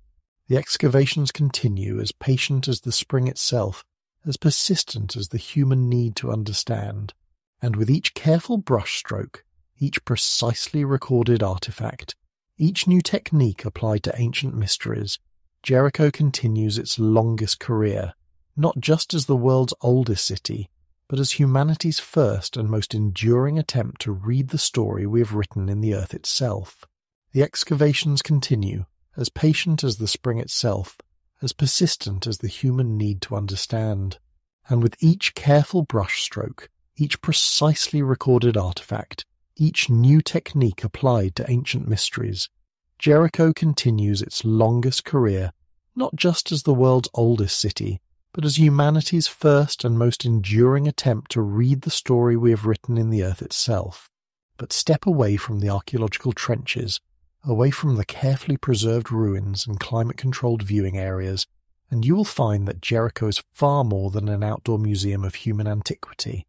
The excavations continue, as patient as the spring itself, as persistent as the human need to understand, and with each careful brushstroke, each precisely recorded artifact, each new technique applied to ancient mysteries, Jericho continues its longest career, not just as the world's oldest city, but as humanity's first and most enduring attempt to read the story we have written in the earth itself. The excavations continue, as patient as the spring itself, as persistent as the human need to understand, and with each careful brushstroke, each precisely recorded artifact, each new technique applied to ancient mysteries, Jericho continues its longest career, not just as the world's oldest city, but as humanity's first and most enduring attempt to read the story we have written in the earth itself. But step away from the archaeological trenches, away from the carefully preserved ruins and climate-controlled viewing areas, and you will find that Jericho is far more than an outdoor museum of human antiquity.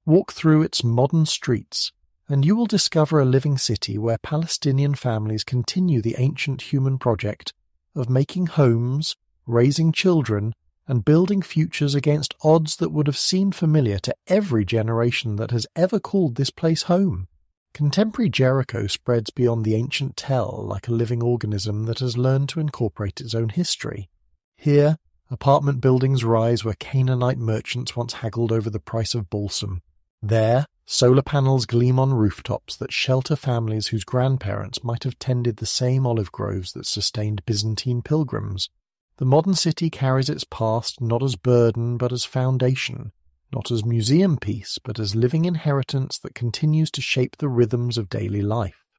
Walk through its modern streets, and you will discover a living city where Palestinian families continue the ancient human project of making homes, raising children, and building futures against odds that would have seemed familiar to every generation that has ever called this place home. Contemporary Jericho spreads beyond the ancient tell like a living organism that has learned to incorporate its own history. Here, apartment buildings rise where Canaanite merchants once haggled over the price of balsam. There, solar panels gleam on rooftops that shelter families whose grandparents might have tended the same olive groves that sustained Byzantine pilgrims. The modern city carries its past not as burden but as foundation, not as museum piece but as living inheritance that continues to shape the rhythms of daily life.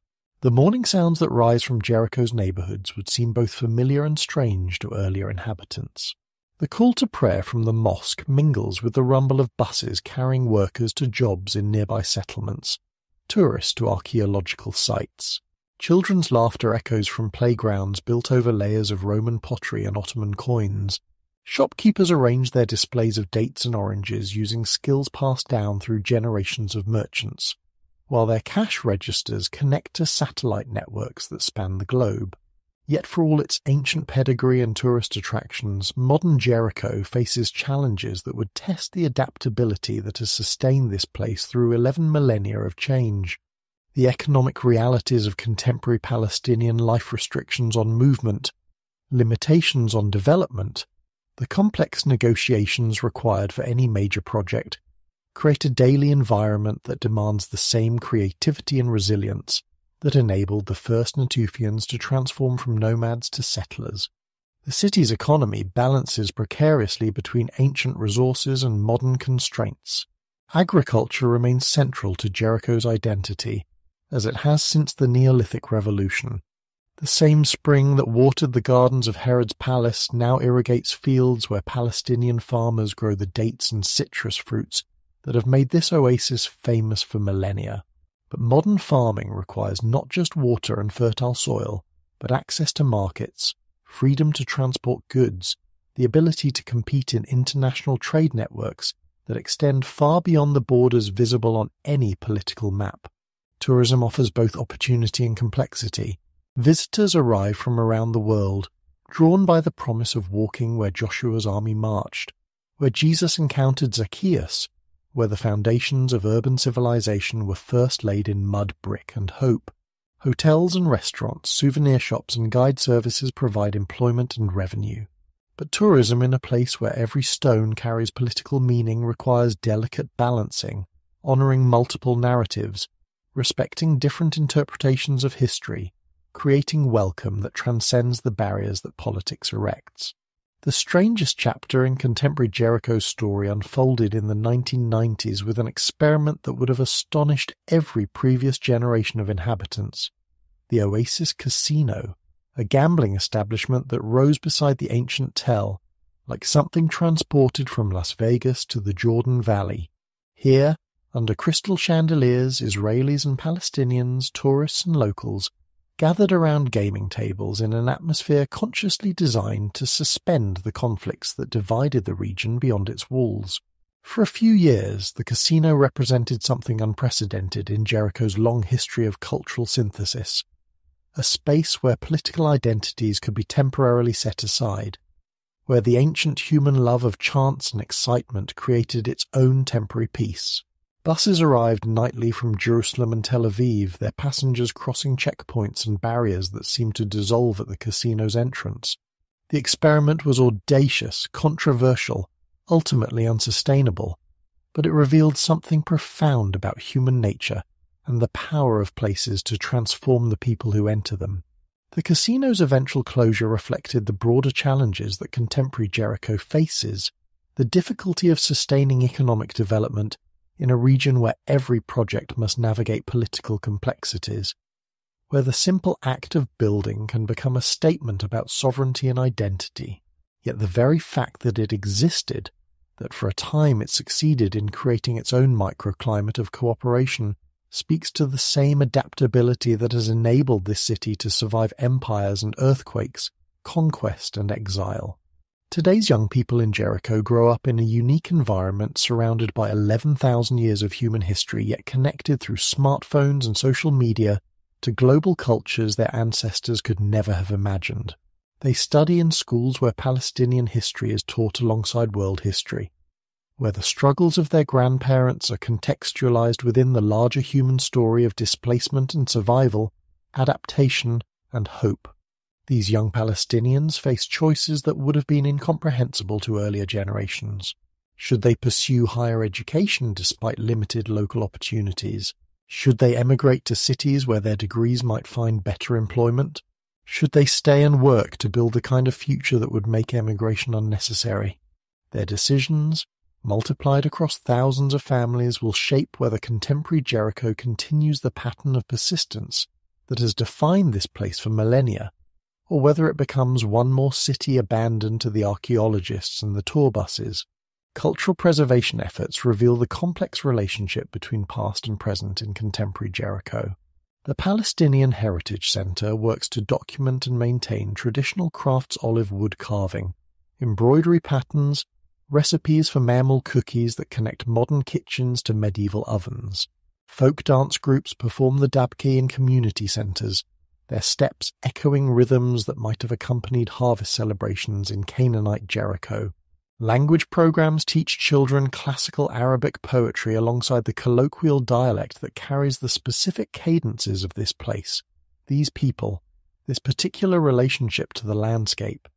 The morning sounds that rise from Jericho's neighborhoods would seem both familiar and strange to earlier inhabitants. The call to prayer from the mosque mingles with the rumble of buses carrying workers to jobs in nearby settlements, tourists to archaeological sites. Children's laughter echoes from playgrounds built over layers of Roman pottery and Ottoman coins. Shopkeepers arrange their displays of dates and oranges using skills passed down through generations of merchants, while their cash registers connect to satellite networks that span the globe. Yet for all its ancient pedigree and tourist attractions, modern Jericho faces challenges that would test the adaptability that has sustained this place through 11 millennia of change. The economic realities of contemporary Palestinian life restrictions on movement, limitations on development, the complex negotiations required for any major project, create a daily environment that demands the same creativity and resilience that enabled the first Natufians to transform from nomads to settlers. The city's economy balances precariously between ancient resources and modern constraints. Agriculture remains central to Jericho's identity, as it has since the Neolithic Revolution. The same spring that watered the gardens of Herod's palace now irrigates fields where Palestinian farmers grow the dates and citrus fruits that have made this oasis famous for millennia. But modern farming requires not just water and fertile soil, but access to markets, freedom to transport goods, the ability to compete in international trade networks that extend far beyond the borders visible on any political map. Tourism offers both opportunity and complexity. Visitors arrive from around the world, drawn by the promise of walking where Joshua's army marched, where Jesus encountered Zacchaeus, where the foundations of urban civilization were first laid in mud, brick, and hope. Hotels and restaurants, souvenir shops, and guide services provide employment and revenue. But tourism in a place where every stone carries political meaning requires delicate balancing, honoring multiple narratives, respecting different interpretations of history, creating welcome that transcends the barriers that politics erects. The strangest chapter in contemporary Jericho's story unfolded in the 1990s with an experiment that would have astonished every previous generation of inhabitants. The Oasis Casino, a gambling establishment that rose beside the ancient Tell, like something transported from Las Vegas to the Jordan Valley. Here, under crystal chandeliers, Israelis and Palestinians, tourists and locals, gathered around gaming tables in an atmosphere consciously designed to suspend the conflicts that divided the region beyond its walls. For a few years, the casino represented something unprecedented in Jericho's long history of cultural synthesis, a space where political identities could be temporarily set aside, where the ancient human love of chance and excitement created its own temporary peace. Buses arrived nightly from Jerusalem and Tel Aviv, their passengers crossing checkpoints and barriers that seemed to dissolve at the casino's entrance. The experiment was audacious, controversial, ultimately unsustainable, but it revealed something profound about human nature and the power of places to transform the people who enter them. The casino's eventual closure reflected the broader challenges that contemporary Jericho faces, the difficulty of sustaining economic development in a region where every project must navigate political complexities, where the simple act of building can become a statement about sovereignty and identity. Yet the very fact that it existed, that for a time it succeeded in creating its own microclimate of cooperation, speaks to the same adaptability that has enabled this city to survive empires and earthquakes, conquest and exile. Today's young people in Jericho grow up in a unique environment surrounded by 11,000 years of human history, yet connected through smartphones and social media to global cultures their ancestors could never have imagined. They study in schools where Palestinian history is taught alongside world history, where the struggles of their grandparents are contextualized within the larger human story of displacement and survival, adaptation and hope. These young Palestinians face choices that would have been incomprehensible to earlier generations. Should they pursue higher education despite limited local opportunities? Should they emigrate to cities where their degrees might find better employment? Should they stay and work to build the kind of future that would make emigration unnecessary? Their decisions, multiplied across thousands of families, will shape whether contemporary Jericho continues the pattern of persistence that has defined this place for millennia, or whether it becomes one more city abandoned to the archaeologists and the tour buses. Cultural preservation efforts reveal the complex relationship between past and present in contemporary Jericho. The Palestinian Heritage Center works to document and maintain traditional crafts olive wood carving, embroidery patterns, recipes for mammal cookies that connect modern kitchens to medieval ovens. Folk dance groups perform the dabki in community centers, their steps echoing rhythms that might have accompanied harvest celebrations in Canaanite Jericho. Language programs teach children classical Arabic poetry alongside the colloquial dialect that carries the specific cadences of this place, these people, this particular relationship to the landscape.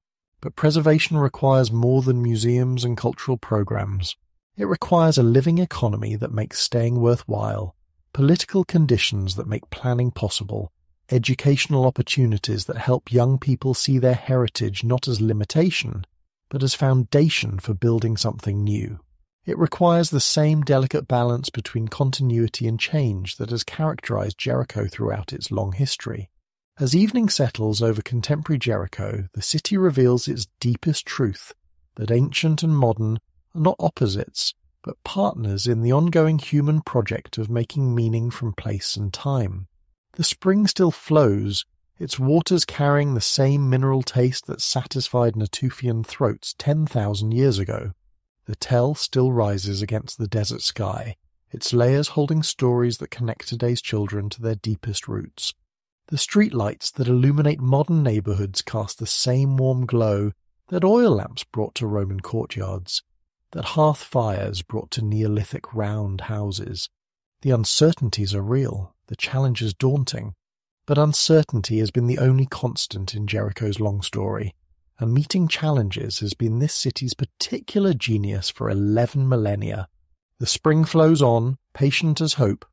But preservation requires more than museums and cultural programs. It requires a living economy that makes staying worthwhile, political conditions that make planning possible, educational opportunities that help young people see their heritage not as limitation, but as foundation for building something new. It requires the same delicate balance between continuity and change that has characterized Jericho throughout its long history. As evening settles over contemporary Jericho, the city reveals its deepest truth, that ancient and modern are not opposites, but partners in the ongoing human project of making meaning from place and time. The spring still flows, its waters carrying the same mineral taste that satisfied Natufian throats 10,000 years ago. The Tell still rises against the desert sky, its layers holding stories that connect today's children to their deepest roots. The streetlights that illuminate modern neighborhoods cast the same warm glow that oil lamps brought to Roman courtyards, that hearth fires brought to Neolithic round houses. The uncertainties are real, the challenges daunting, but uncertainty has been the only constant in Jericho's long story, and meeting challenges has been this city's particular genius for 11 millennia. The spring flows on, patient as hope,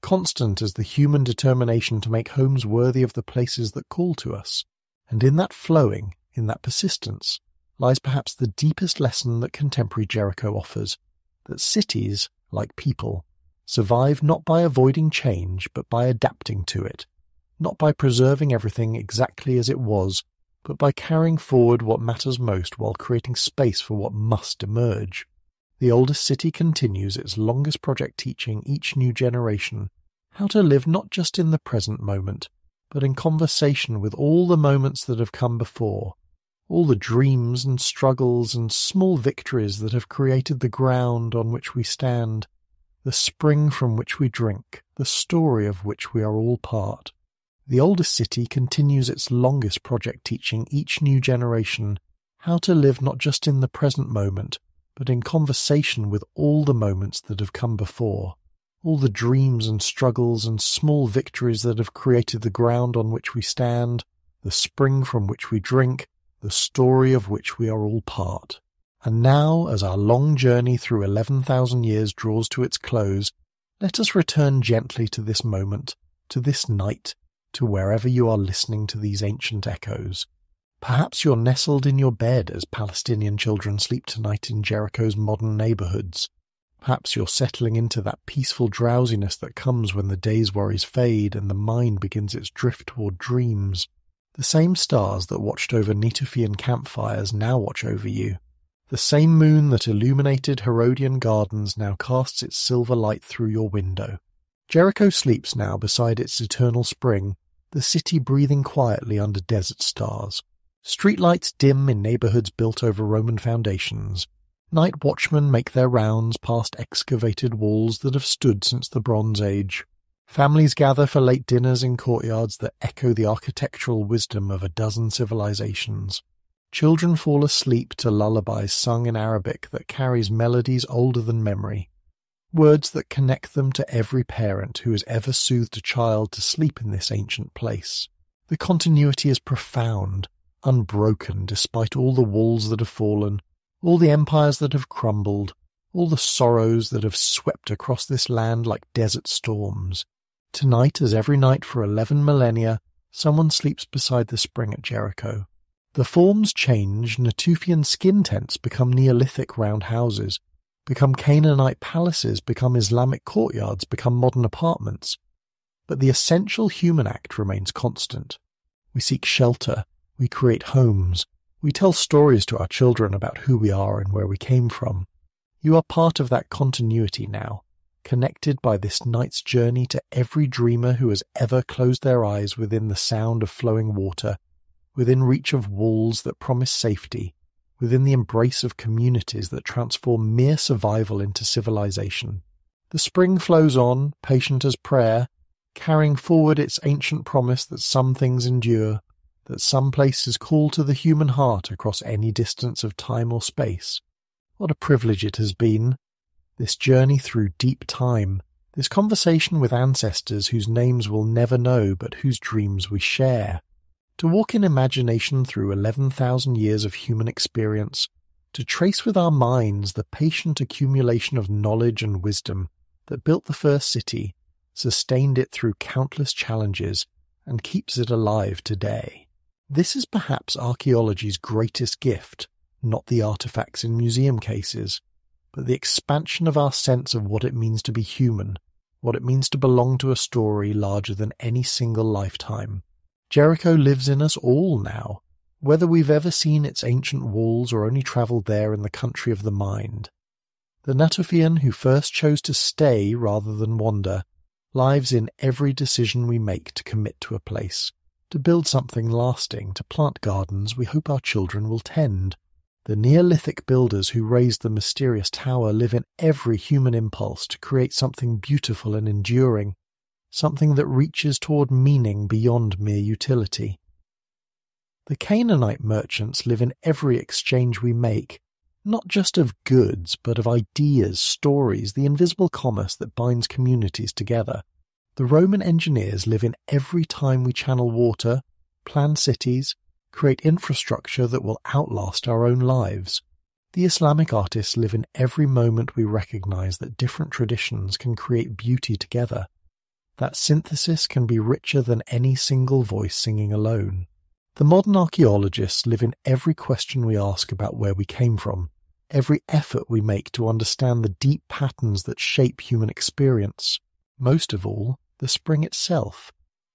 constant as the human determination to make homes worthy of the places that call to us, and in that flowing, in that persistence, lies perhaps the deepest lesson that contemporary Jericho offers, that cities, like people, survive not by avoiding change but by adapting to it, not by preserving everything exactly as it was, but by carrying forward what matters most while creating space for what must emerge. The Oldest City continues its longest project, teaching each new generation how to live not just in the present moment, but in conversation with all the moments that have come before, all the dreams and struggles and small victories that have created the ground on which we stand, the spring from which we drink, the story of which we are all part. The Oldest City continues its longest project, teaching each new generation how to live not just in the present moment, but in conversation with all the moments that have come before, all the dreams and struggles and small victories that have created the ground on which we stand, the spring from which we drink, the story of which we are all part. And now, as our long journey through 11,000 years draws to its close, let us return gently to this moment, to this night, to wherever you are listening to these ancient echoes. Perhaps you're nestled in your bed as Palestinian children sleep tonight in Jericho's modern neighborhoods. Perhaps you're settling into that peaceful drowsiness that comes when the day's worries fade and the mind begins its drift toward dreams. The same stars that watched over Netophian campfires now watch over you. The same moon that illuminated Herodian gardens now casts its silver light through your window. Jericho sleeps now beside its eternal spring, the city breathing quietly under desert stars. Streetlights dim in neighborhoods built over Roman foundations. Night watchmen make their rounds past excavated walls that have stood since the Bronze Age. Families gather for late dinners in courtyards that echo the architectural wisdom of a dozen civilizations. Children fall asleep to lullabies sung in Arabic that carries melodies older than memory, words that connect them to every parent who has ever soothed a child to sleep in this ancient place. The continuity is profound, unbroken despite all the walls that have fallen, all the empires that have crumbled, all the sorrows that have swept across this land like desert storms. Tonight, as every night for 11 millennia, someone sleeps beside the spring at Jericho. The forms change. Natufian skin tents become Neolithic round houses, become Canaanite palaces, become Islamic courtyards, become modern apartments. But the essential human act remains constant. We seek shelter, we create homes, we tell stories to our children about who we are and where we came from. You are part of that continuity now, connected by this night's journey to every dreamer who has ever closed their eyes within the sound of flowing water, within reach of walls that promise safety, within the embrace of communities that transform mere survival into civilization. The spring flows on, patient as prayer, carrying forward its ancient promise that some things endure, that some places call to the human heart across any distance of time or space. What a privilege it has been, this journey through deep time, this conversation with ancestors whose names we'll never know but whose dreams we share. To walk in imagination through 11,000 years of human experience, to trace with our minds the patient accumulation of knowledge and wisdom that built the first city, sustained it through countless challenges, and keeps it alive today. This is perhaps archaeology's greatest gift, not the artifacts in museum cases, but the expansion of our sense of what it means to be human, what it means to belong to a story larger than any single lifetime. Jericho lives in us all now, whether we've ever seen its ancient walls or only travelled there in the country of the mind. The Natufian who first chose to stay rather than wander lives in every decision we make to commit to a place, to build something lasting, to plant gardens we hope our children will tend. The Neolithic builders who raised the mysterious tower live in every human impulse to create something beautiful and enduring, something that reaches toward meaning beyond mere utility. The Canaanite merchants live in every exchange we make, not just of goods, but of ideas, stories, the invisible commerce that binds communities together. The Roman engineers live in every time we channel water, plan cities, create infrastructure that will outlast our own lives. The Islamic artists live in every moment we recognize that different traditions can create beauty together. That synthesis can be richer than any single voice singing alone. The modern archaeologists live in every question we ask about where we came from, every effort we make to understand the deep patterns that shape human experience. Most of all, the spring itself,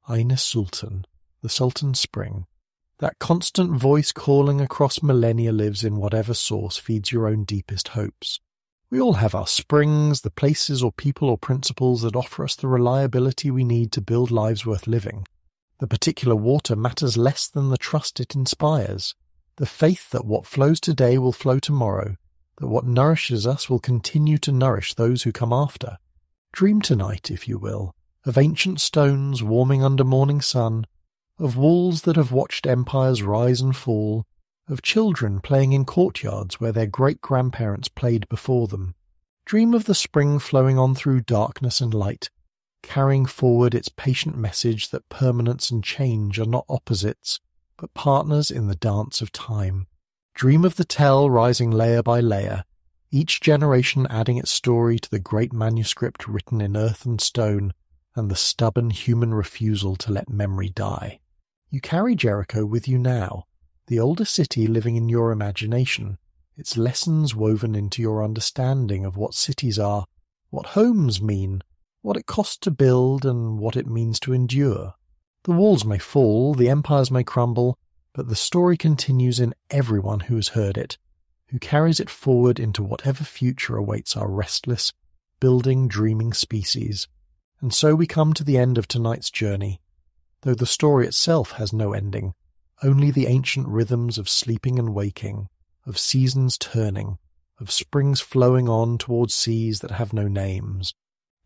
Aine Sultan, the Sultan Spring. That constant voice calling across millennia lives in whatever source feeds your own deepest hopes. We all have our springs, the places or people or principles that offer us the reliability we need to build lives worth living. The particular water matters less than the trust it inspires, the faith that what flows today will flow tomorrow, that what nourishes us will continue to nourish those who come after. Dream tonight, if you will, of ancient stones warming under morning sun, of walls that have watched empires rise and fall, of children playing in courtyards where their great-grandparents played before them. Dream of the spring flowing on through darkness and light, carrying forward its patient message that permanence and change are not opposites, but partners in the dance of time. Dream of the tell rising layer by layer, each generation adding its story to the great manuscript written in earth and stone, and the stubborn human refusal to let memory die. You carry Jericho with you now, the older city living in your imagination, its lessons woven into your understanding of what cities are, what homes mean, what it costs to build, and what it means to endure. The walls may fall, the empires may crumble, but the story continues in everyone who has heard it, who carries it forward into whatever future awaits our restless, building, dreaming species. And so we come to the end of tonight's journey, though the story itself has no ending, only the ancient rhythms of sleeping and waking, of seasons turning, of springs flowing on towards seas that have no names.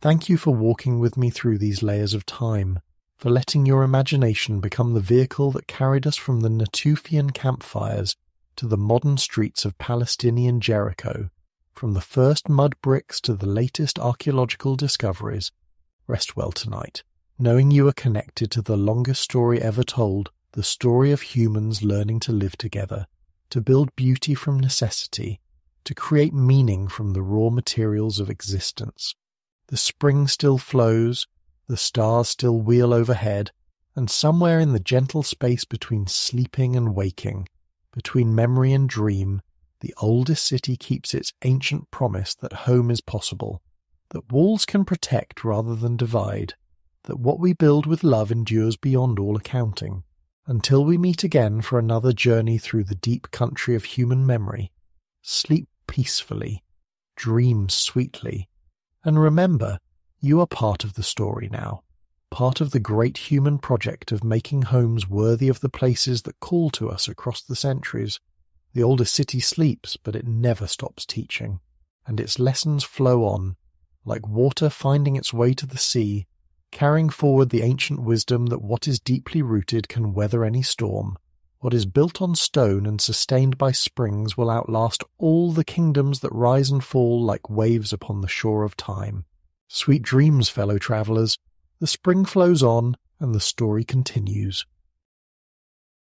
Thank you for walking with me through these layers of time, for letting your imagination become the vehicle that carried us from the Natufian campfires to the modern streets of Palestinian Jericho, from the first mud bricks to the latest archaeological discoveries. Rest well tonight, knowing you are connected to the longest story ever told, the story of humans learning to live together, to build beauty from necessity, to create meaning from the raw materials of existence. The spring still flows, the stars still wheel overhead, and somewhere in the gentle space between sleeping and waking, between memory and dream, the oldest city keeps its ancient promise that home is possible, that walls can protect rather than divide, that what we build with love endures beyond all accounting. Until we meet again for another journey through the deep country of human memory, sleep peacefully, dream sweetly, and remember, you are part of the story now, part of the great human project of making homes worthy of the places that call to us across the centuries. The oldest city sleeps, but it never stops teaching, and its lessons flow on, like water finding its way to the sea, carrying forward the ancient wisdom that what is deeply rooted can weather any storm. What is built on stone and sustained by springs will outlast all the kingdoms that rise and fall like waves upon the shore of time. Sweet dreams, fellow travellers. The spring flows on, and the story continues.